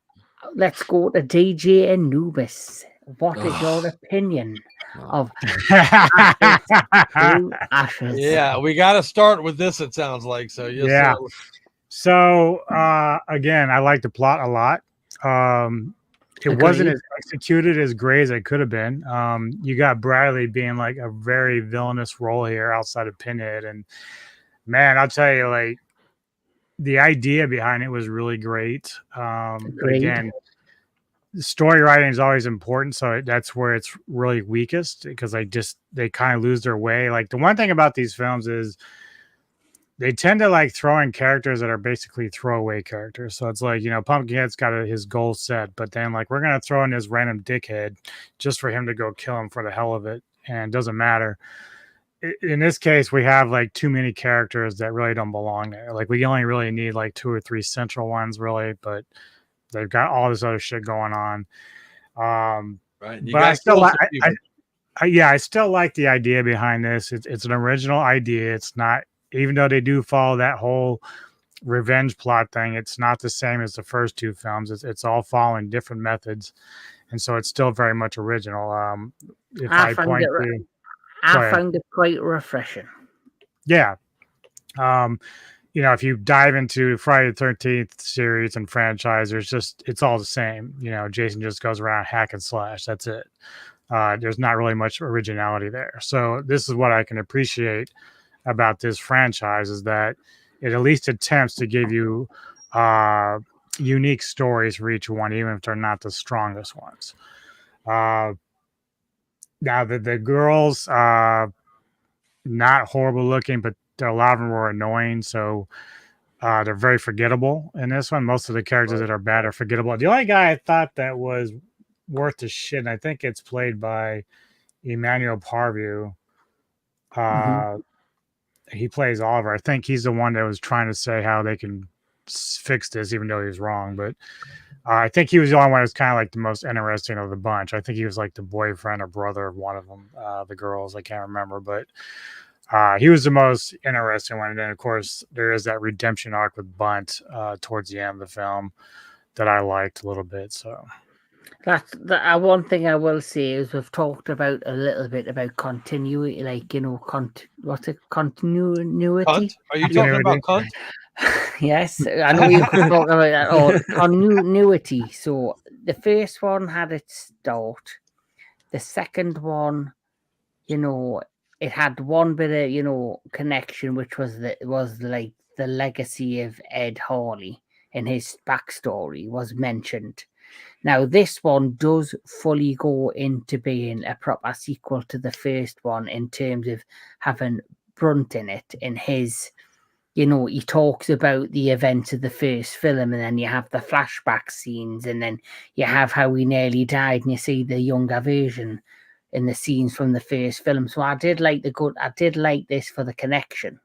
let's go to DJ Anubis. What is your opinion of Ashes? Yeah, we got to start with this, it sounds like. So, yes, yeah. So, again, I like the plot a lot. It wasn't as executed as great as it could have been. You got Bradley being like a very villainous role here outside of Pinhead. And, man, I'll tell you, like, the idea behind it was really great. Again, story writing is always important, so that's where it's really weakest, because they kind of lose their way. Like, the one thing about these films is they tend to like throw in characters that are basically throwaway characters. So it's like, Pumpkinhead's got his goal set, but then like we're gonna throw in this random dickhead just for him to go kill him for the hell of it, and it doesn't matter. In this case, we have like too many characters that really don't belong there. Like, we only really need like 2 or 3 central ones, really, but they've got all this other shit going on. Right. But I still I still like the idea behind this. It's an original idea. It's not, even though they do follow that whole revenge plot thing, it's not the same as the first 2 films. It's all following different methods, and so it's still very much original. I found it quite refreshing. Yeah. If you dive into Friday the 13th series and franchise, it's all the same. Jason just goes around hack and slash. That's it. There's not really much originality there. So this is what I can appreciate about this franchise, is that it at least attempts to give you unique stories for each one, even if they're not the strongest ones. Now the girls, not horrible looking, but a lot of them were annoying, so they're very forgettable in this one. Most of the characters that are bad are forgettable. The only guy I thought that was worth the shit, and I think it's played by Emmanuel Parview. He plays Oliver. I think he's the one that was trying to say how they can fix this, even though he was wrong. But I think he was the only one who was kind of like the most interesting of the bunch. I think he was like the boyfriend or brother of one of them, the girls. I can't remember, but he was the most interesting one. And then, of course, there is that redemption arc with Bunt towards the end of the film. that I liked a little bit. So That's one thing I will say is we've talked about a little bit about continuity, like what's it, continuity? Cunt? Are you talking about cunt? Yes, I know you could talk about that. Or continuity. So the first one had its start. The second one, it had one bit of connection, which was like the legacy of Ed Harley and his backstory was mentioned. Now, this one does fully go into being a proper sequel to the first one in terms of having Brunt in it. In his, he talks about the events of the first film, and then you have the flashback scenes, and then you have how he nearly died, and you see the younger version in the scenes from the first film. So I did like this for the connection.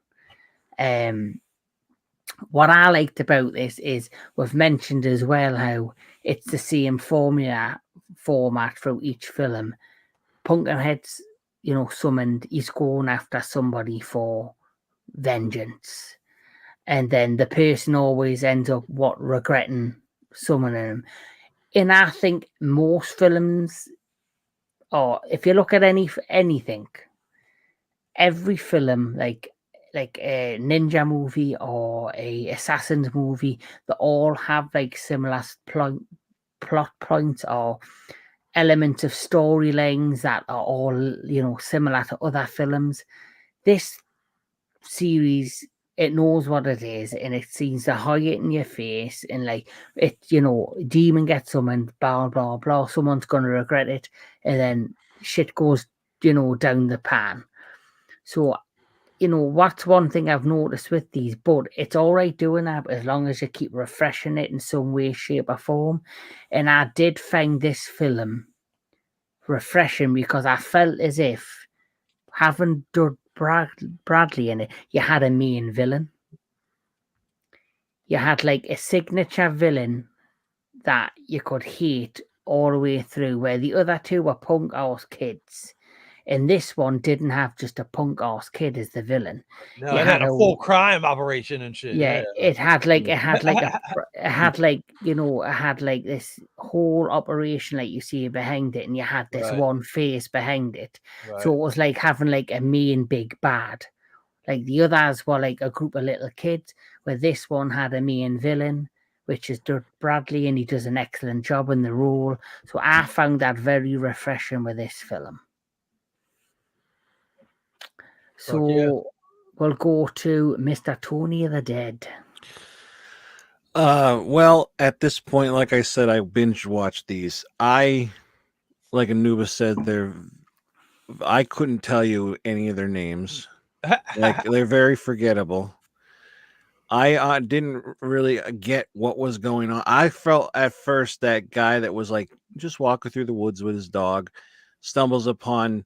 What I liked about this is we've mentioned as well how it's the same format through each film. Pumpkinhead's, summoned, he's going after somebody for vengeance. And then the person always ends up regretting summoning him. And I think most films, or if you look at anything, every film, like a ninja movie or a assassin's movie, they all have like similar plot points or elements of storylines that are all similar to other films. This series, it knows what it is, and it seems to hide it in your face, and like it, demon gets summoned, blah blah blah, someone's gonna regret it, and then shit goes down the pan. So what's one thing I've noticed with these, but it's all right doing that as long as you keep refreshing it in some way, shape, or form. And I did find this film refreshing because I felt as if, having done Bradley in it, you had a main villain. You had like a signature villain that you could hate all the way through, where the other two were punk ass kids. And this one didn't have just a punk ass kid as the villain. No, it had a full crime operation and shit. Yeah, it had like this whole operation, like you see behind it, and you had this one face behind it. Right. So it was like having like a main big bad. Like the others were like a group of little kids, where this one had a main villain, which is Bradley, and he does an excellent job in the role. So I found that very refreshing with this film. So we'll go to Mr. Tony of the Dead. Well, at this point, like I said, I binge watched these. Like Anubis said, I couldn't tell you any of their names. Like, they're very forgettable. I didn't really get what was going on. I felt at first that guy that was like just walking through the woods with his dog stumbles upon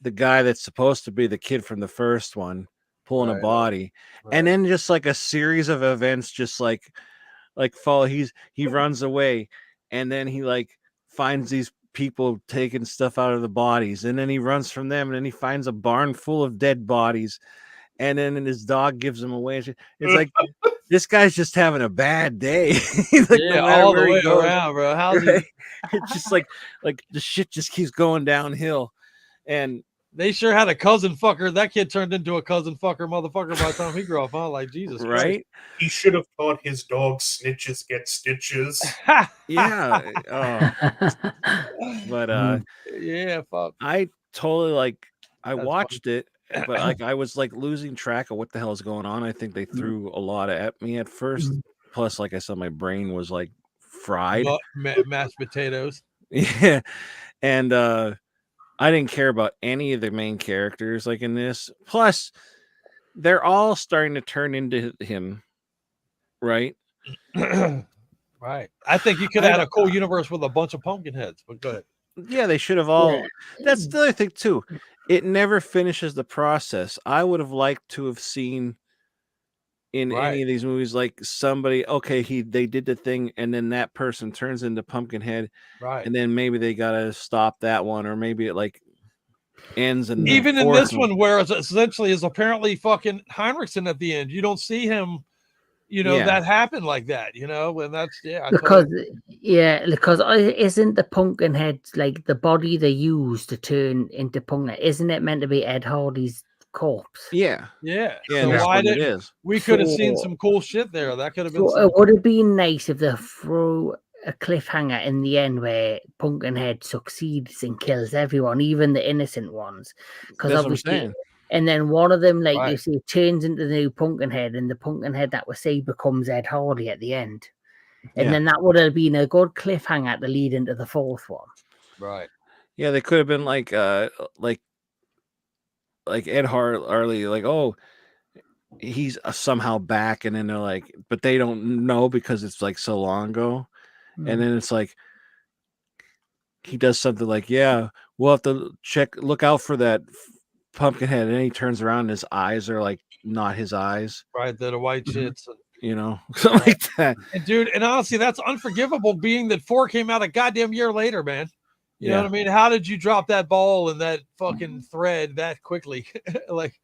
the guy that's supposed to be the kid from the first one pulling a body, and then just like a series of events just like follow. He runs away, and then he like finds these people taking stuff out of the bodies, and then he runs from them, and then he finds a barn full of dead bodies, and then his dog gives him away. It's like this guy's just having a bad day. Like, no all the way around, bro. How's he? It's just like the shit just keeps going downhill. And they sure had a cousin fucker. That kid turned into a cousin fucker motherfucker by the time he grew up, huh? Like, Jesus Christ. Right? He should have taught his dog snitches get stitches. Yeah. But yeah, fuck. I totally I watched it, but I was like losing track of what the hell is going on. I think they threw a lot at me at first. Plus, like I said, my brain was like fried. Mashed potatoes. Yeah. And I didn't care about any of the main characters like in this. Plus, they're all starting to turn into him, right? Right. I think you could add a cool universe with a bunch of pumpkin heads, but go ahead. Yeah, they should have all. Yeah. That's the other thing too. It never finishes the process. I would have liked to have seen in any of these movies, like somebody, they did the thing, and then that person turns into Pumpkinhead, right? And then maybe they gotta stop that one, or maybe it like ends. And even in this one, where it essentially is apparently fucking Heinrichsen at the end, you don't see him. that happened like that, and that's because isn't the Pumpkinhead like the body they use to turn into Pumpkinhead? Isn't it meant to be Ed Hardy's corpse? Yeah. So So why did it is? We could have seen some cool shit there. That could have been. It would have been nice if they threw a cliffhanger in the end where Pumpkinhead succeeds and kills everyone, even the innocent ones, because obviously. And then one of them, like you say, turns into the new Pumpkinhead, and the Pumpkinhead that we see becomes Ed Hardy at the end. And then that would have been a good cliffhanger to lead into the fourth one. Right. Yeah, they could have been like Ed Hardy, like, oh, he's somehow back, and then they're like, but they don't know because it's like so long ago. And then it's like he does something like, yeah, we'll have to look out for that Pumpkinhead, and then he turns around and his eyes are like not his eyes, right? They're the white shits, something like that. And dude, and honestly, that's unforgivable, being that 4 came out a goddamn year later, man. You know what I mean? How did you drop that ball and that fucking thread that quickly? Like,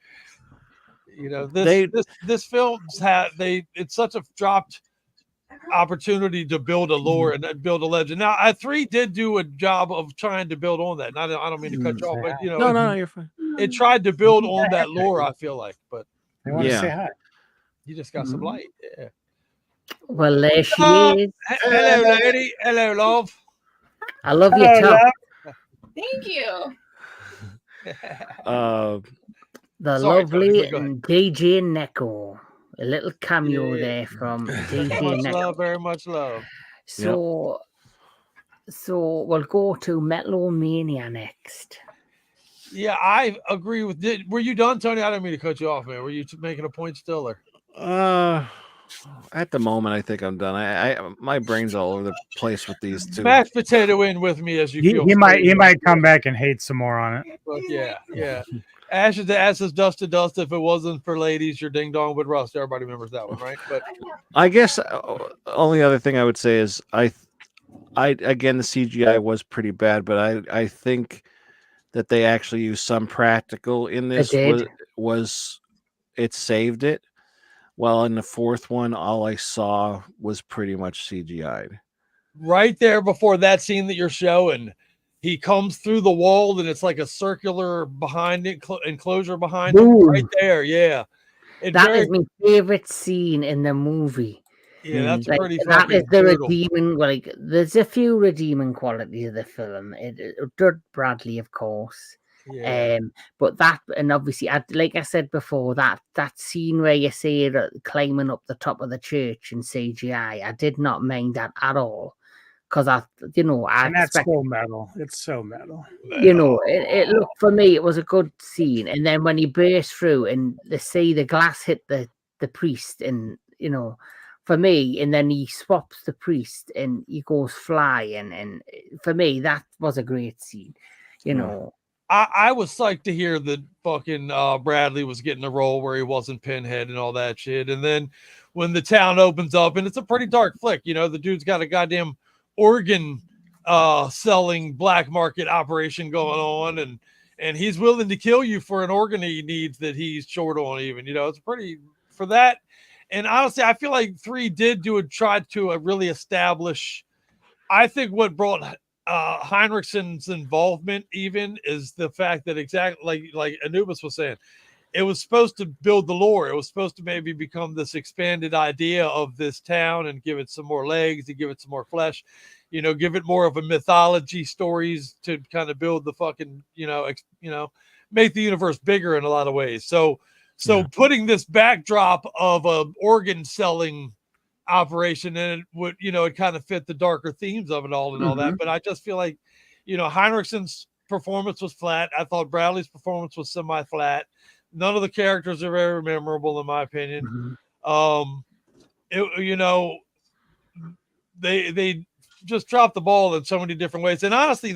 this film's it's such a dropped opportunity to build a lore and build a legend. Now, 3 did do a job of trying to build on that. And I don't mean to cut you off, but no, you're fine. It tried to build on that lore, I feel like, but I want to say hi. You just got some light. Yeah. Well, there she is. Hello, lady. Hello, love. I love your top. Thank you. The lovely DJ Neko. A little cameo there from DJ Neko. Love, very much love. So we'll go to Metalomania next. Yeah, I agree with. Were you done, Tony? I didn't mean to cut you off, man. Were you making a point still, or? At the moment, I think I'm done. I my brain's all over the place with these two. Mashed potato in with me as you feel. He might come back and hate some more on it. But yeah. Ashes to ashes, dust to dust. If it wasn't for ladies, your ding dong would rust. Everybody remembers that one, right? But I guess only other thing I would say is I again, the CGI was pretty bad, but I think that they actually used some practical in this. It saved it. Well, in the fourth one, all I saw was pretty much CGI'd. Right there before that scene that you're showing, he comes through the wall and it's like a circular behind it, enclosure behind him. Right there, yeah. That is my favorite scene in the movie. Yeah, that's like, pretty. That is the redeeming. Like, there's a few redeeming qualities of the film. Doug Bradley, of course. Yeah. But that, and obviously, like I said before, that scene where you see it climbing up the top of the church in CGI, I did not mind that at all, because and that's so metal. It's so metal. It looked, for me, it was a good scene. And then when he burst through and they see the glass hit the priest, and for me, and then he swaps the priest and he goes flying, and for me, that was a great scene. I was psyched to hear that fucking Bradley was getting a role where he wasn't Pinhead and all that shit. And then when the town opens up, and it's a pretty dark flick, the dude's got a goddamn organ selling black market operation going on, and he's willing to kill you for an organ he needs that he's short on. Even it's pretty for that. And honestly, I feel like 3 did try to really establish. I think what brought Heinrichson's involvement even is the fact that exactly like Anubis was saying, it was supposed to build the lore. It was supposed to maybe become this expanded idea of this town and give it some more legs, to give it some more flesh, give it more of a mythology stories to kind of build the fucking, make the universe bigger in a lot of ways. So putting this backdrop of a organ selling operation, and it would it kind of fit the darker themes of it all and all that. But I just feel like Heinrichson's performance was flat. I thought Bradley's performance was semi-flat. None of the characters are very memorable in my opinion. They just dropped the ball in so many different ways. And honestly,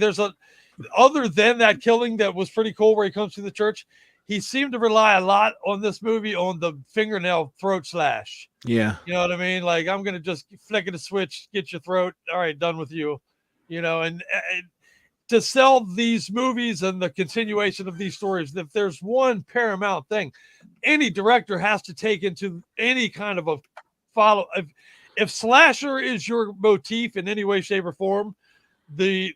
other than that killing that was pretty cool where he comes to the church, he seemed to rely a lot on this movie on the fingernail throat slash. Yeah. You know what I mean? Like, I'm going to just flick of the switch, get your throat. All right, done with you. And to sell these movies and the continuation of these stories, if there's one paramount thing, any director has to take into any kind of a follow. If slasher is your motif in any way, shape, or form, the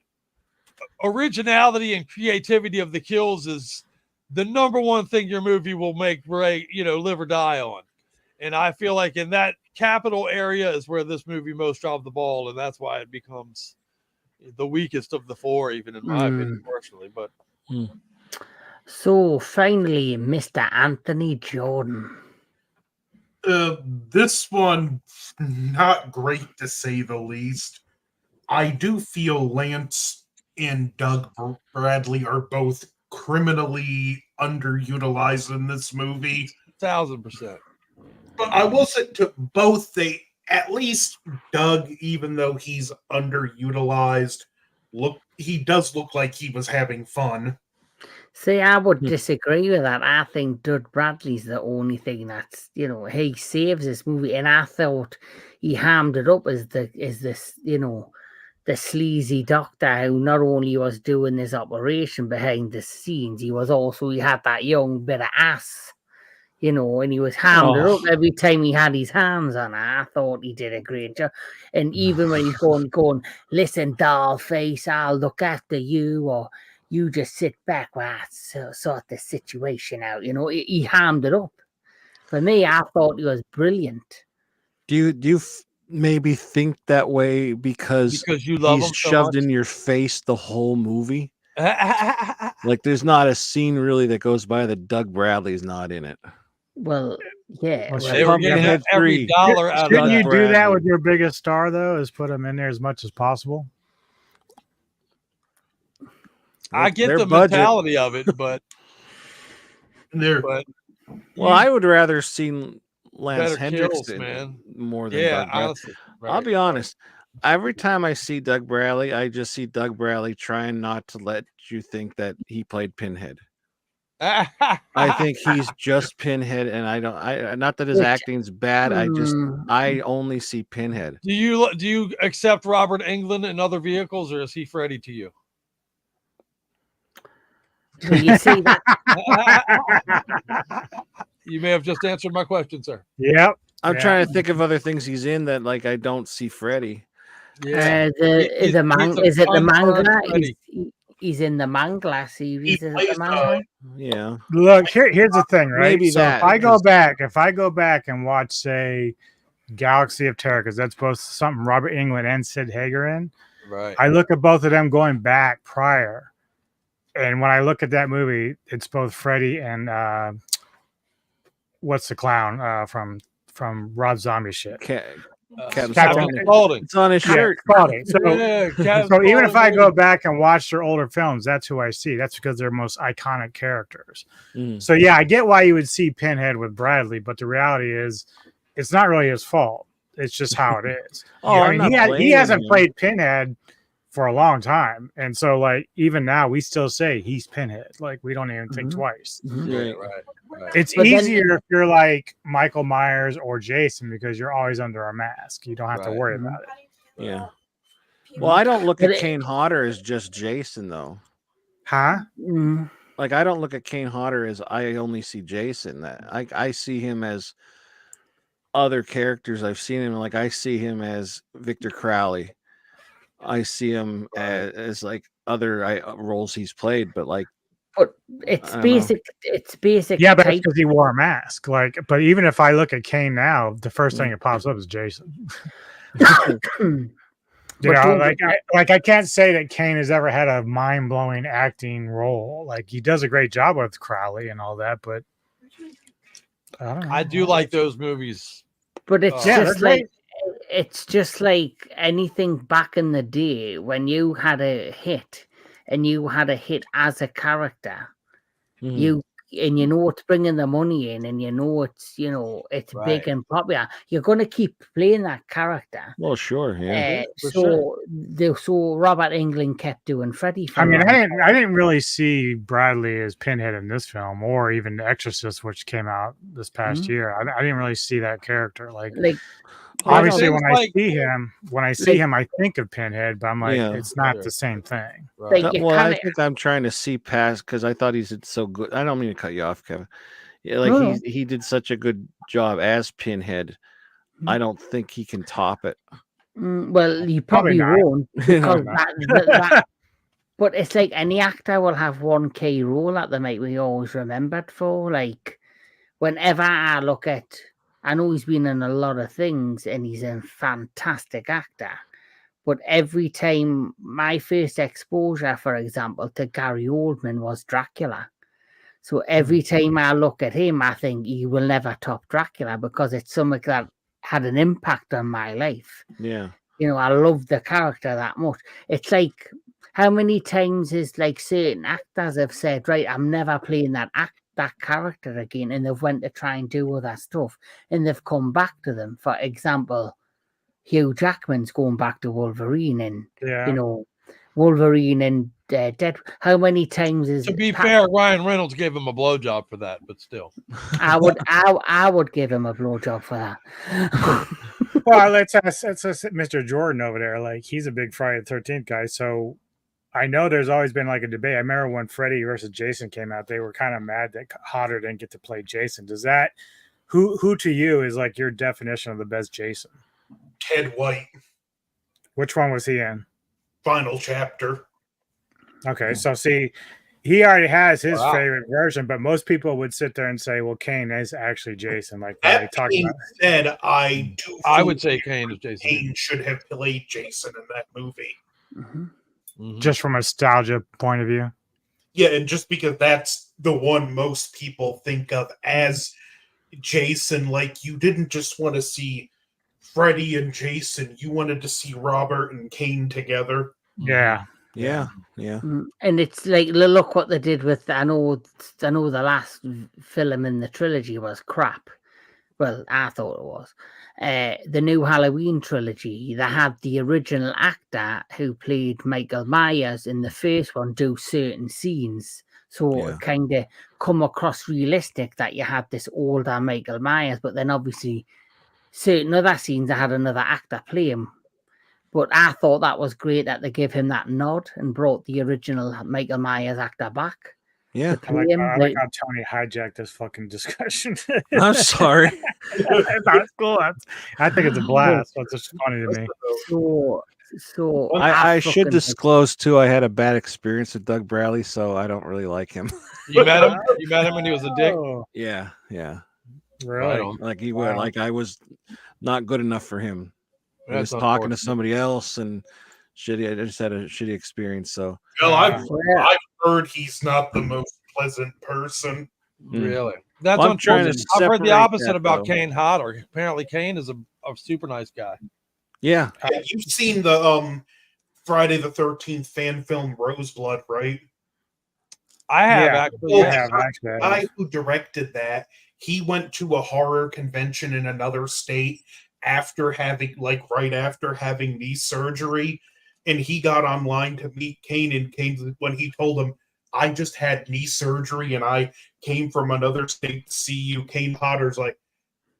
originality and creativity of the kills is the number one thing your movie will make live or die on. And I feel like in that capital area is where this movie most dropped the ball, and that's why it becomes the weakest of the four, even in my opinion, personally. But so finally, Mr. Anthony Jordan. This one, not great to say the least. I do feel Lance and Doug Bradley are both criminally underutilized in this movie. 1000%. But I will say to both, at least Doug, even though he's underutilized, he does look like he was having fun. See, I would disagree with that. I think Doug Bradley's the only thing that's, he saves this movie. And I thought he hammed it up as this, the sleazy doctor who not only was doing this operation behind the scenes, he had that young bit of ass, and he was hammed it up every time he had his hands on her. I thought he did a great job. And even when he's going, listen, doll face, I'll look after you, or you just sit back while I sort the situation out. He hammed it up. For me, I thought he was brilliant. Do you maybe think that way because you love him so shoved much? in your face the whole movie? Like, there's not a scene really that goes by that Doug Bradley's not in it. Well, yeah. Well, they were getting Pumpkinhead every 3. dollar out of Shouldn't that. you do that with your biggest star, though, is put them in there as much as possible? I get Their the budget. mentality of it, but Well, I would rather see Lance better kills, Hendrickson man. more than Yeah, Doug Bradley. honestly. I'll be honest. Every time I see Doug Bradley, I just see Doug Bradley trying not to let you think that he played Pinhead. I think he's just Pinhead, and I not that his acting's bad. I only see Pinhead. Do you accept Robert Englund in other vehicles, or is he Freddy to you? So you see that? You may have just answered my question, sir. Yep. I'm trying to think of other things he's in that I don't see Freddy. Yeah. Is it the manga? He's in the manga series. Is it the manga? Yeah. Look, here's the thing, right? Maybe so that, if I go back and watch, say, Galaxy of Terror, because that's both something Robert Englund and Sid Hager in. Right. I look at both of them going back prior, and when I look at that movie, it's both Freddy and what's the clown from Rob Zombie shit. Captain Spaulding. It's on his shirt. Spaulding. So even if I go Spaulding. back and watch their older films, that's who I see. That's because they're most iconic characters. Mm. So yeah, I get why you would see Pinhead with Bradley, but the reality is, it's not really his fault. It's just how it is. He hasn't played Pinhead for a long time, and so even now we still say he's Pinhead. We don't even think twice. Right. It's easier if you're like Michael Myers or Jason because you're always under a mask. You don't have to worry about it. Yeah. Well, I don't look at Kane Hodder as just Jason, though. Huh? I don't look at Kane Hodder as I only see Jason. I see him as other characters. I've seen him I see him as Victor Crowley. I see him as other roles he's played, but it's basic. It's basic. Yeah, but because he wore a mask. But even if I look at Kane now, the first thing that pops up is Jason. I can't say that Kane has ever had a mind-blowing acting role. He does a great job with Crowley and all that, but I don't know. I do like those movies. But it's just like anything back in the day when you had a hit and you had a hit as a character, it's bringing the money in, and it's big and popular. You're going to keep playing that character. Well, sure, yeah. So Robert Englund kept doing Freddy. I didn't really see Bradley as Pinhead in this film, or even The Exorcist, which came out this past year. I didn't really see that character. Obviously, when I see him, I think of Pinhead, but I'm it's not the same thing. Right. I think I'm trying to see past because I thought he did so good. I don't mean to cut you off, Kevin. Yeah, he did such a good job as Pinhead. I don't think he can top it. Well, you Probably probably not. won't because that. But it's like any actor will have one key role that they might be always remembered for. Like whenever I look at, I know he's been in a lot of things and he's a fantastic actor. But every time my first exposure, for example, to Gary Oldman was Dracula. So every time I look at him, I think he will never top Dracula because it's something that had an impact on my life. Yeah. You know, I love the character that much. It's like how many times is like certain actors have said, right, I'm never playing that character again, and they've went to try and do other stuff, and they've come back to them. For example, Hugh Jackman's going back to Wolverine, and you know, Wolverine and Dead. How many times is? To be fair, Ryan Reynolds gave him a blowjob for that, but still, I would give him a blowjob for that. Well, let's ask Mr. Jordan over there. Like, he's a big Friday the 13th guy. So I know there's always been like a debate. I remember when Freddy versus Jason came out, they were kind of mad that Hodder didn't get to play Jason. Does that, who to you is like your definition of the best Jason? Ted White. Which one was he in? Final Chapter. Okay, so see, he already has his favorite version, but most people would sit there and say, "Well, Kane is actually Jason." Like when they talk about said, I would say Kane is Jason. Kane should have played Jason in that movie. Just from a nostalgia point of view. Yeah, and just because that's the one most people think of as Jason, like you didn't just want to see Freddy and Jason, you wanted to see Robert and Kane together. Yeah. And it's like, look what they did with, I know the last film in the trilogy was crap. Well, I thought it was. The new Halloween trilogy, they had the original actor who played Michael Myers in the first one do certain scenes. So it kind of come across realistic that you had this older Michael Myers, but then obviously certain other scenes I had another actor play him. But I thought that was great that they gave him that nod and brought the original Michael Myers actor back. Yeah. I like how Tony hijacked this fucking discussion. I'm sorry. That's cool. I think it's a blast. That's just funny to me. So I should disclose too. I had a bad experience with Doug Bradley, so I don't really like him. You met him? You met him when he was a dick? Yeah. Really? Like he was. Like I was not good enough for him. I was talking to somebody else and shitty. I just had a shitty experience. So I've heard he's not the most pleasant person. Really? That's well, I'm trying to. I've heard the opposite about Kane Hodder. Apparently, Kane is a super nice guy. Yeah. You've seen the Friday the 13th fan film Roseblood, right? I have actually. The guy who directed that, he went to a horror convention in another state right after having knee surgery, and he got online to meet Kane, and Kane, when he told him, I just had knee surgery and I came from another state to see you, Kane Hodder's like,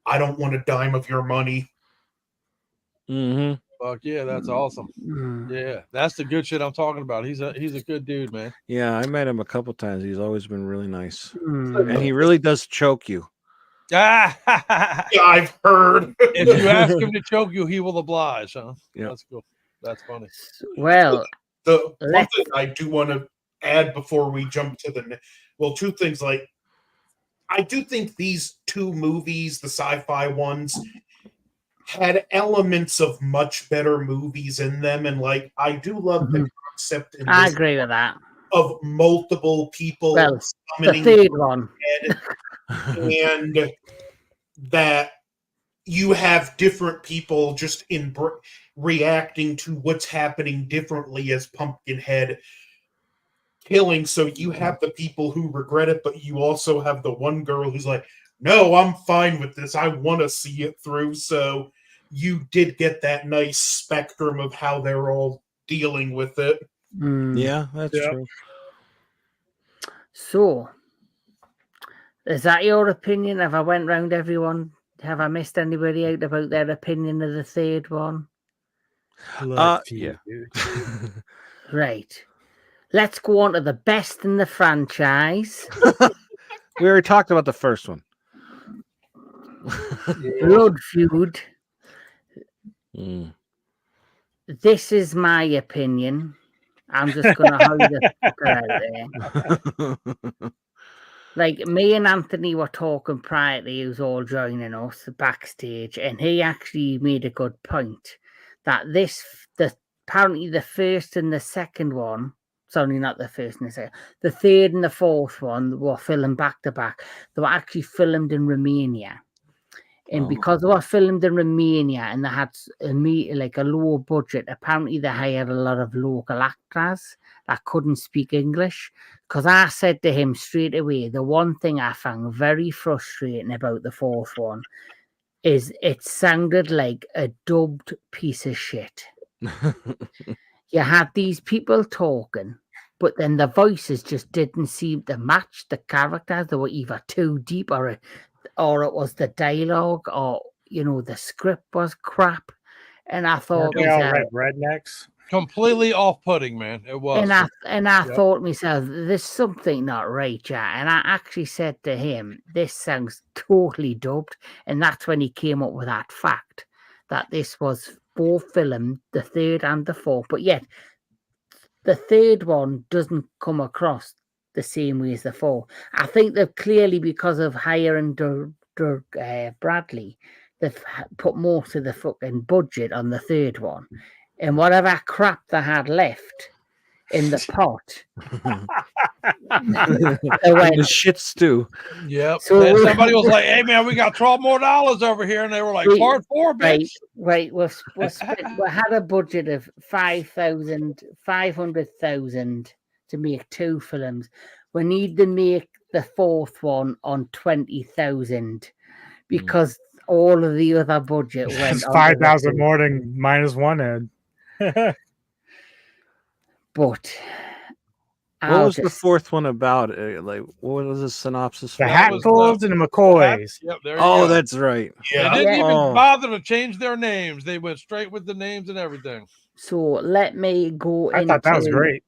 I don't want a dime of your money. Fuck yeah, that's awesome. Yeah, that's the good shit I'm talking about. He's a good dude, man. Yeah, I met him a couple times. He's always been really nice, and he really does choke you. Yeah, I've heard. If you ask him to choke you, he will oblige, huh? Yeah, that's cool. That's funny. Well, the one thing I do want to add before we jump to two things. Like, I do think these two movies, the sci-fi ones, had elements of much better movies in them, and like I do love the concept. I agree with that. Of multiple people summoning the third one. And that you have different people just reacting to what's happening differently as Pumpkinhead killing. So you have the people who regret it, but you also have the one girl who's like, no, I'm fine with this. I want to see it through. So you did get that nice spectrum of how they're all dealing with it. Yeah, that's true. So, is that your opinion? Have I went round everyone? Have I missed anybody out about their opinion of the third one? Yeah. Right. Let's go on to the best in the franchise. We already talked about the first one. Blood Feud. Mm. This is my opinion. I'm just going to hold the fucker out there. Like, me and Anthony were talking prior to he was all joining us backstage, and he actually made a good point that apparently the first and the second one, sorry, not the first and the second, the third and the fourth one were filmed back to back. They were actually filmed in Romania. And because they were filmed in Romania and they had a low budget, apparently they hired a lot of local actors that couldn't speak English. Because I said to him straight away, the one thing I found very frustrating about the fourth one is it sounded like a dubbed piece of shit. You had these people talking, but then the voices just didn't seem to match the characters. They were either too deep or it was the dialogue, or the script was crap. And I thought they all like rednecks. Completely off-putting, man. It was. And I thought myself, there's something not right, yeah. And I actually said to him, this sounds totally dubbed. And that's when he came up with that fact that this was both filmed, the third and the fourth, but yet the third one doesn't come across the same way as the fourth. I think that clearly because of hiring Bradley, they've put most of the fucking budget on the third one, and whatever crap they had left in the pot. The shit stew. Yep. So somebody was like, "Hey man, we got $12 more over here," and they were like, "Part 4, bitch." Right. We had a budget of 500,000 to make 2 films. We need to make the fourth one on 20,000 because all of the other budget went. 5,000 more than -1 Ed. But what was the fourth one about? Like, what was the synopsis? The Hatfields and the McCoys. Yep, there you go. That's right. Yeah. They didn't even bother to change their names. They went straight with the names and everything. So let me go. I thought that was great.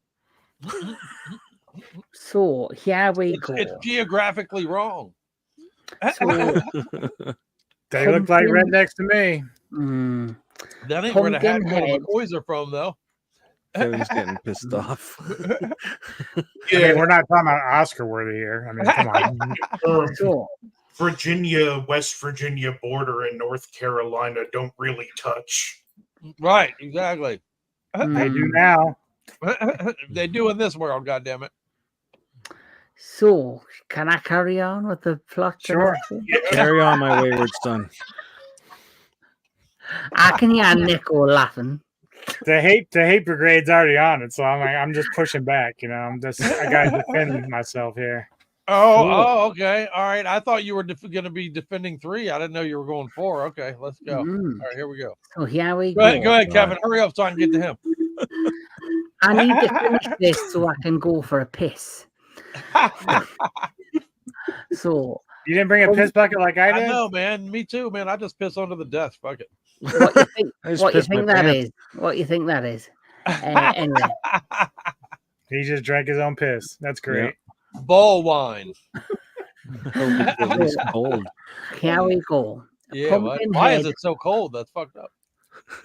So here we go. It's geographically wrong. So, they look like rednecks to me. That ain't where the Hatfield McCoys are from, though. Kevin's getting pissed off. I mean, we're not talking about Oscar worthy here. I mean, come on. Virginia, West Virginia border and North Carolina don't really touch. Right, exactly. They do now. They do in this world, goddammit. So, can I carry on with the plot? Sure. Carry on, my wayward son. I can hear Nico laughing. The hate brigade's already on it, so I'm just pushing back. I gotta defend myself here. Oh, okay, all right. I thought you were going to be defending 3. I didn't know you were going 4. Okay, let's go. All right, here we go. So here we go. Go ahead, Kevin. Hurry up so I can get to him. I need to finish this so I can go for a piss. So you didn't bring a piss bucket like I did? I know, man. Me too, man. I just piss under the desk. Fuck it. What you think that is? What you think that is? Anyway, he just drank his own piss. That's great. Yep. Ball wine. It's cold. Here we go. Yeah. Why is it so cold? That's fucked up.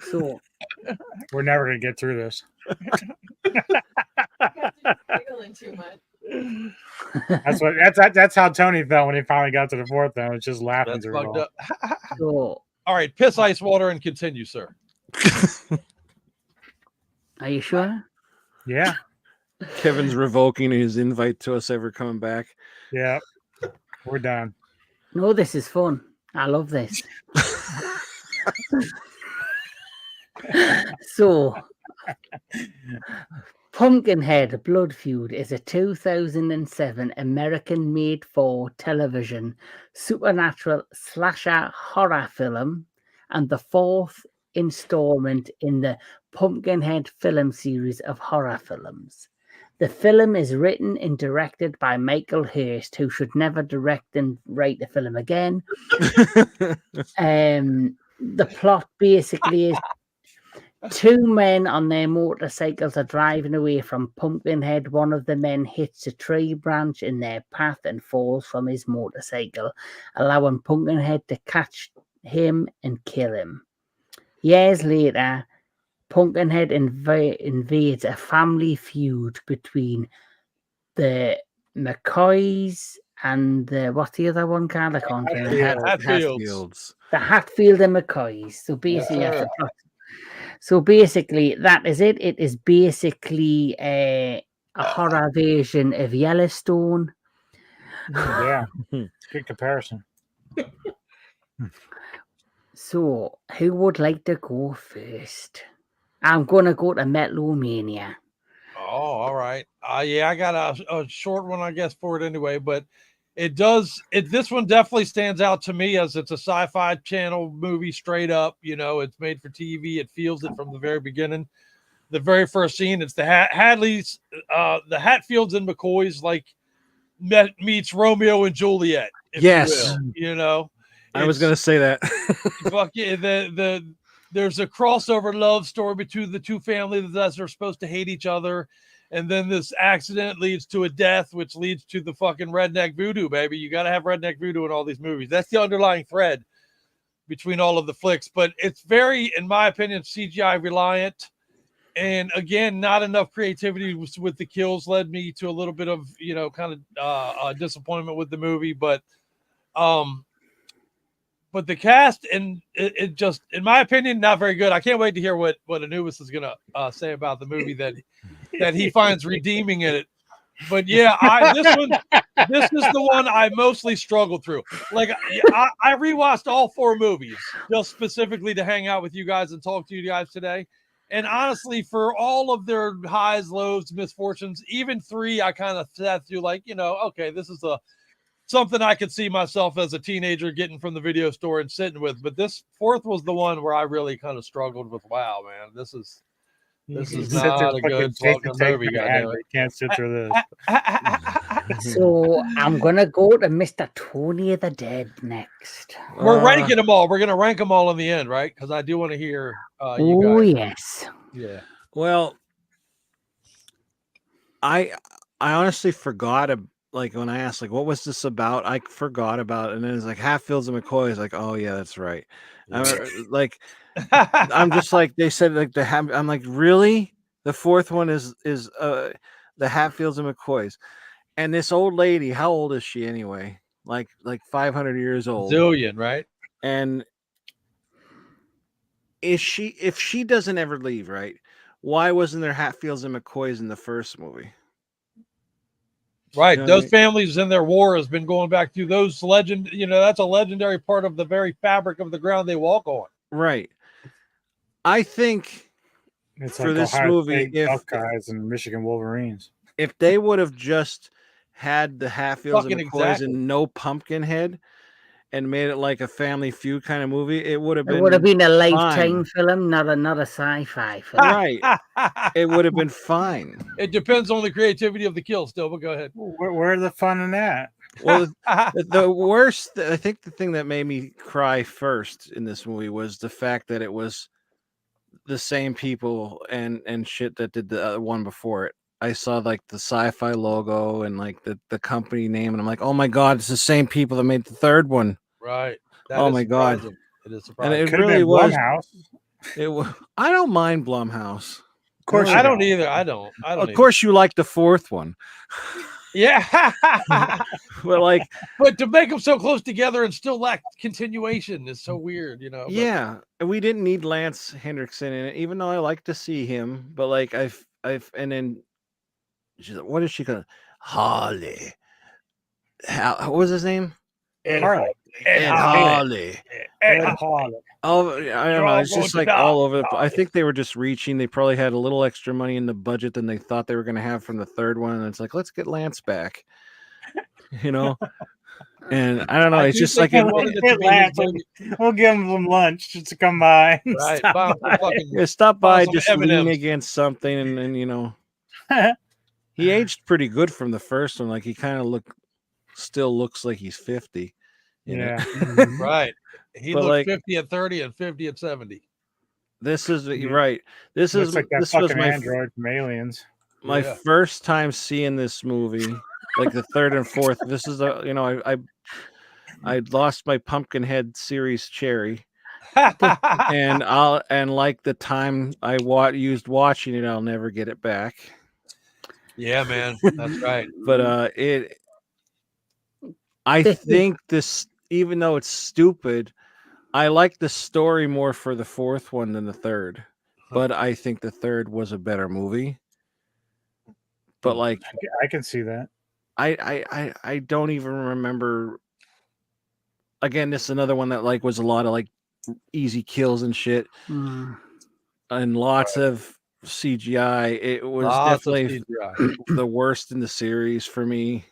So we're never gonna get through this. Too much. That's how Tony felt when he finally got to the fourth one. It's just laughing through it all. So, all right, piss ice water and continue, sir. Are you sure? Yeah. Kevin's revoking his invite to us ever coming back. Yeah. We're done. No, this is fun. I love this. So, Pumpkinhead Blood Feud is a 2007 American made-for-television supernatural slasher horror film and the 4th installment in the Pumpkinhead film series of horror films. The film is written and directed by Michael Hurst, who should never direct and write a film again. The plot basically is 2 men on their motorcycles are driving away from Pumpkinhead. One of the men hits a tree branch in their path and falls from his motorcycle, allowing Pumpkinhead to catch him and kill him. Years later, Pumpkinhead invades a family feud between the McCoys and what's the other one called? I can't remember. Hatfields. The Hatfield and McCoys. So basically, Yes, that's sir. the plot. So basically, that is it. It is basically a horror version of Yellowstone. Yeah, good comparison. So, who would like to go first? I'm gonna go to Metalomania. Oh, all right. Yeah, I got a short one, I guess, for it anyway. But it does. This one definitely stands out to me as it's a Sci-Fi Channel movie, straight up. You know, it's made for TV. It feels it from the very beginning. The very first scene, it's the Hadleys, the Hatfields and McCoys, like meets Romeo and Juliet, if Yes. you will. You know, I was gonna say that. fuck yeah, there's a crossover love story between the two families that are supposed to hate each other, and then this accident leads to a death, which leads to the fucking redneck voodoo, baby. You got to have redneck voodoo in all these movies. That's the underlying thread between all of the flicks. But it's very, in my opinion, CGI reliant. And again, not enough creativity with the kills led me to a little bit of, you know, kind of disappointment with the movie. But the cast, and it just, in my opinion, not very good. I can't wait to hear what Anubis is gonna say about the movie that he finds redeeming in it. But yeah, this is the one I mostly struggled through. Like I rewatched all 4 movies just specifically to hang out with you guys and talk to you guys today. And honestly, for all of their highs, lows, misfortunes, even 3, I kind of sat through like, you know, okay, this is something I could see myself as a teenager getting from the video store and sitting with. But this 4th was the one where I really kind of struggled with. Wow, man, this is not a good fucking movie. You can't sit through this. So I'm gonna go to Mr. Tony of the Dead next. We're ranking them all. We're gonna rank them all in the end, right? Because I do want to hear you guys. Yes. Yeah. Well, I honestly forgot. Like when I asked, like, what was this about? I forgot about it. And then it's like Hatfields and McCoys. Like, oh yeah, that's right. Like, I'm just like, they said like I'm like, really? The 4th one is the Hatfields and McCoys. And this old lady, how old is she anyway? Like 500 years old. Zillion, right? And if she doesn't ever leave, right? Why wasn't there Hatfields and McCoys in the first movie? Right. You know Those families in their war has been going back to those legend. You know, that's a legendary part of the very fabric of the ground they walk on. Right. I think It's for like this Ohio movie, State Buckeyes and Michigan Wolverines. If they would have just had the Hatfields and Fucking McCoys exactly. and no Pumpkinhead and made it like a Family Feud kind of movie, it would have been. It would have been a fine. Lifetime film, not a sci-fi film. Right. It would have been fine. It depends on the creativity of the kill still, but go ahead. Where's the fun in that? Well, the worst, I think the thing that made me cry first in this movie was the fact that it was the same people and shit that did the one before it. I saw like the Sci-Fi logo and like the company name, and I'm like, oh my god, it's the same people that made the 3rd one. Right. Oh my god. It is surprising. And it Could have really been was. Blumhouse. It was. I don't mind Blumhouse. Of course, I don't either. I don't. Of course, you like the 4th one, Yeah. but like, But to make them so close together and still lack continuation is so weird, you know. But yeah, and we didn't need Lance Hendrickson in it, even though I like to see him. But like, I've, and then she's like, what is she gonna? Harley. What was his name? Harley. Ed Harley. Ed Harley. Oh, I don't know. It's just like all over the. I think they were just reaching. They probably had a little extra money in the budget than they thought they were going to have from the 3rd one. And it's like, let's get Lance back, you know. And I don't know. It's just like We'll give him some lunch just to come by. Right. Stop by, some just M&Ms. lean against something, and you know, he aged pretty good from the first one. Like he kind of still looks like he's 50. You know? Right. He But looked like, 50 at 30 and 50 at 70. This is right. This Looks is like that this was fucking my android from Aliens. my first time seeing this movie, like the 3rd and 4th. This is I lost my Pumpkinhead series cherry, and like the time I used watching it, I'll never get it back. Yeah, man, that's right. But I think this, even though it's stupid, I like the story more for the fourth one than the third. But I think the third was a better movie. But like, I can see that. I don't even remember. Again, this is another one that like was a lot of like easy kills and shit, and lots of CGI. It was definitely the worst in the series for me.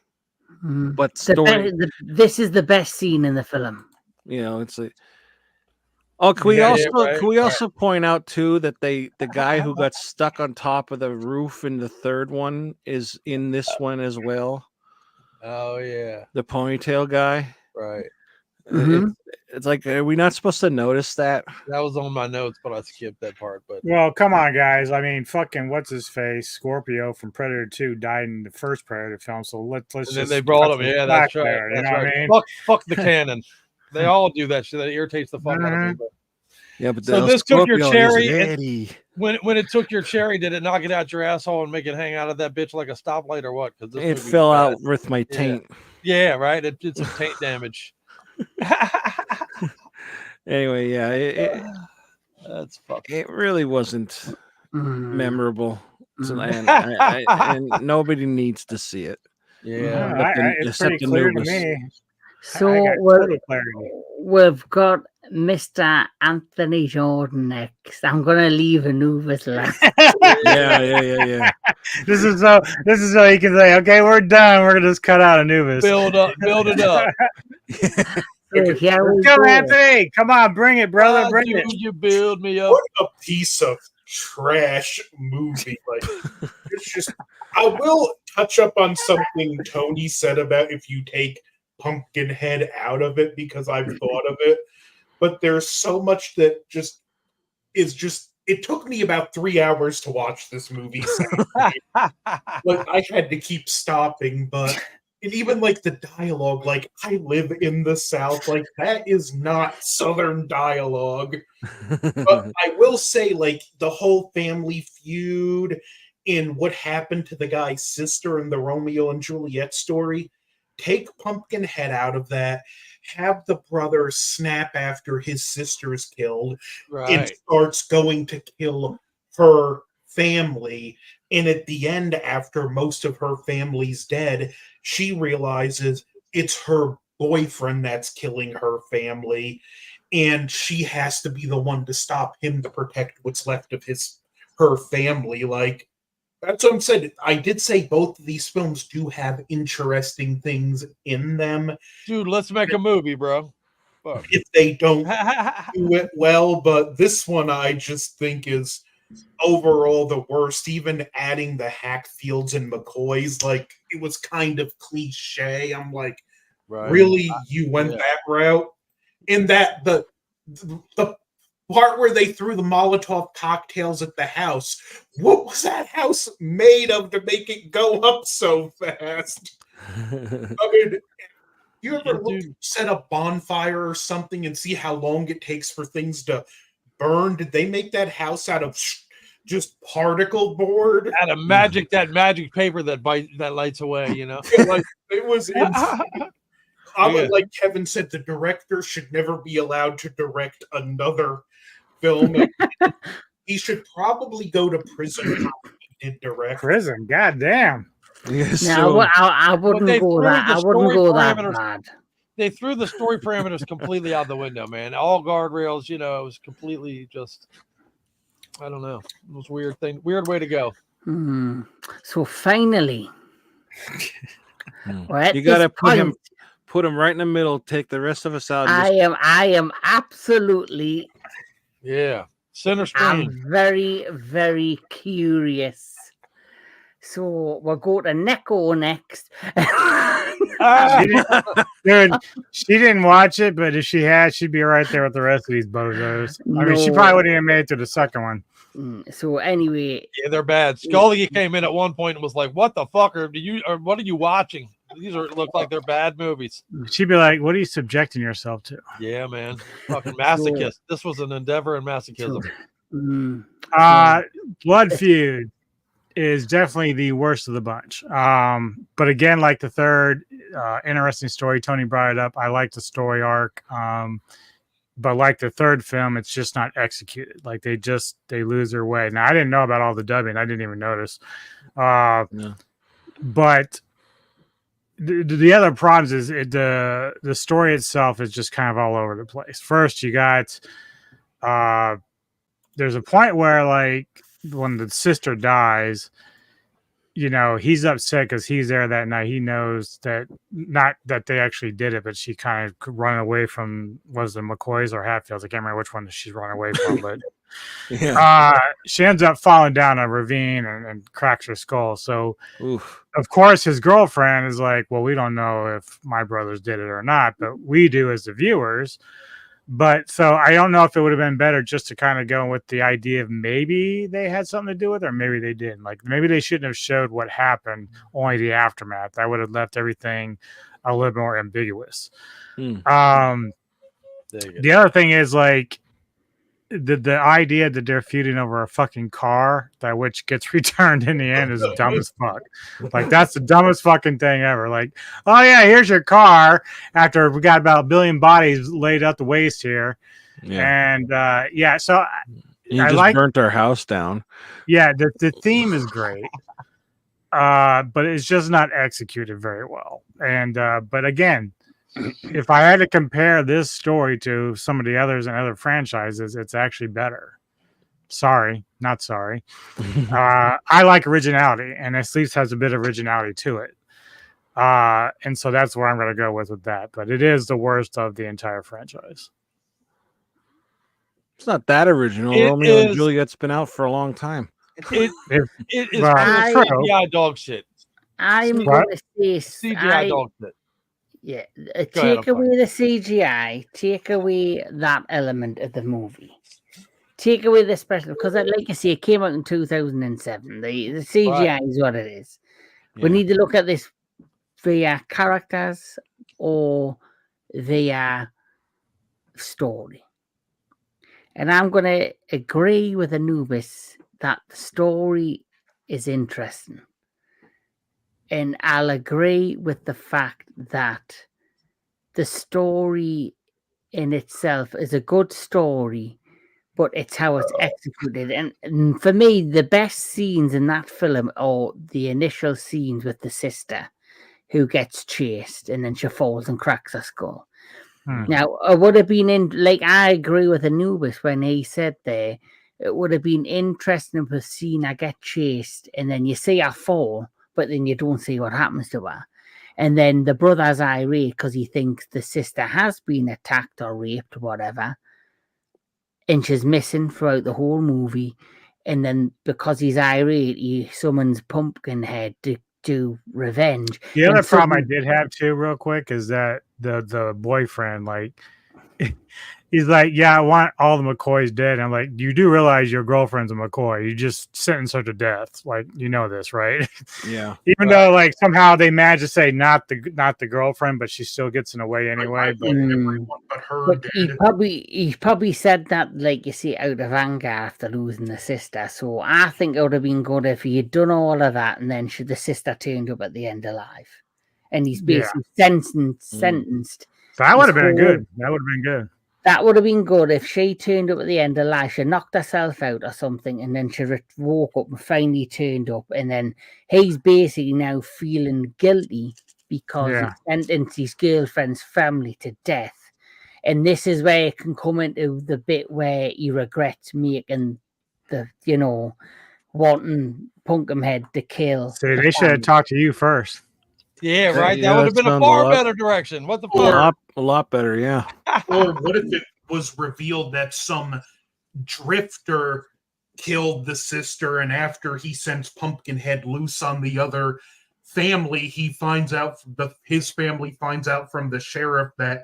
But this is the best scene in the film. You know, it's like. Oh, can we also point out too that the guy who got stuck on top of the roof in the third one is in this one as well? Oh yeah, the ponytail guy. Right. It's like, are we not supposed to notice that? That was on my notes, but I skipped that part. But well, come on, guys. I mean, fucking what's his face? Scorpio from Predator 2 died in the first Predator film. So let's and just. Then they brought him. Yeah, that's right. There, that's you know right. What I mean? Fuck the canon. They all do that shit. That irritates the fuck out of me. But. Yeah, but so this took your cherry. When it took your cherry, did it knock it out your asshole and make it hang out of that bitch like a stoplight or what? Because it fell out with my taint. Yeah, right. It did some taint damage. Anyway, yeah, that's fucking. It really wasn't memorable, and nobody needs to see it. Yeah, it's pretty clear to me. So we've got Mr. Anthony Jordan next. I'm gonna leave Anubis last. yeah. This is so you can say, okay, we're done. We're gonna just cut out Anubis. Build it up. Let's go, Anthony. Come on, bring it, brother. Bring it. You build me up. What a piece of trash movie! Like, it's just. I will touch up on something Tony said about if you take Pumpkinhead out of it, because I've thought of it, but there's so much that is just. It took me about 3 hours to watch this movie. Like, I had to keep stopping, but. And even like the dialogue, like, I live in the South, like, that is not Southern dialogue. But I will say, like, the whole family feud and what happened to the guy's sister in the Romeo and Juliet story, take Pumpkinhead out of that, have the brother snap after his sister is killed, and starts going to kill her family. And at the end, after most of her family's dead, she realizes it's her boyfriend that's killing her family, and she has to be the one to stop him to protect what's left of her family. Like, that's what I'm saying. I did say both of these films do have interesting things in them. Dude, let's make a movie, bro. Fuck. If they don't do it well, but this one I just think is overall the worst. Even adding the Hackfields and McCoys, like, it was kind of cliche. I'm like, really, you went that route? In that the part where they threw the Molotov cocktails at the house, what was that house made of to make it go up so fast? I mean, you ever set a bonfire or something and see how long it takes for things to burn? Did they make that house out of just particle board? Out of that magic paper that lights away, you know? Like, it was insane. Like Kevin said, the director should never be allowed to direct another film. He should probably go to prison. He did direct prison. Goddamn. No, I wouldn't go that. I wouldn't go that bad. They threw the story parameters completely out the window, man. All guardrails, you know, it was completely just. I don't know. It was a weird way to go. So finally, you gotta put him right in the middle. Take the rest of us out. I am absolutely. Yeah, center screen. I'm very, very curious. So we'll go to Neko next. She didn't watch it, but if she had, she'd be right there with the rest of these bozos. I mean, she probably wouldn't have made it to the second one. So anyway, yeah, they're bad. Scully came in at one point and was like, "What the fuck what are you watching?" these look like they're bad movies. She'd be like, "What are you subjecting yourself to?" Yeah, man. Fucking masochist. This was an endeavor in masochism. Blood Feud is definitely the worst of the bunch. But again, like the third, interesting story. Tony brought it up. I like the story arc. But like the third film, it's just not executed. Like they lose their way. Now I didn't know about all the dubbing. I didn't even notice. But the other problems is the story itself is just kind of all over the place. First, you got there's a point where like when the sister dies, you know, he's upset because he's there that night. He knows that not that they actually did it, but she kind of run away from, was it McCoys or Hatfields? I can't remember which one she's run away from, but she ends up falling down a ravine and cracks her skull. So, of course, his girlfriend is like, well, we don't know if my brothers did it or not, but we do as the viewers. But so I don't know if it would have been better just to kind of go with the idea of maybe they had something to do with it or maybe they didn't. Like maybe they shouldn't have showed what happened, only the aftermath. That would have left everything a little more ambiguous. The other thing is like the idea that they're feuding over a fucking car that which gets returned in the end is dumb as fuck. Like that's the dumbest fucking thing ever. Like, oh yeah, here's your car after we got about 1 billion bodies laid out the waste here. And so you just burnt our house down. Yeah, the theme is great. But it's just not executed very well. And but again, if I had to compare this story to some of the others and other franchises, it's actually better. Sorry, not sorry. I like originality, and at least has a bit of originality to it. And so that's where I'm going to go with that. But it is the worst of the entire franchise. It's not that original. Romeo and Juliet's been out for a long time. It is CGI dog shit. I'm going to say CGI dog shit. Yeah, take away the CGI, take away that element of the movie, take away the special, because like I say, it came out in 2007. The CGI is what it is. We need to look at this via characters or via story. And I'm going to agree with Anubis that the story is interesting. And I'll agree with the fact that the story in itself is a good story, but it's how it's executed. And for me, the best scenes in that film are the initial scenes with the sister who gets chased and then she falls and cracks her skull. Now, it would have been I agree with Anubis when he said there, it would have been interesting to see her get chased and then you see her fall, but then you don't see what happens to her. And then the brother's irate because he thinks the sister has been attacked or raped or whatever. And she's missing throughout the whole movie. And then because he's irate, he summons Pumpkinhead to do revenge. The other problem I did have too, real quick, is that the boyfriend, like... He's like, yeah, I want all the McCoys dead. And I'm like, you do realize your girlfriend's a McCoy. You just sentenced her to death. Like, you know this, right? Yeah. Even though, like, somehow they managed to say not the girlfriend, but she still gets in the way anyway. But he probably said that, like you see, out of anger after losing the sister. So I think it would have been good if he had done all of that and then the sister turned up at the end alive. And he's basically sentenced. That would have been good. That would have been good. That would have been good if she turned up at the end of life. She knocked herself out or something, and then she woke up and finally turned up. And then he's basically now feeling guilty because he sentenced his girlfriend's family to death. And this is where it can come into the bit where he regrets making wanting Pumpkinhead to kill. So they should have talked to you first. Yeah, right. That would have been a far better direction. What the fuck? A lot better, yeah. Or what if it was revealed that some drifter killed the sister, and after he sends Pumpkinhead loose on the other family, his family finds out from the sheriff that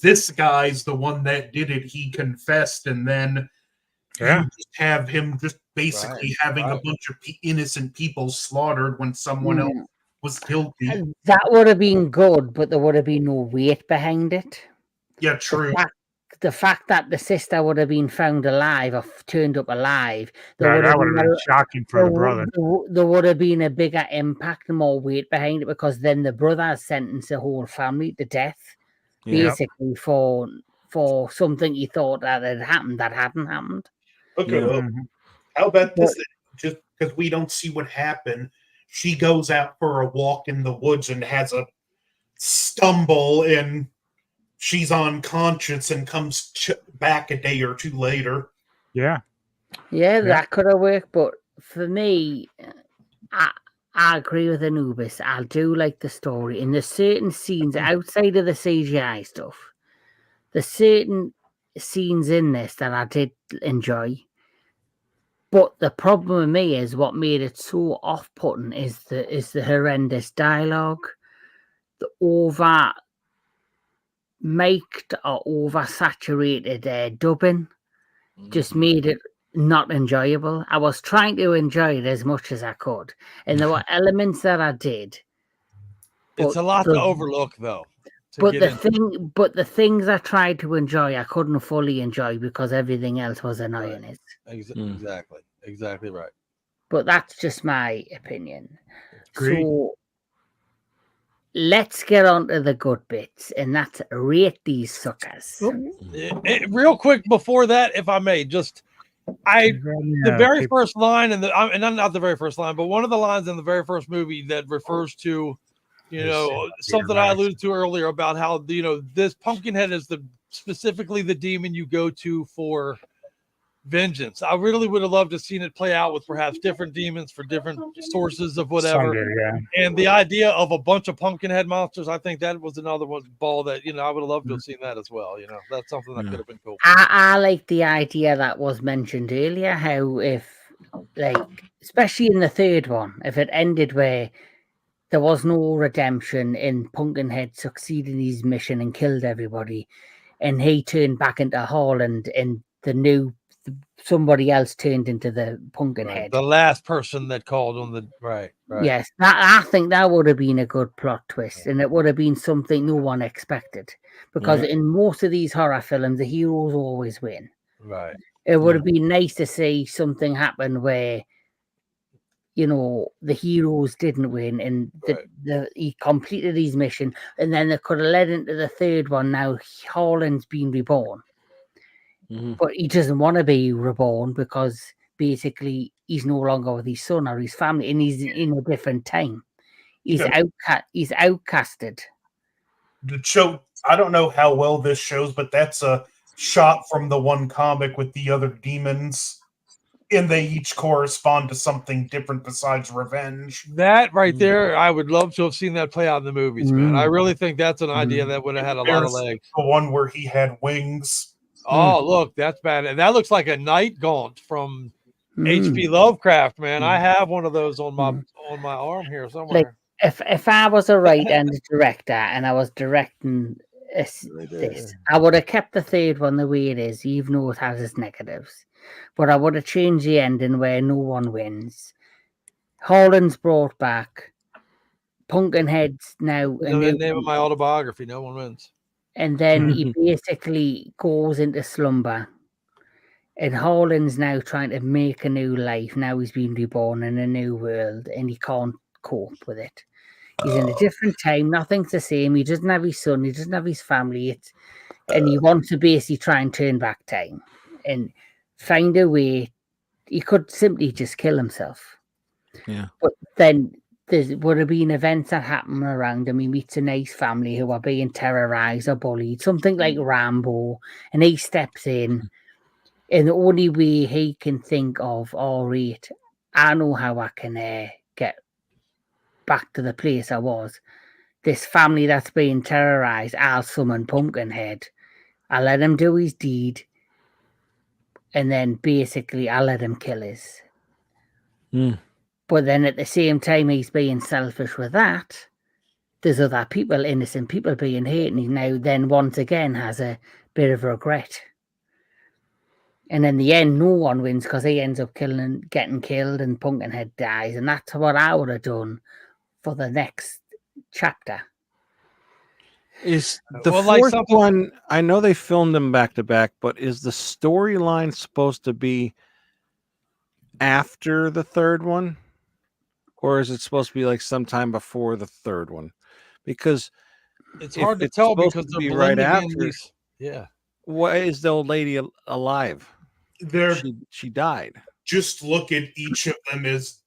this guy's the one that did it. He confessed, and then you just have him just basically having a bunch of innocent people slaughtered when someone else was guilty. That would have been good, but there would have been no weight behind it. Yeah, true. The fact that the sister would have been found alive or turned up alive, That would have been shocking for the brother. There would have been a bigger impact and more weight behind it, because then the brother sentenced the whole family to death, basically for something he thought that had happened that hadn't happened. Okay, well, how about this? Just because we don't see what happened, she goes out for a walk in the woods and has a stumble, and she's unconscious and comes back a day or two later. Yeah, that could have worked. But for me, I agree with Anubis. I do like the story. And there's certain scenes outside of the CGI stuff, there's certain scenes in this that I did enjoy. But the problem with me is what made it so off-putting is the horrendous dialogue, the over-mic'd or over-saturated dubbing just made it not enjoyable. I was trying to enjoy it as much as I could, and there were elements that I did. It's a lot to overlook, though. But the things I tried to enjoy, I couldn't fully enjoy because everything else was annoying. Exactly right. But that's just my opinion. Agreed. So let's get on to the good bits, and that's rate these suckers. Real quick before that, if I may, the very first line, and not the very first line, but one of the lines in the very first movie that refers to, something I alluded to earlier about how, this Pumpkinhead is specifically the demon you go to for vengeance. I really would have loved to have seen it play out with perhaps different demons for different sources of whatever. And the idea of a bunch of Pumpkinhead monsters, I think that was another ball that, I would have loved to have seen that as well. That's something that could have been cool. I like the idea that was mentioned earlier, how especially in the third one, if it ended where there was no redemption and Pumpkinhead succeeded in his mission and killed everybody, and he turned back into Holland, and somebody else turned into the Pumpkinhead. Right. The last person that called on the right. Yes, I think that would have been a good plot twist, and it would have been something no one expected. Because in most of these horror films, the heroes always win. Right. It would have been nice to see something happen where, the heroes didn't win, and he completed his mission, and then they could have led into the third one. Now Holland's been reborn. But he doesn't want to be reborn because basically he's no longer with his son or his family, and he's in a different time. He's outcasted. The show, I don't know how well this shows, but that's a shot from the one comic with the other demons, and they each correspond to something different besides revenge. That right there, I would love to have seen that play out in the movies, man. I really think that's an idea that would have had a lot of legs. The one where he had wings. Oh, look, that's bad. And that looks like a night gaunt from H.P. Lovecraft, man. I have one of those on my arm here somewhere. If I was a writer and a director and I was directing this, I would have kept the third one the way it is, even though it has its negatives. But I would have changed the ending where no one wins. Holland's brought back. Pumpkinhead's now. The name of my autobiography, No One Wins. And then he basically goes into slumber. And Holland's now trying to make a new life. Now he's been reborn in a new world, and he can't cope with it. He's in a different time. Nothing's the same. He doesn't have his son. He doesn't have his family. And he wants to basically try and turn back time and find a way. He could simply just kill himself. Yeah. But then there would have been events that happen around him. He meets a nice family who are being terrorized or bullied, something like Rambo, and he steps in. And the only way he can think of, all right, I know how I can get back to the place I was. This family that's being terrorized, I'll summon Pumpkinhead. I'll let him do his deed. And then basically I'll let him kill his. But then at the same time he's being selfish with that, there's other people, innocent people being hurt, and he now then once again has a bit of regret. And in the end, no one wins because he ends up getting killed, and Pumpkinhead dies. And that's what I would have done for the next chapter. Is the Well, fourth like something- one? I know they filmed them back to back, but is the storyline supposed to be after the third one, or is it supposed to be like sometime before the third one? Because It's if hard to it's tell supposed because to they're be right blending in after, these. Yeah. why is the old lady alive? They're She died. just look at each of them as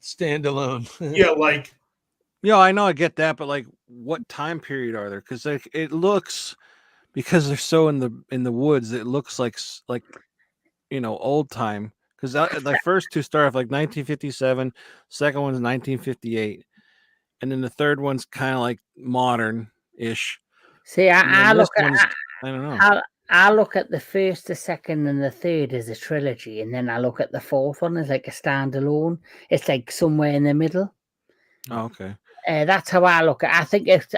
Standalone. yeah, like Yeah, I know, I get that, but like, what time period are there? Because like, it looks, because they're so in the woods, it looks like old time. Because the first two start off like 1957, second one's 1958, and then the third one's kind of like modern-ish. See, I look at I don't know. I look at the first, the second, and the third as a trilogy, and then I look at the fourth one as like a standalone. It's like somewhere in the middle. Oh, okay. That's how I look at. I think it's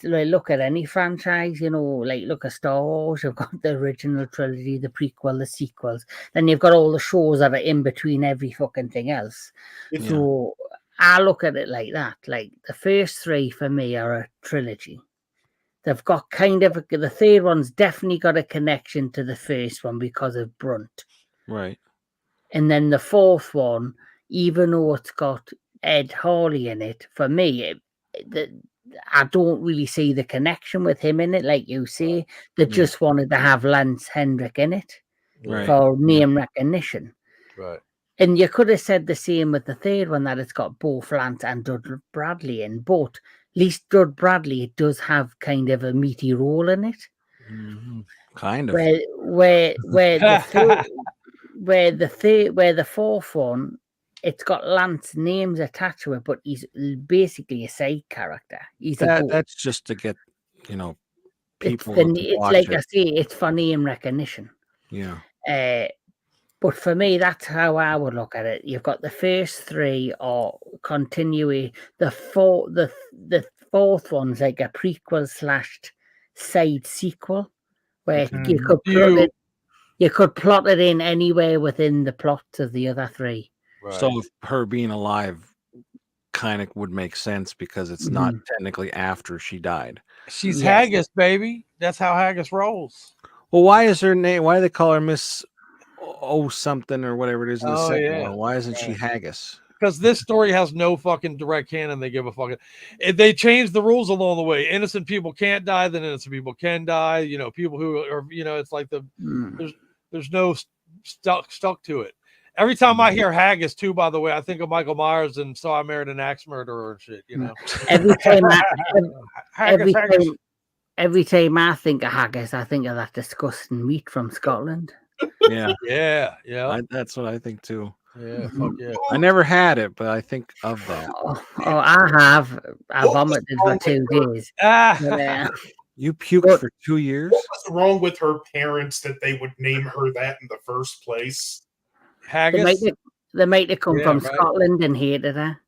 like, look at any franchise, like look at Star Wars. You've got the original trilogy, the prequel, the sequels. Then you've got all the shows that are in between every fucking thing else. Yeah. So I look at it like that. Like the first three for me are a trilogy. They've got kind of the third one's definitely got a connection to the first one because of Brunt. Right. And then the fourth one, even though it's got Ed Harley in it, for me, I don't really see the connection with him in it, like you say. They just wanted to have Lance Hendrick in it Right. for name recognition. Right. And you could have said the same with the third one, that it's got both Lance and Dud Bradley in, but at least Dud Bradley does have kind of a meaty role in it. Mm-hmm. Kind of. Where the fourth one, it's got Lance names attached to it, but he's basically a side character. That's just to get people to it's watch like it. I say, it's for name recognition. Yeah. But for me, that's how I would look at it. You've got the first three or continuing. The fourth one's like a prequel / side sequel, where you could plot it in anywhere within the plots of the other three. Right. So if her being alive kind of would make sense because it's not technically after she died. She's Haggis, baby. That's how Haggis rolls. Well, why is her name? Why do they call her Miss O something or whatever it is in the second one? Why isn't she Haggis? Because this story has no fucking direct canon. They give a fucking. They changed the rules along the way. Innocent people can't die. Then innocent people can die. People who are. It's like there's no stuck to it. Every time I hear Haggis, too, by the way, I think of Michael Myers and So I Married an Axe Murderer and shit. Every time I think of haggis, I think of that disgusting meat from Scotland. Yeah. Yeah. That's what I think too. Yeah, fuck yeah. I never had it, but I think of that. I have. I vomited for 2 days. You puked for 2 years? What was wrong with her parents that they would name her that in the first place? Haggis? They might have come from Scotland and hated her.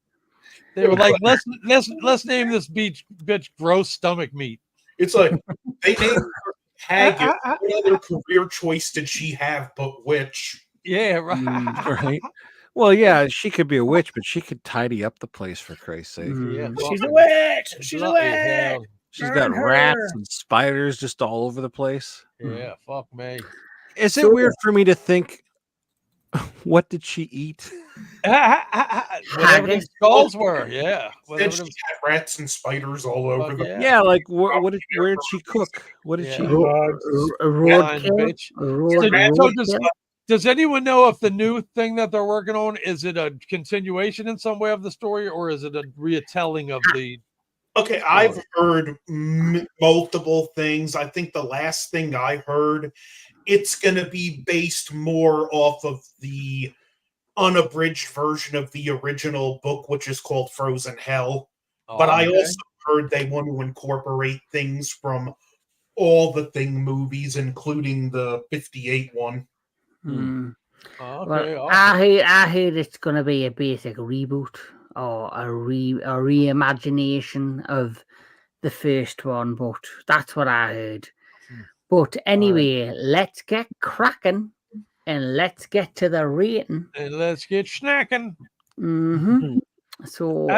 They were like, let's name this bitch gross stomach meat. It's like they named her Haggis. What other career choice did she have but witch? Yeah, right. Right. Well, yeah, she could be a witch, but she could tidy up the place for Christ's sake. Yeah, she's a witch. She's a witch. She's got rats and spiders just all over the place. Yeah, fuck me. Is it weird for me to think, what did she eat? Whatever the skulls were, yeah. Then she had rats and spiders all over the Yeah, like where did she cook? What did she eat? Does anyone know if the new thing that they're working on is it a continuation in some way of the story, or is it a retelling of the? Okay, I've heard multiple things. I think the last thing I heard, it's going to be based more off of the unabridged version of the original book, which is called Frozen Hell. But I also heard they want to incorporate things from all the Thing movies, including the 58 one. Well, I heard it's going to be a basic reboot or a reimagination of the first one, but that's what I heard. But anyway, let's get cracking and let's get to the rating. And let's get snacking. So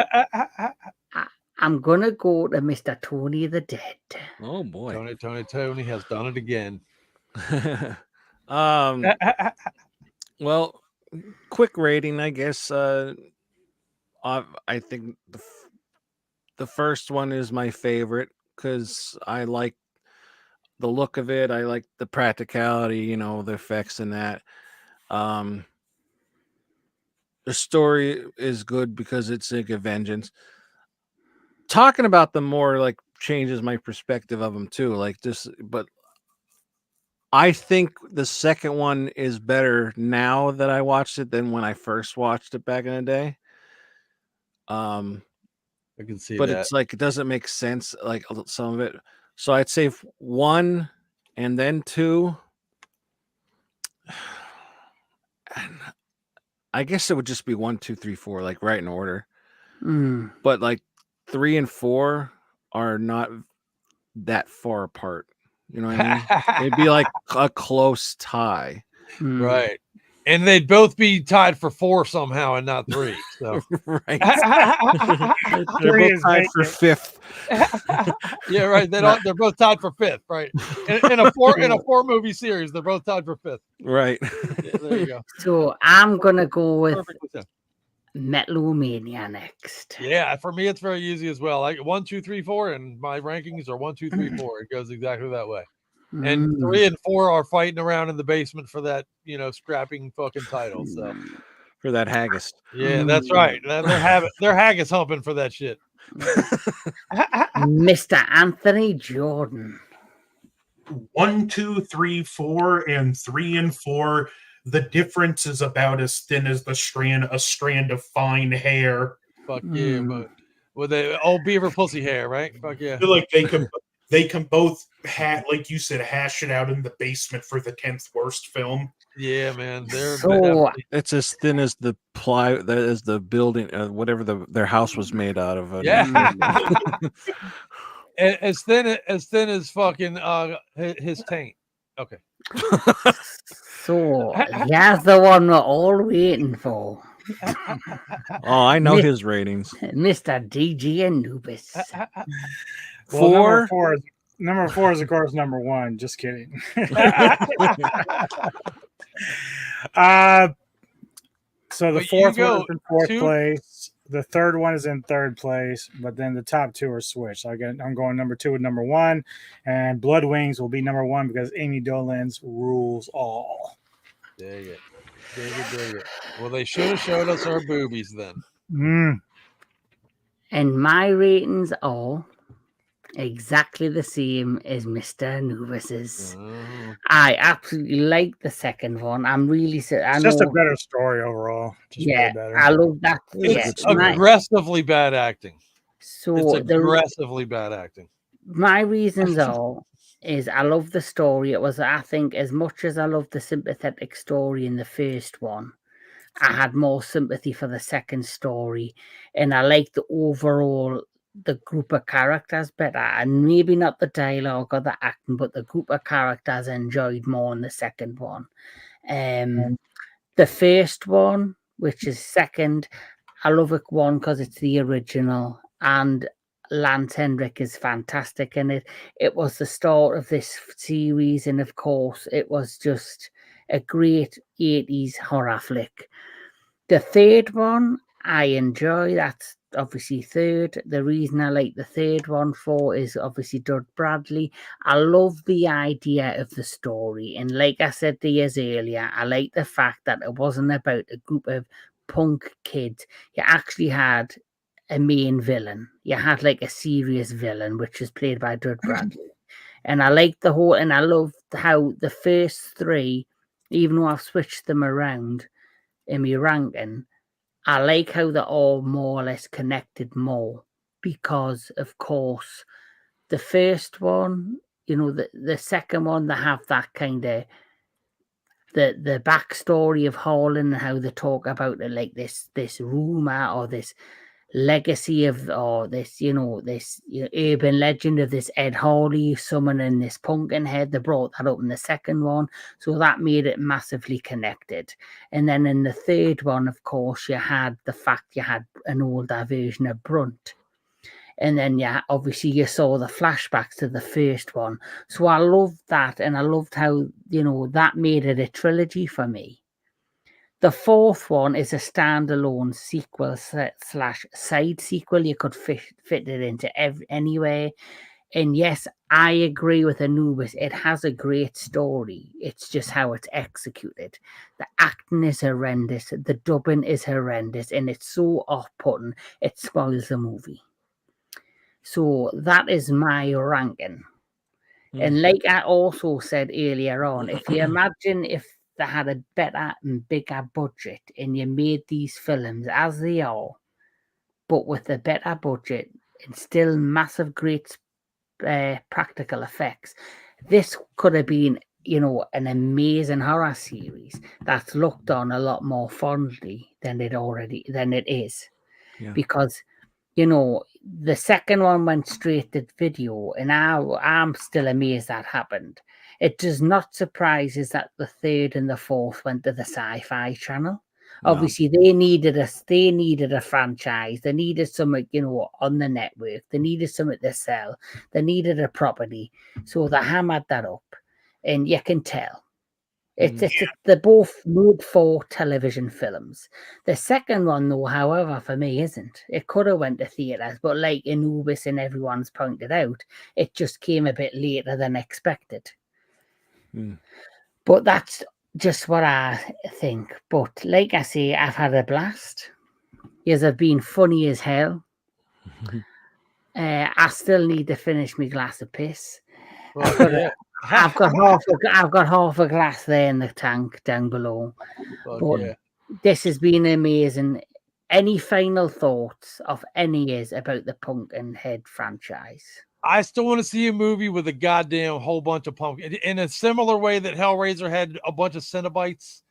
I'm gonna go to Mr. Tony the Dead. Oh boy. Tony has done it again. Well, quick rating, I guess. I think the first one is my favorite because I like the look of it. I like the practicality, you know, the effects and that. The story is good because it's like a vengeance. Talking about them more like changes my perspective of them too. Like this, but I think the second one is better now that I watched it than when I first watched it back in the day. I can see but that. it's like it doesn't make sense, like some of it. So I'd say 1 and then 2. And I guess it would just be 1, 2, 3, 4, like right in order. But like 3 and 4 are not that far apart. You know what I mean? It'd be like a close tie. Right. And they'd both be tied for 4 somehow and not 3. So right. They're both tied for 5th. Yeah, right. They're both tied for 5th, right? In a 4 movie series, they're both tied for 5th. Right. Yeah, there you go. So I'm gonna go with Metalomania next. Yeah, for me it's very easy as well. Like 1, 2, 3, 4, and my rankings are 1, 2, 3, 4. It goes exactly that way. And 3 and 4 are fighting around in the basement for that, scrapping fucking title. So for that haggis. Yeah, that's right. They're haggis humping for that shit. Mr. Anthony Jordan. 1, 2, 3, 4, and 3 and 4. The difference is about as thin as a strand of fine hair. Fuck yeah, but with the old beaver pussy hair, right? Fuck yeah. I feel like they can both like you said, hash it out in the basement for the 10th worst film. Yeah, man. It's as thin as the as the building, whatever their house was made out of. Yeah. as thin as fucking his taint. Okay. So here's the one we're all waiting for. Oh, I know his ratings. Mr. DG Anubis. Well, number four is of course number 1. Just kidding. So the fourth one is in 4th place. The third one is in 3rd place, but then the top 2 are switched. I'm going number 2 and number 1, and Blood Wings will be number 1 because Amy Dolenz rules all. Dig it. Well, they should have showed us our boobies then. And my ratings are exactly the same as Mr. Anubis's. I absolutely like the second one. It's just a better story overall. I love that. It's aggressively bad acting. So it's aggressively bad acting. My reasons is I love the story. It was, I think, as much as I love the sympathetic story in the first one, I had more sympathy for the second story, and I like the group of characters better, and maybe not the dialogue or the acting, but the group of characters I enjoyed more in the second one. The first one, which is second, I love it because it's the original, and Lance Henrik is fantastic in it. It was the start of this series, and of course, it was just a great 80s horror flick. The third one, I enjoy. That's obviously third. The reason I like the third one is obviously Doug Bradley. I love the idea of the story. And like I said years earlier, I like the fact that it wasn't about a group of punk kids. You actually had a main villain. You had like a serious villain, which is played by Doug Bradley. And I like and I love how the first 3, even though I've switched them around in my ranking, I like how they're all more or less connected more, because of course the first one, the second one, they have that kind of the backstory of Harlan and how they talk about it, like this rumor or this legacy of this, this urban legend of this Ed Hardy summoning this Pumpkinhead. They brought that up in the second one, so that made it massively connected. And then in the third one, of course, you had the fact you had an older version of Brunt. And then, obviously you saw the flashbacks to the first one. So I loved that, and I loved how, that made it a trilogy for me. The fourth one is a standalone sequel / side sequel. You could fit it into anywhere. And yes, I agree with Anubis. It has a great story. It's just how it's executed. The acting is horrendous. The dubbing is horrendous. And it's so off-putting, it spoils the movie. So that is my ranking. And like I also said earlier on, if you imagine if they had a better and bigger budget and you made these films as they are, but with a better budget and still massive great practical effects, this could have been, an amazing horror series that's looked on a lot more fondly than it is. Yeah. Because the second one went straight to video, and I'm still amazed that happened. It does not surprise us that the third and the fourth went to the Sci-Fi Channel. No. Obviously, they needed a franchise. They needed something, on the network. They needed something to sell. They needed a property. So they hammered that up, and you can tell. They're both made for television films. The second one, though, however, for me, isn't. It could have went to theatres, but like Anubis and everyone's pointed out, it just came a bit later than expected. But that's just what I think. But like I say, I've had a blast. Yes, I've been funny as hell. I still need to finish my glass of piss. Well, I've got half a glass there in the tank down below. But this has been amazing. Any final thoughts of any is about the Pumpkinhead franchise? I still want to see a movie with a goddamn whole bunch of pumpkin. In a similar way that Hellraiser had a bunch of Cenobites,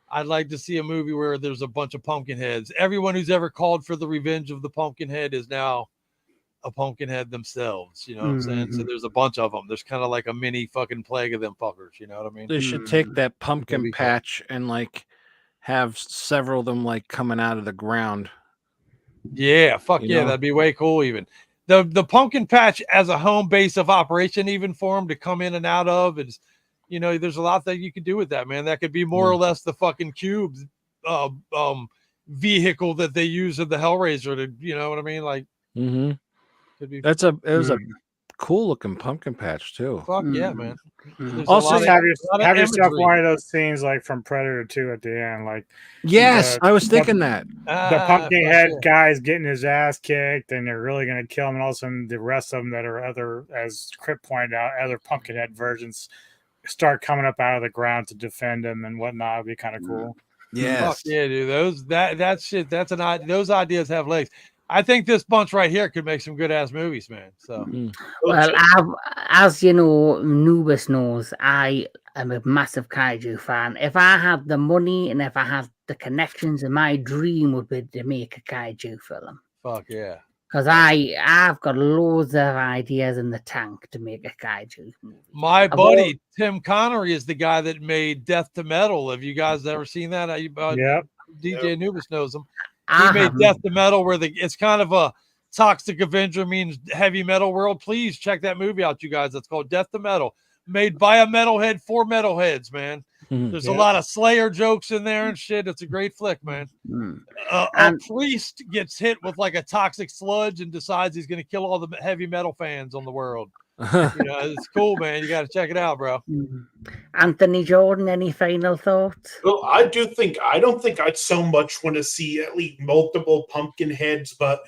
I'd like to see a movie where there's a bunch of Pumpkinheads. Everyone who's ever called for the revenge of the Pumpkinhead is now a Pumpkinhead themselves. You know what I'm saying? So there's a bunch of them. There's kind of like a mini fucking plague of them fuckers. You know what I mean? They should take that pumpkin patch and have several of them coming out of the ground. Yeah, that'd be way cool. Even the pumpkin patch as a home base of operation, even for them to come in and out of, is, there's a lot that you could do with that, man. That could be more or less the fucking cube vehicle that they use in the Hellraiser. To, you know what I mean? Could be. It was a cool looking pumpkin patch too. Fuck yeah, man. Also, have yourself one of those scenes like from Predator 2 at the end, yes, I was thinking that the Pumpkinhead guy's getting his ass kicked, and they're really going to kill him, and all of a sudden the rest of them that are as Crypt pointed out, other Pumpkinhead versions start coming up out of the ground to defend him and whatnot. It'd be kind of cool. Yes, fuck yeah, dude. That shit. Those ideas have legs. I think this bunch right here could make some good ass movies, man. So, well, as you know, Anubis knows, I am a massive kaiju fan. If I had the money and if I had the connections, and my dream would be to make a kaiju film. Fuck yeah! Because I've got loads of ideas in the tank to make a kaiju movie. My buddy Tim Connery is the guy that made Death to Metal. Have you guys ever seen that? DJ Anubis knows him. He made Death to Metal, where it's kind of a Toxic Avenger means heavy metal world. Please check that movie out, you guys. It's called Death to Metal, made by a metalhead for metalheads, man. There's a lot of Slayer jokes in there and shit. It's a great flick, man. A priest gets hit with a toxic sludge and decides he's going to kill all the heavy metal fans on the world. It's cool, man. You got to check it out, bro. Anthony Jordan, any final thoughts? Well, I don't think I'd so much want to see at least multiple pumpkin heads, but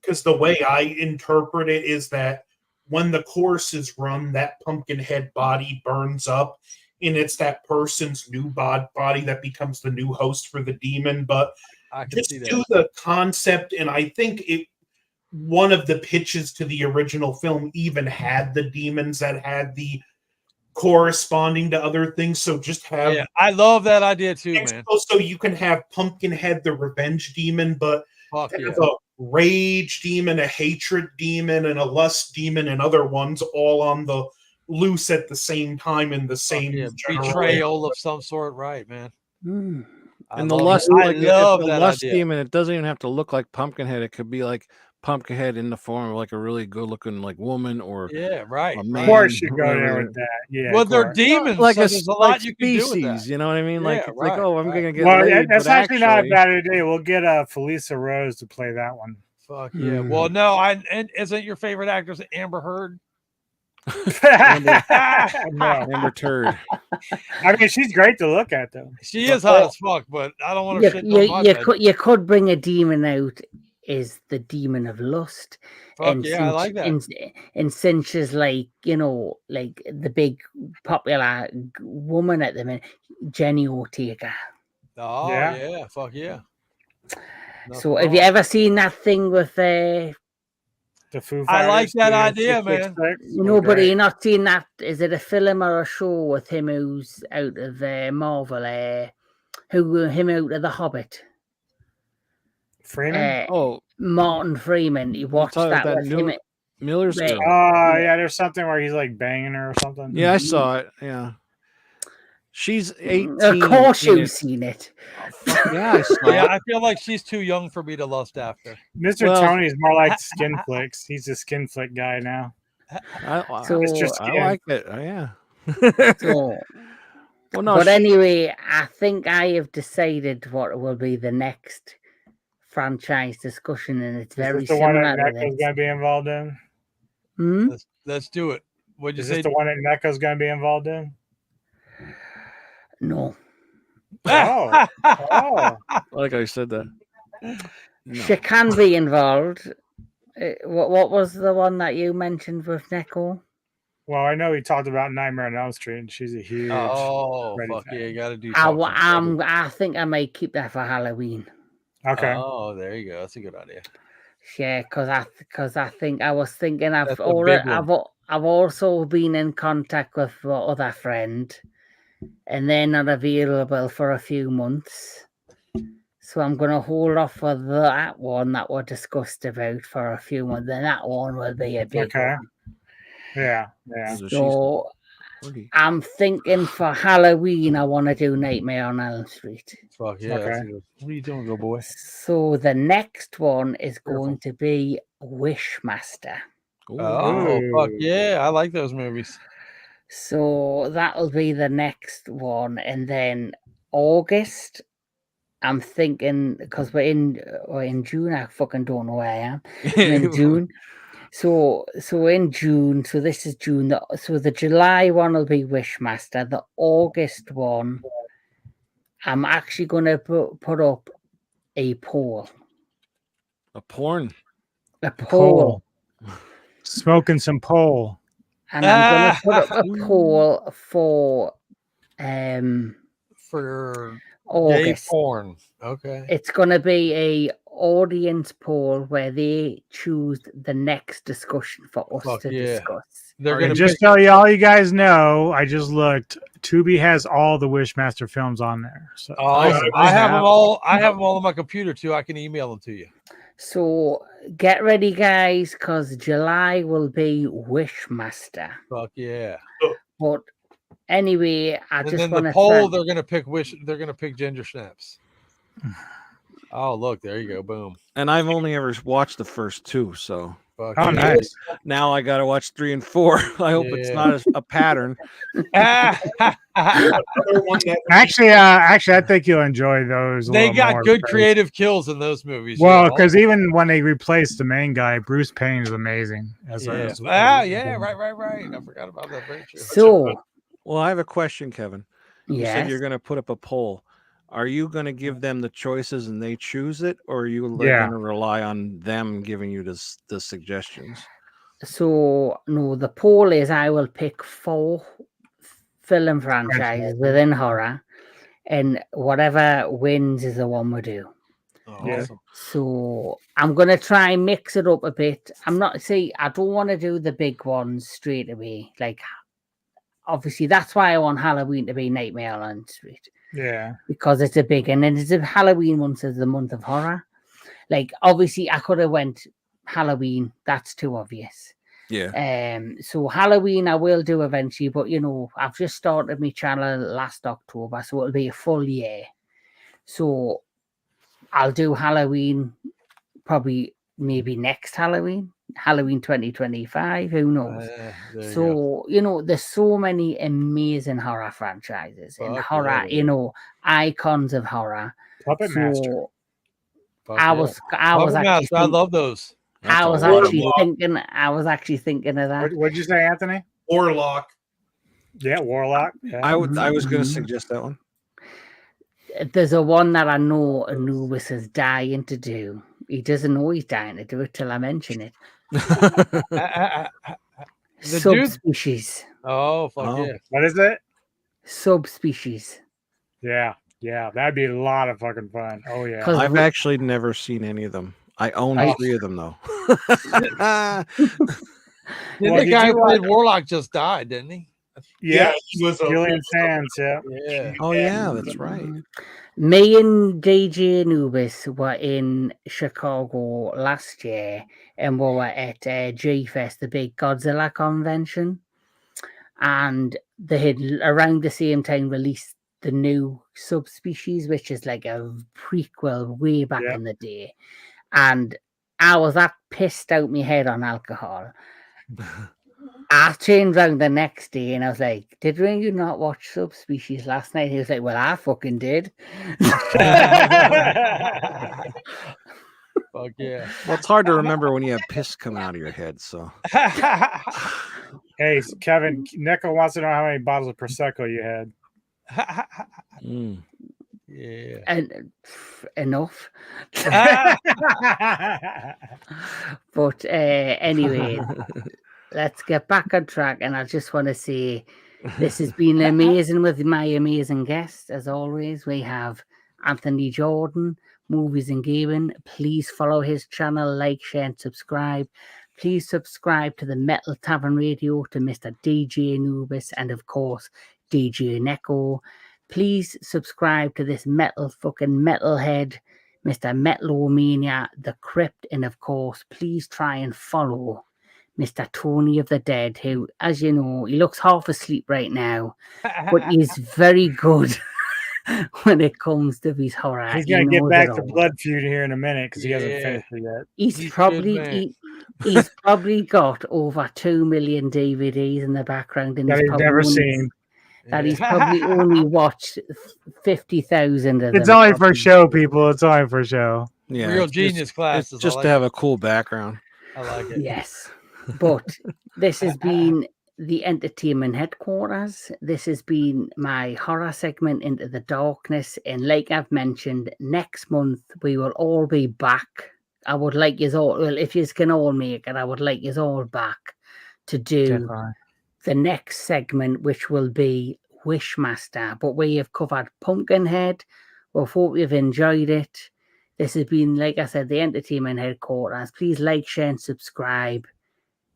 because the way I interpret it is that when the course is run, that pumpkin head body burns up, and it's that person's new body that becomes the new host for the demon. But I can see that. Do the concept, and I think one of the pitches to the original film even had the demons that had the corresponding to other things. So just have. Yeah, I love that idea too, man. So you can have Pumpkinhead, the revenge demon, but have a rage demon, a hatred demon, and a lust demon, and other ones all on the loose at the same time in the same general betrayal of some sort, right, man? Mm. And the lust, like if love the that lust idea. demon, it doesn't even have to look like Pumpkinhead. It could be like Pumpkinhead in the form of like a really good-looking like woman or Yeah, right. a Of man. course, you go whoever there they're- with that. Yeah, Well, of they're course. demons, like so a there's a like lot you can do with species. that. You know what I mean? Like Yeah, it's like, right, oh, I'm right. gonna get Well, laid, that's but actually not a actually, bad idea. We'll get Felisa Rose to play that one. Fuck yeah. Well, no, and isn't your favorite actress Amber Heard? No, Amber Turd. I mean she's great to look at though. She is hot as fuck, but I don't want to shit on my bed. You could bring a demon out. Is the demon of lust? Fuck yeah, I like that. And since she's like like the big popular woman at the minute, Jenny Ortega. Oh yeah, fuck yeah. So have you ever seen that thing with the Foo Fighters? I like that idea, man. No, but you're not seen that. Is it a film or a show with him who's out of Marvel? Him out of The Hobbit? Freeman? Martin Freeman. You watched that with him. Miller's Girl. Oh yeah, there's something where he's like banging her or something. Yeah, I saw it. Yeah. She's 18. Of course you've seen it. Yeah, I saw Yeah, it. I feel like she's too young for me to lust after. Mr. Tony's more like skin flicks. He's a skin flick guy now. I like it. Oh, yeah. Well, no, but anyway, I think I have decided what will be the next franchise discussion, and it's very similar. One that Necco's going to be involved in? Let's do it. What'd you say? Is this the one that Necco's going to be involved in? No. Oh. Like I said that. No. She can be involved. What was the one that you mentioned with Necco? Well, I know he talked about Nightmare on Elm Street, and she's a huge. Oh, fuck yeah, you got to do. I think I might keep that for Halloween. Okay. Oh, there you go. That's a good idea. Yeah, because I think I was thinking I've also been in contact with the other friend, and they're not available for a few months. So I'm going to hold off for that one that we discussed about for a few months. Then that one will be a big one. Yeah. So I'm thinking for Halloween, I want to do Nightmare on Elm Street. Fuck yeah. Okay. What are you doing, good boy? So the next one is going to be Wishmaster. Oh, fuck yeah. I like those movies. So that'll be the next one. And then August, I'm thinking, because we're in June, I fucking don't know where I am. I'm in June. So in June, so this is June. So the July one will be Wishmaster. The August one, I'm actually going to put up a poll. A porn? A poll. Smoking some pole. And I'm going to put up a poll for August. Gay porn. Okay. It's going to be a audience poll where they choose the next discussion for us to discuss. They're going to just tell you all you guys know. I just looked. Tubi has all the Wishmaster films on there. So I have them all. I have them all on my computer too. I can email them to you. So get ready, guys, because July will be Wishmaster. Fuck yeah! But anyway, I just want to poll. They're gonna pick They're gonna pick Ginger Snaps. Oh, look, there you go. Boom. And I've only ever watched the first two, so. Oh, nice. Now I got to watch 3 and 4. I hope it's not a pattern. Actually, I think you'll enjoy those. They got good creative kills in those movies. Well, because even when they replaced the main guy, Bruce Payne is amazing. Right. I forgot about that. Very true. So, well, I have a question, Kevin. You yes. said you're going to put up a poll. Are you going to give them the choices and they choose it, or are you going to rely on them giving you the suggestions? So, no, the poll is I will pick 4 film franchises within horror, and whatever wins is the one we do. Oh, awesome. So, I'm going to try and mix it up a bit. I don't want to do the big ones straight away. Like, obviously, that's why I want Halloween to be Nightmare on Elm Street. Yeah, because it's a big, and then it's a Halloween one says the month of horror. like obviously I could have went Halloween. That's too obvious. Yeah. So Halloween I will do eventually, but you know, I've just started my channel last October, so it'll be a full year. So I'll do Halloween probably maybe next Halloween 2025, who knows. So you know, there's so many amazing horror franchises and horror, you know, icons of horror. Puppet Master. I was Puppet Master, I love those. I was actually thinking of that. What'd you say, Anthony? Warlock. Yeah, Warlock. Yeah. I was going to suggest that one. There's a one that I know Anubis is dying to do. He doesn't know he's dying to do it till I mention it. Subspecies. Oh, fuck yeah. What is it? Subspecies. Yeah, that'd be a lot of fucking fun. Oh yeah. I've actually never seen any of them. I own 3 of them though. The guy who played Warlock just died, didn't he? Yeah, he was Julian Sands. Yeah. Oh yeah, that's right. Me and DJ Anubis were in Chicago last year, and we were at G-Fest, the big Godzilla convention, and they had around the same time released the new Subspecies, which is like a prequel way back in the day. And I was that pissed out my head on alcohol. I turned around the next day and I was like, did you not watch Subspecies last night? He was like, well, I fucking did. Fuck yeah. Well, it's hard to remember when you have piss coming out of your head, so. Hey, Kevin, Neko wants to know how many bottles of Prosecco you had. Yeah. And enough. But anyway, let's get back on track. And I just want to say this has been amazing with my amazing guests. As always, we have Anthony Jordan, Movies and Gaming. Please follow his channel, like, share, and subscribe. Please subscribe to the Metal Tavern Radio, to Mr. DJ Anubis, and of course, DJ Neko. Please subscribe to this fucking metalhead, Mr. Metalomania, the Crypt, and of course, please try and follow Mr. Tony of the Dead, who, as you know, he looks half asleep right now, but he's very good when it comes to his horror. He's gonna get back to Blood Feud here in a minute because he hasn't finished it yet. He's probably got over 2 million DVDs in the background, and that he's never seen. That he's probably only watched 50,000 of them. It's only for show, people. It's only for show. Yeah, real genius classes. Just to have a cool background. I like it. Yes, but this has been the entertainment headquarters. This has been my horror segment, Into the Darkness, and like I've mentioned, next month we will all be back. I would like you all, well, if you can all make it, I would like you all back to do the next segment, which will be Wishmaster. But we have covered Pumpkinhead. We hope you've enjoyed it. This has been, like I said, the entertainment headquarters. Please like, share, and subscribe.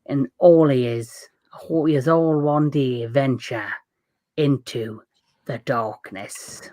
And all he is, I hope you all one day venture into the darkness.